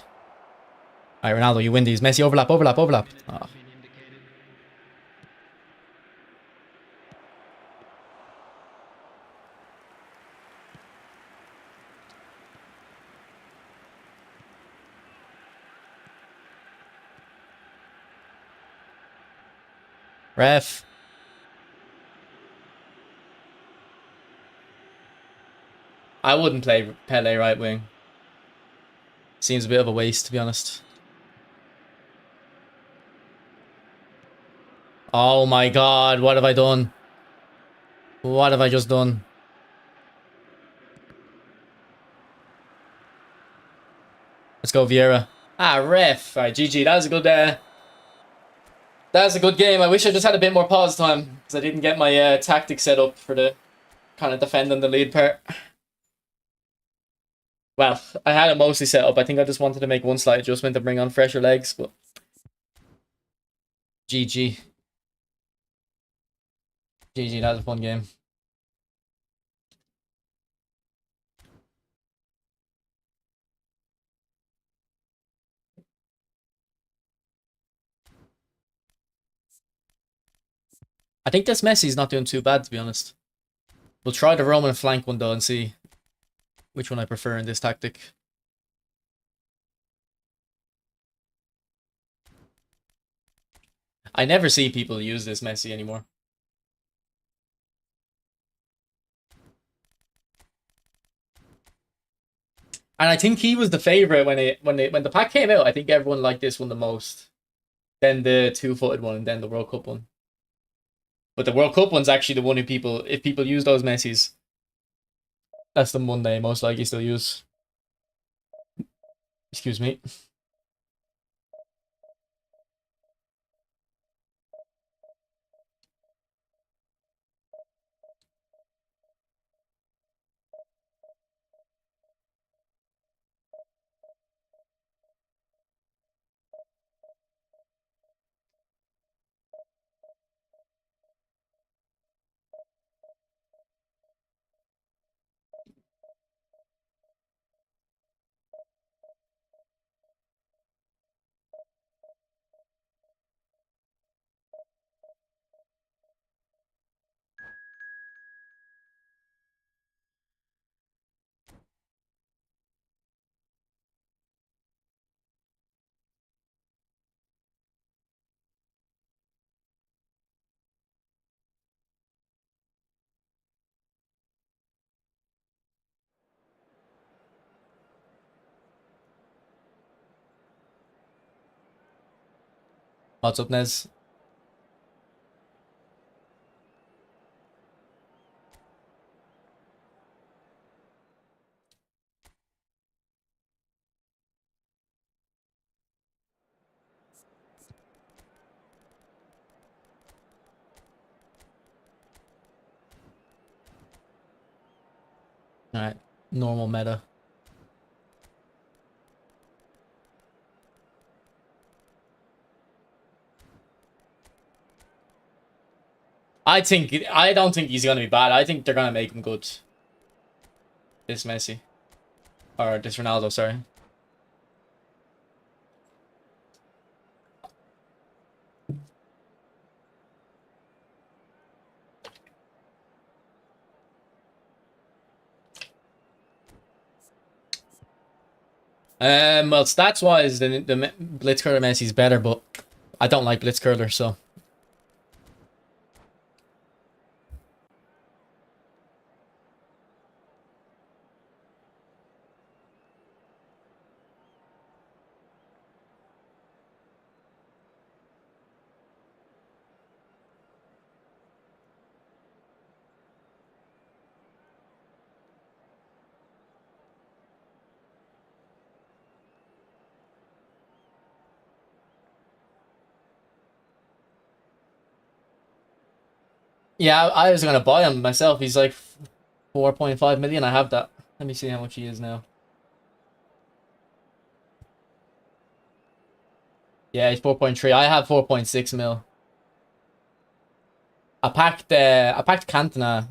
Alright, Ronaldo, you win these. Messi, overlap, overlap, overlap. Oh. Ref. I wouldn't play Pele right wing. Seems a bit of a waste, to be honest. Oh my god, what have I done? What have I just done? Let's go, Vieira. Ah, ref. Alright, GG. That was a good that was a good game. I wish I just had a bit more pause time because I didn't get my tactics set up for the kind of defending the lead part. Well, I had it mostly set up. I think I just wanted to make one slight adjustment to bring on fresher legs, but GG. GG, that was a fun game. I think this Messi's not doing too bad, to be honest. We'll try the Roman flank one though and see which one I prefer in this tactic. I never see people use this Messi anymore. And I think he was the favorite when the pack came out. I think everyone liked this one the most. Then the two-footed one, and then the World Cup one. But the World Cup one's actually the one who people, if people use those Messis, that's the one they most likely still use. Excuse me. What's up, Nez? Alright, normal meta. I don't think he's gonna be bad. I think they're gonna make him good. This Messi. Or this Ronaldo, sorry. Well, stats wise, the Blitzcurler Messi's better, but I don't like Blitzcurler, so. Yeah, I was gonna buy him myself. He's like 4.5 million. I have that. Let me see how much he is now. Yeah, he's 4.3. I have 4.6 mil. I packed Cantona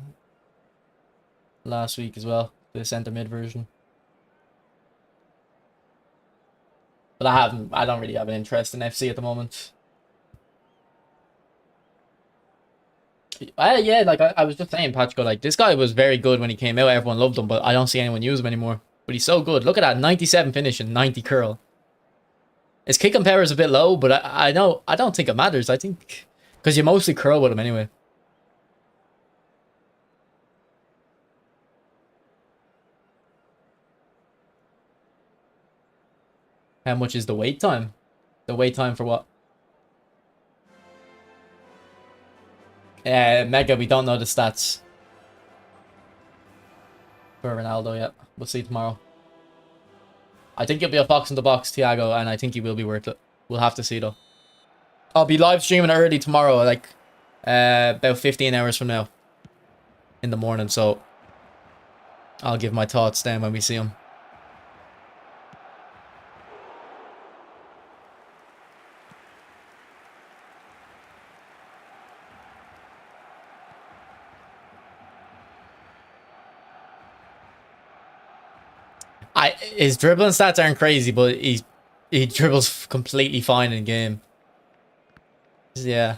last week as well, the centre mid version. But I don't really have an interest in FC at the moment. Yeah, like I was just saying, Patrick, like this guy was very good when he came out. Everyone loved him, but I don't see anyone use him anymore. But he's so good. Look at that, 97 finish and 90 curl. His kick and power is a bit low, but I know I don't think it matters. I think because you mostly curl with him anyway. How much is the wait time? The wait time for what? Mega. We don't know the stats for Ronaldo yet. We'll see tomorrow. I think he'll be a box in the box, Thiago, and I think he will be worth it. We'll have to see though. I'll be live streaming early tomorrow, like about 15 hours from now in the morning. So I'll give my thoughts then when we see him. His dribbling stats aren't crazy, but he dribbles completely fine in game. Yeah.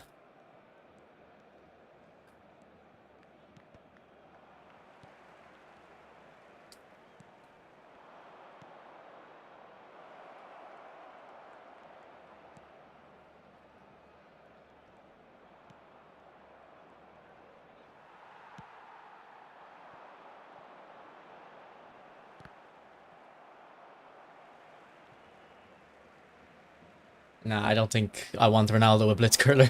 Nah, I don't think I want Ronaldo with Blitzcurler.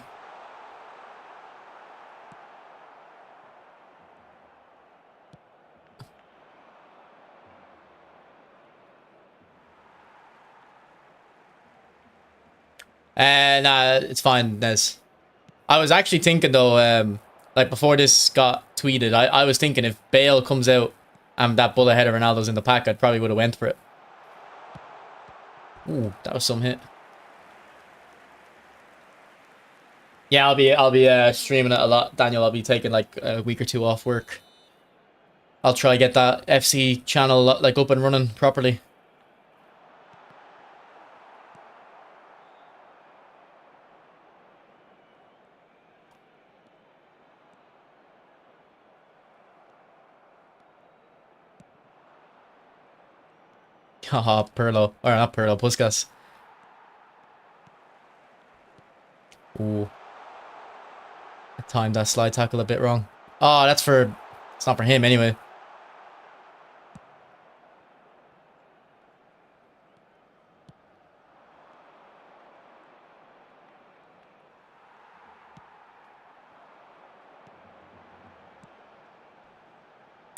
Nah, it's fine, Nez. I was actually thinking though, like before this got tweeted, I was thinking if Bale comes out and that bullet header Ronaldo's in the pack, I probably would have went for it. Ooh, that was some hit. Yeah, I'll be streaming it a lot, Daniel. I'll be taking like a week or two off work. I'll try get that FC channel like up and running properly. Haha, Perlo. Or not Perlo, Puskas. Ooh. I timed that slide tackle a bit wrong. Oh, that's for... It's not for him anyway.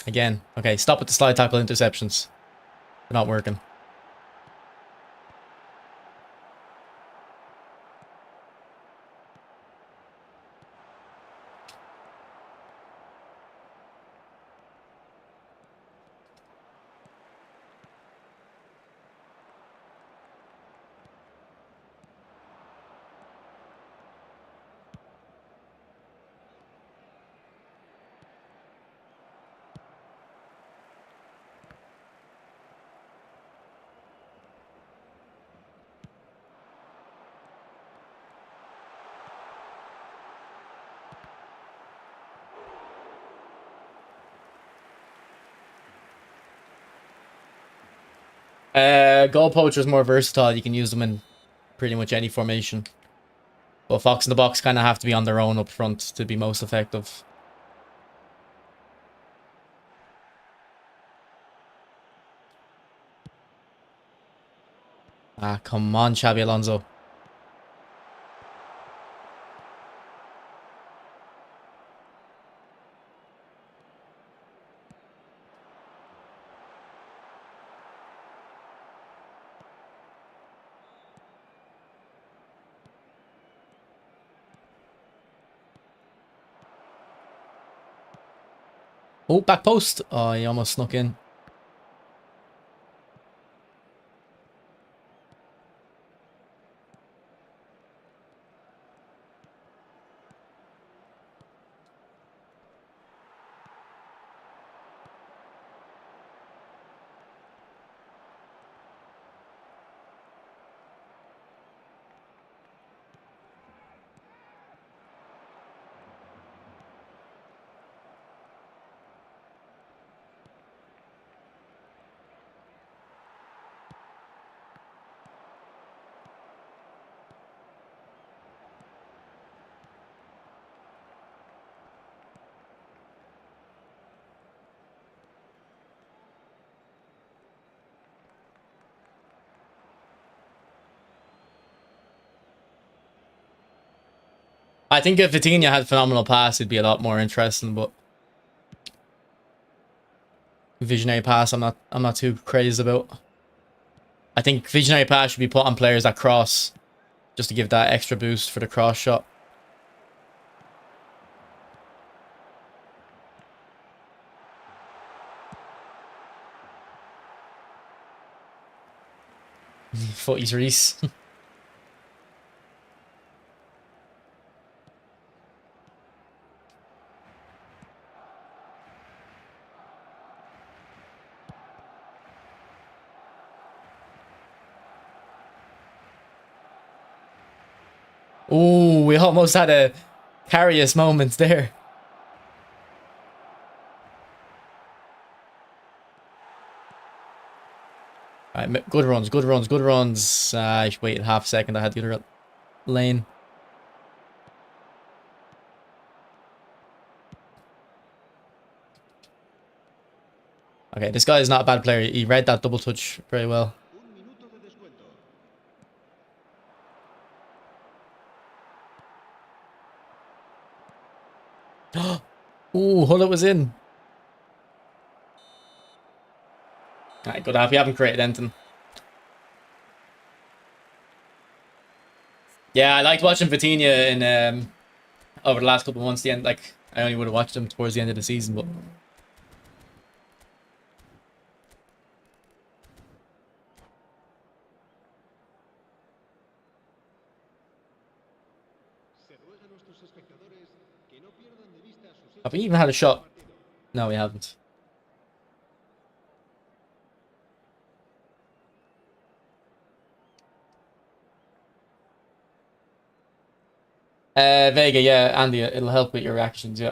Again. Okay, stop with the slide tackle interceptions. They're not working. goal poacher's more versatile. You can use them in pretty much any formation. But Fox in the box kind of have to be on their own up front to be most effective. Ah, come on, Xabi Alonso. Oh, back post. Oh, he almost snuck in. I think if Vitinha had phenomenal pass, it'd be a lot more interesting, but visionary pass, I'm not too crazy about. I think visionary pass should be put on players that cross, just to give that extra boost for the cross shot. Footy's Reese. Ooh, we almost had a Karius moment there. Alright, good runs, good runs, good runs. I waited half a second, I had the other lane. Okay, this guy is not a bad player. He read that double touch very well. Ooh, Hullet was in. Alright, good half. We haven't created anything. Yeah, I liked watching Vitinha in over the last couple of months. The end, like I only would have watched him towards the end of the season, but have we even had a shot? No, we haven't. Vega, yeah, Andy, it'll help with your reactions, yeah.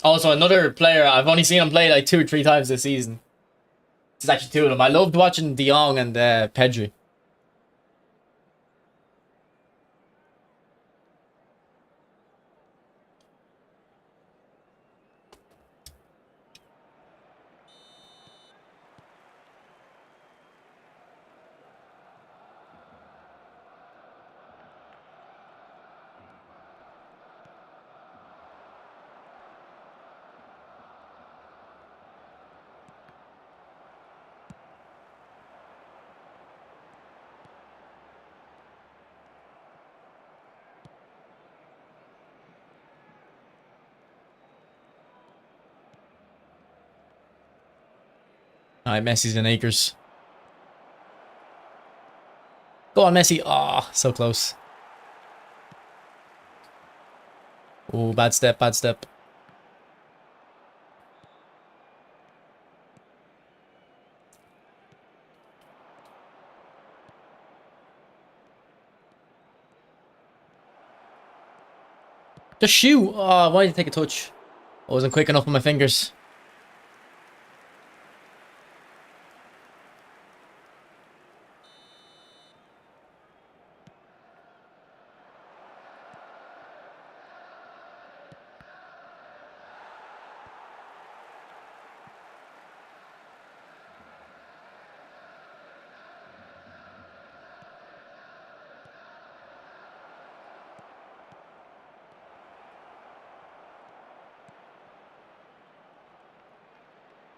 Also, another player, I've only seen him play like 2 or 3 times this season. This is actually 2 of them. I loved watching De Jong and Pedri. Alright, Messi's in acres. Go on, Messi. Ah, oh, so close. Oh, bad step, bad step. Just shoot. Oh, why did you take a touch? I wasn't quick enough with my fingers.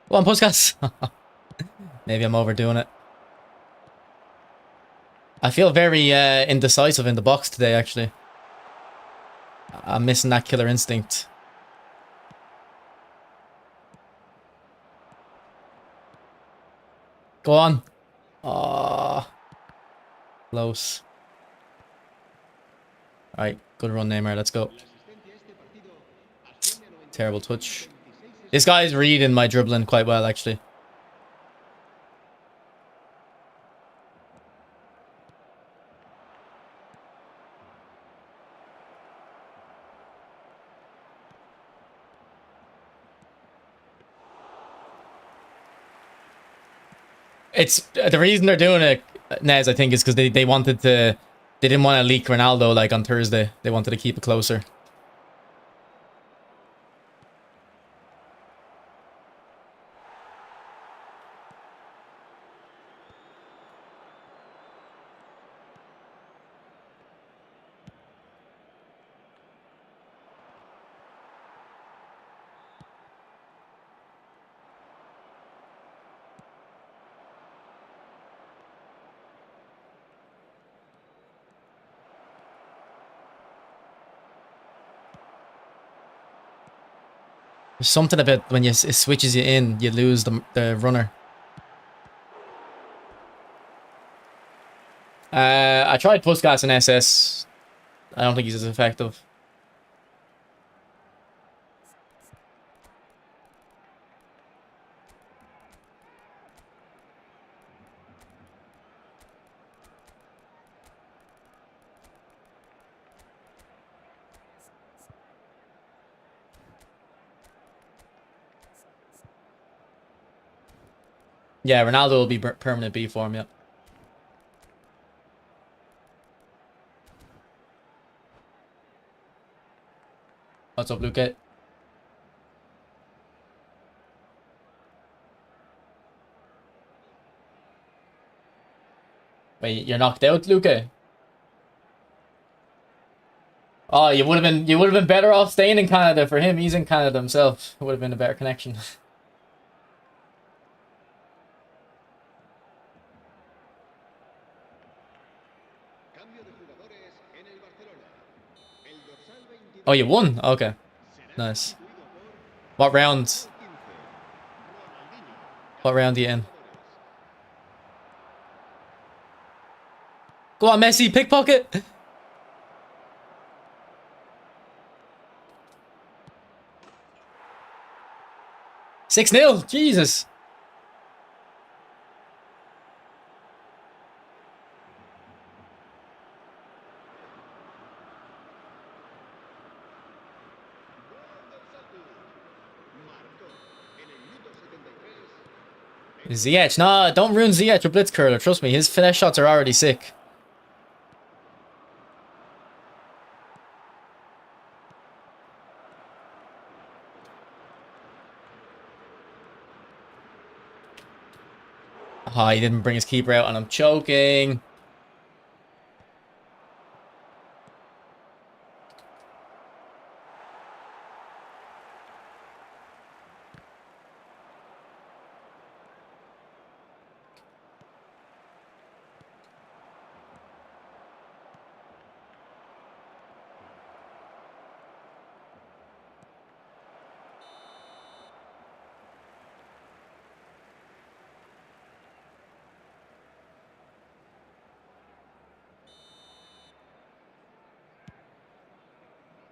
Go on, Puskas. Maybe I'm overdoing it. I feel very indecisive in the box today, actually. I'm missing that killer instinct. Go on. Ah, close. Alright, good run, Neymar. Let's go. Terrible touch. This guy's reading my dribbling quite well, actually. It's the reason they're doing it, Nez, I think, is because they wanted to... They didn't want to leak Ronaldo, like, on Thursday. They wanted to keep it closer. There's something about when it switches you in, you lose the runner. I tried Puskas and SS. I don't think he's as effective. Yeah, Ronaldo will be permanent B form, yeah. What's up, Luke? Wait, you're knocked out, Luke? Oh, you would have been better off staying in Canada for him. He's in Canada himself. It would have been a better connection. Oh, you won? Okay. Nice. What round? What round are you in? Go on, Messi, pickpocket! 6-0! Jesus! Ziyech, nah, don't ruin Ziyech with Blitzcurler. Trust me, his finesse shots are already sick. Ah, he didn't bring his keeper out and I'm choking.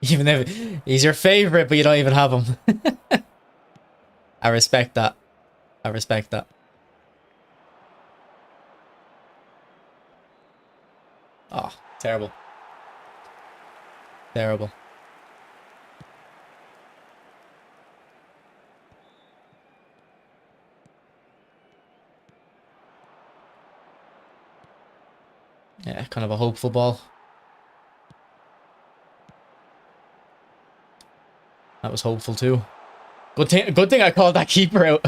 Even if he's your favorite, but you don't even have him. I respect that. I respect that. Oh, terrible. Terrible. Yeah, kind of a hopeful ball. That was hopeful too. Good thing I called that keeper out.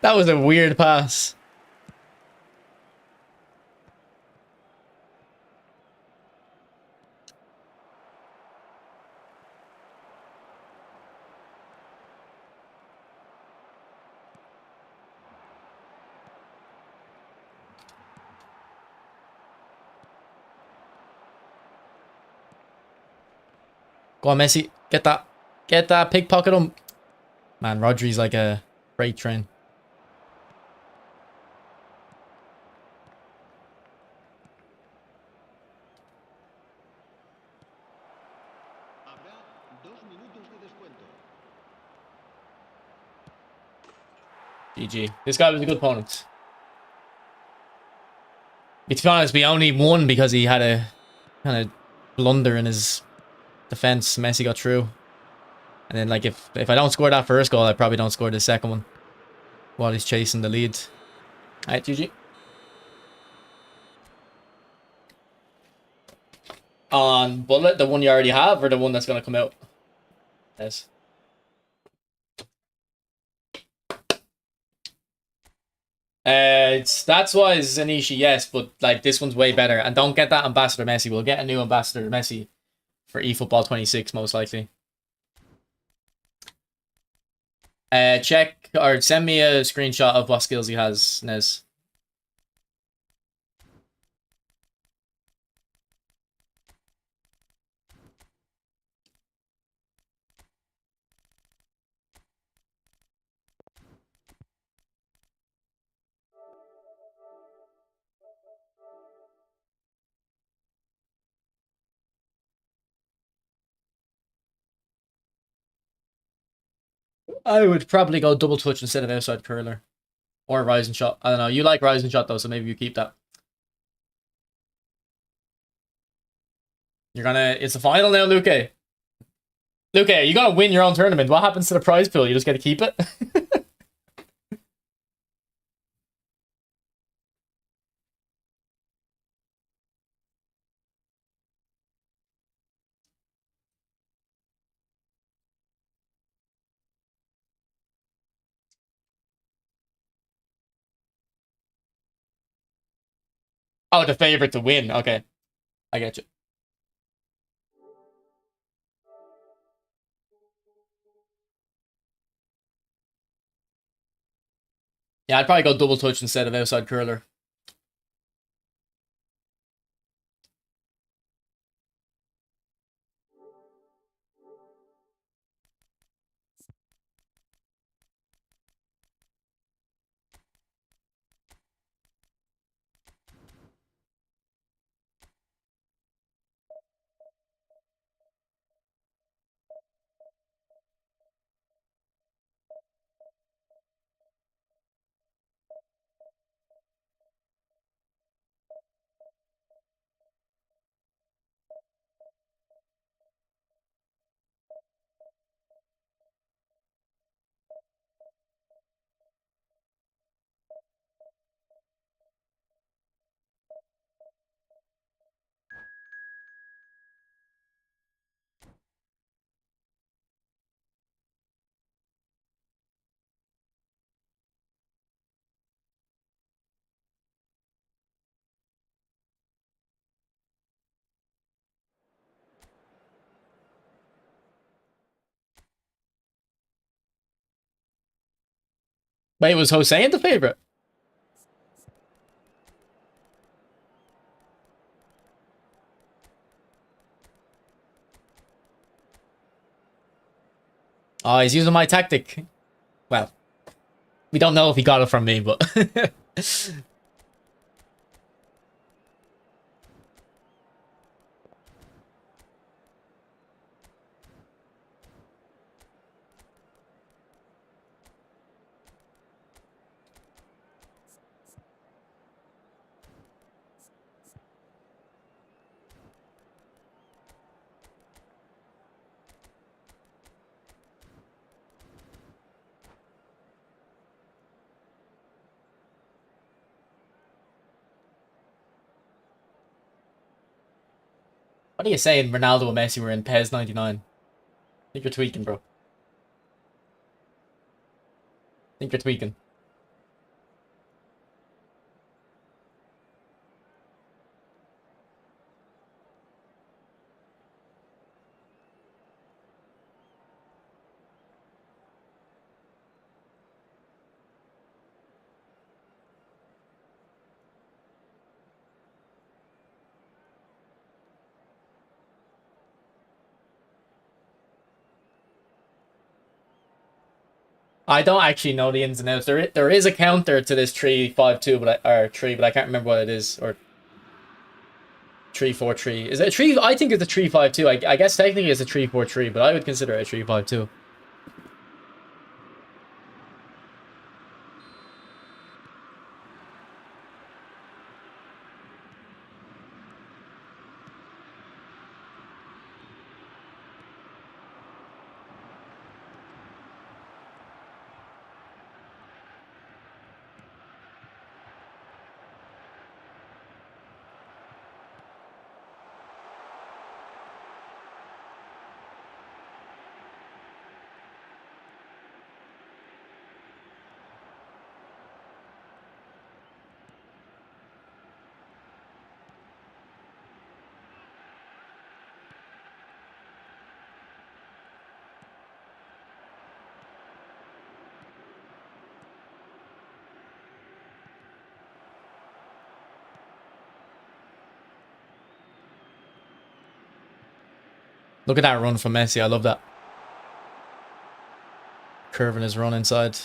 That was a weird pass. Go on, Messi. Get that. Get that. Pickpocket him. Man, Rodri's like a freight train. Habrá 2 minutos de descuento. GG. This guy was a good opponent. But to be honest, we only won because he had a kind of blunder in his defense. Messi got through. And then, like, if I don't score that first goal, I probably don't score the second one while he's chasing the lead. Alright, GG. On Bullet, the one you already have, or the one that's going to come out? Yes. That's why Zanishi, yes, but like this one's way better. And don't get that Ambassador Messi. We'll get a new Ambassador Messi for eFootball 26, most likely. Check or send me a screenshot of what skills he has, Nez. I would probably go double touch instead of outside curler. Or rising shot. I don't know. You like rising shot though, so maybe you keep that. You're gonna... It's the final now, Luque. Luque, you gotta win your own tournament. What happens to the prize pool? You just gotta keep it? Oh, the favorite to win. Okay. I get you. Yeah, I'd probably go double touch instead of outside curler. Wait, was Hossein the favorite? Oh, he's using my tactic. Well, we don't know if he got it from me, but... What are you saying? Ronaldo and Messi were in PES 99. I think you're tweaking, bro. I think you're tweaking. I don't actually know the ins and outs. There is a counter to this 3-5-2, or 3, but I can't remember what it is. Or 3-4-3. Is it a 3? I think it's a 3-5-2. I guess technically it's a 3-4-3, but I would consider it a 3-5-2. Look at that run from Messi. I love that. Curving his run inside.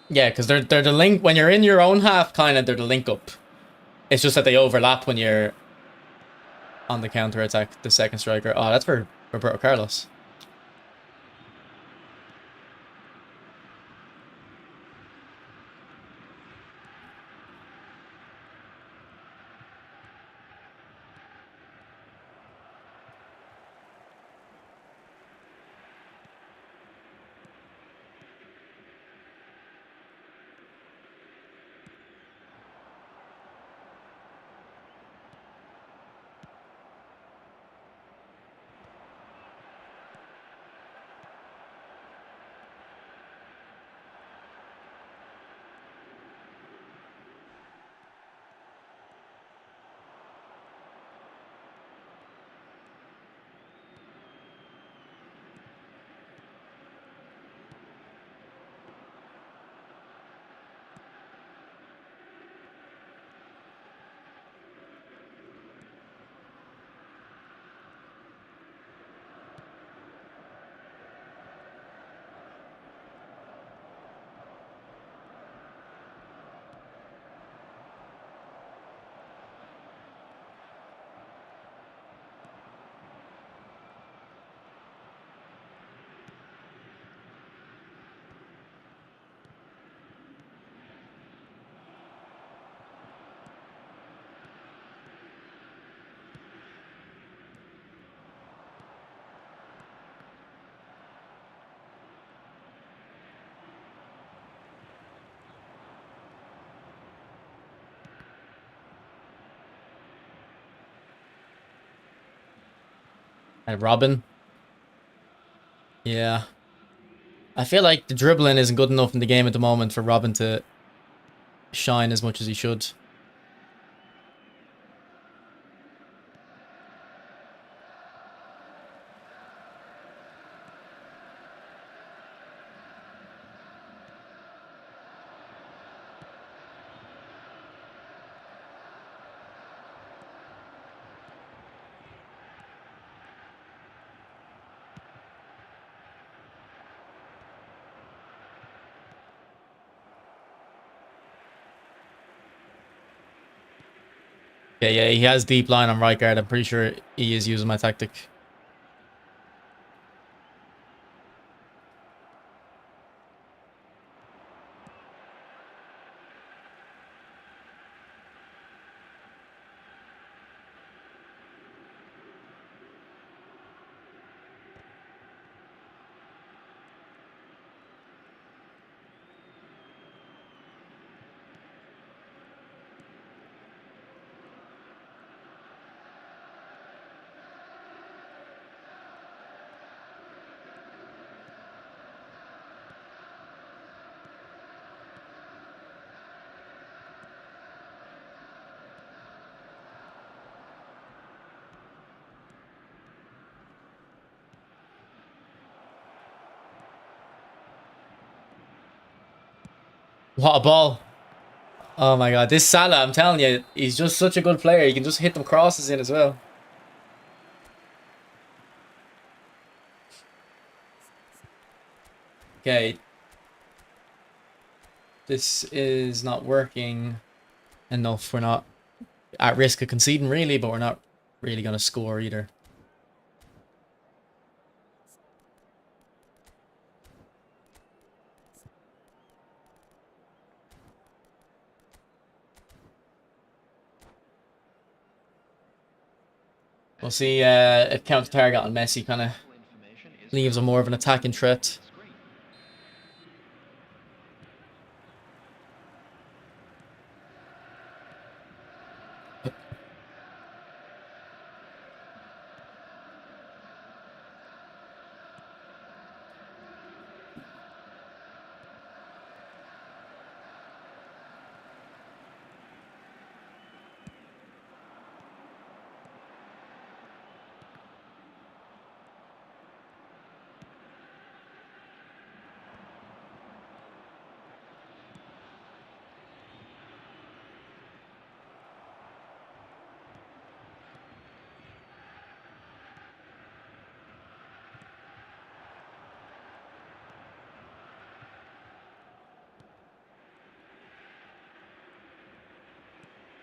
Yeah, because they're the link when you're in your own half. Kind of, they're the link up. It's just that they overlap when you're on the counter attack. The second striker. Oh, that's for Roberto Carlos. And Robin. Yeah. I feel like the dribbling isn't good enough in the game at the moment for Robin to shine as much as he should. Okay, yeah, he has deep line on right guard. I'm pretty sure he is using my tactic. What a ball. Oh my god, this Salah, I'm telling you, he's just such a good player. He can just hit them crosses in as well. Okay. This is not working enough. We're not at risk of conceding, really, but we're not really going to score either. We'll see if counter-target on Messi kind of leaves him more of an attacking threat.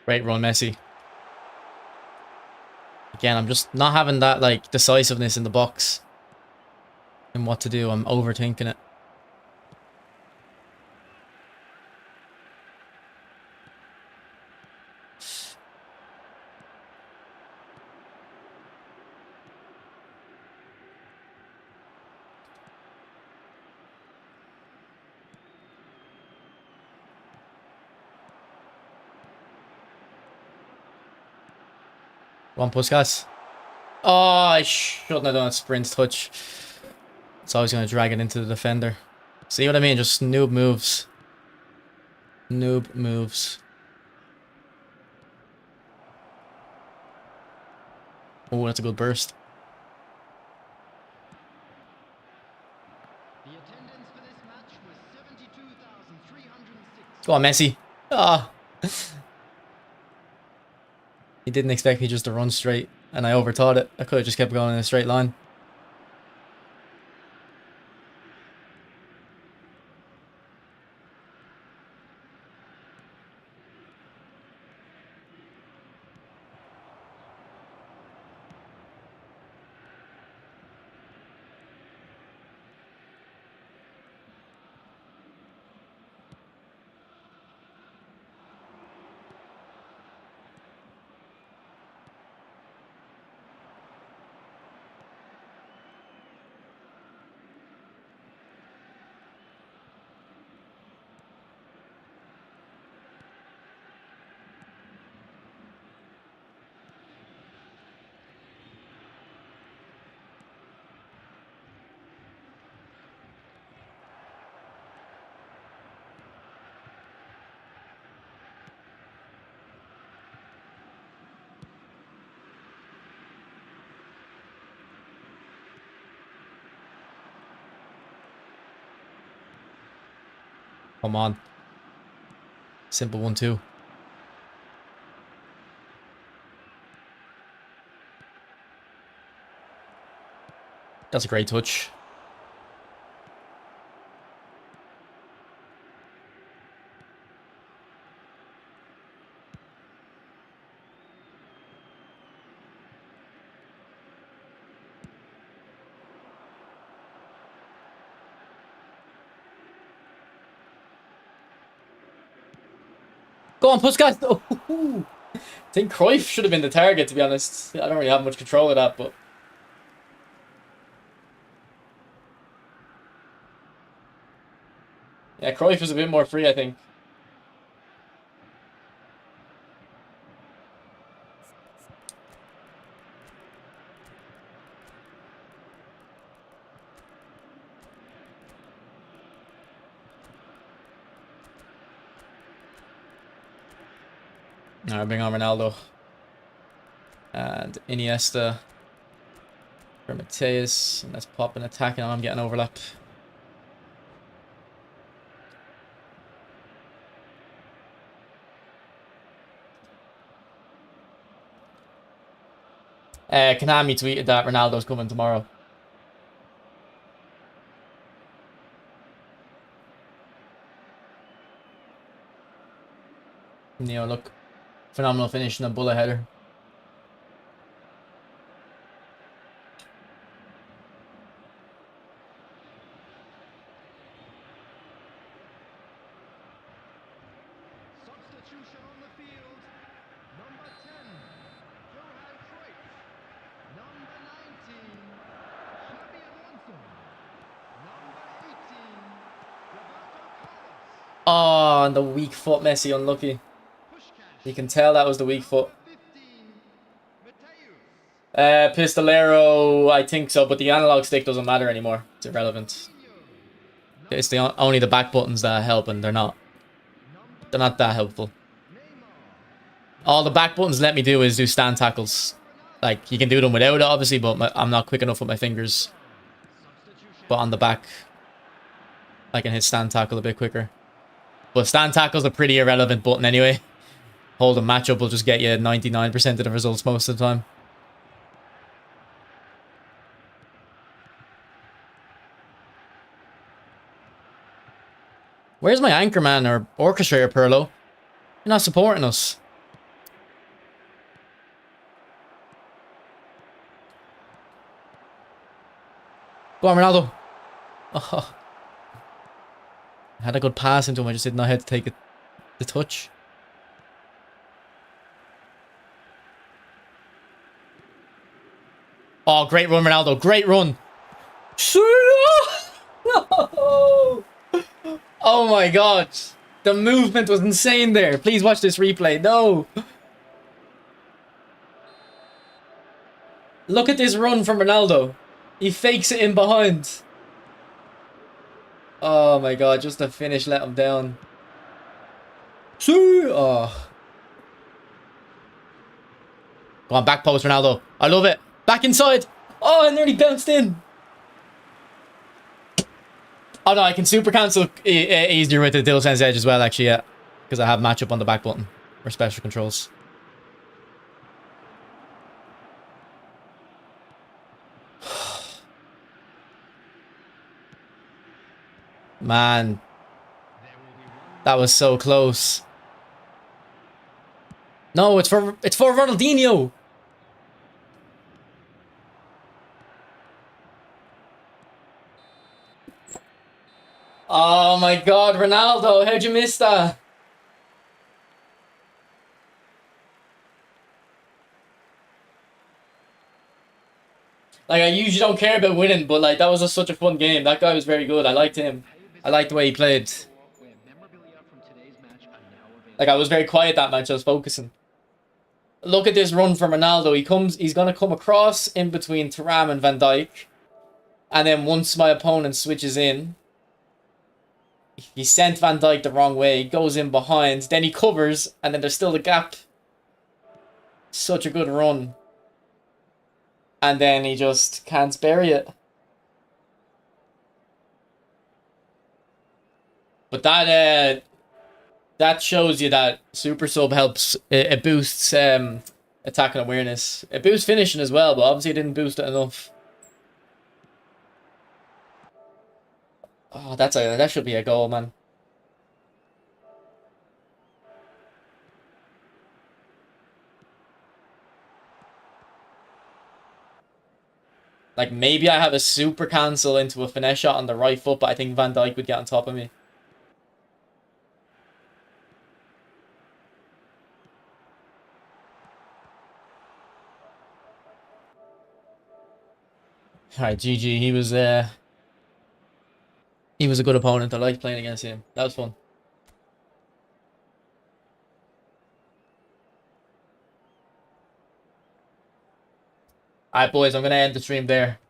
Great run, Messi. Again, I'm just not having that, like, decisiveness in the box. And what to do. I'm overthinking it. One Puskas. Oh, I shouldn't have done a sprint touch. It's always going to drag it into the defender. See what I mean? Just noob moves. Noob moves. Oh, that's a good burst. The attendance for this match was 72,306. Go on, Messi. Ah. He didn't expect me just to run straight, and I overthought it. I could have just kept going in a straight line. Come on. Simple 1-2. That's a great touch. Go on, Puskas. Oh, I think Cruyff should have been the target, to be honest. I don't really have much control of that, but... Yeah, Cruyff was a bit more free, I think. Alright, bring on Ronaldo. And Iniesta. For Mateus. And let's pop an attack and I'm getting overlap. Konami tweeted that Ronaldo's coming tomorrow. You know, look. Phenomenal finish and a bullet header. Substitution on the field. Number 10, Johan Cruyff. Number 19, Xabi Alonso. Number 18, Roberto Carlos. Oh, and the weak foot Messi, unlucky. Puskás. You can tell that was the weak foot. Number 15, Mateus. Pistolero, I think so, but the analog stick doesn't matter anymore. It's irrelevant. It's the only the back buttons that help, and they're not that helpful. All the back buttons let me do is do stand tackles. Like, you can do them without it, obviously, but I'm not quick enough with my fingers. But on the back, I can hit stand tackle a bit quicker. But stand tackle's a pretty irrelevant button anyway. Hold a matchup will just get you 99% of the results most of the time. Where's my anchorman or orchestrator, Perlo? You're not supporting us. Go on, Ronaldo. Oh. I had a good pass into him. I just didn't know how to take it, the touch. Oh, great run, Ronaldo. Great run. No! Oh my god. The movement was insane there. Please watch this replay. No. Look at this run from Ronaldo. He fakes it in behind. Oh my god, just the finish let him down. Oh. Go on, back post, Ronaldo. I love it. Back inside. Oh, I nearly bounced in. Oh no, I can super cancel easier with the DualSense Edge as well, actually, yeah. Because I have matchup on the back button. Or special controls. Man. That was so close. No, it's for Ronaldinho. Oh my god, Ronaldo, how'd you miss that? Like, I usually don't care about winning, but like, that was just such a fun game. That guy was very good. I liked him. I liked the way he played. Like, I was very quiet that match. I was focusing. Look at this run from Ronaldo. He's gonna come across in between Thuram and Van Dijk. And then once my opponent switches in, he sent Van Dijk the wrong way. He goes in behind. Then he covers. And then there's still the gap. Such a good run. And then he just can't bury it. But that shows you that Super Sub helps. It boosts attacking awareness. It boosts finishing as well, but obviously it didn't boost it enough. Oh, that should be a goal, man. Like, maybe I have a super cancel into a finesse shot on the right foot, but I think Van Dijk would get on top of me. Alright, GG. He was a good opponent. I liked playing against him. That was fun. Alright, boys, I'm gonna end the stream there.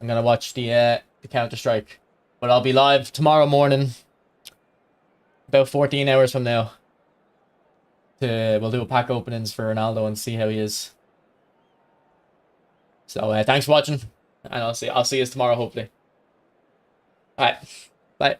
I'm gonna watch the Counter-Strike. But I'll be live tomorrow morning, about 14 hours from now. We'll do a pack openings for Ronaldo and see how he is. So thanks for watching, and I'll see you tomorrow hopefully. Alright, bye.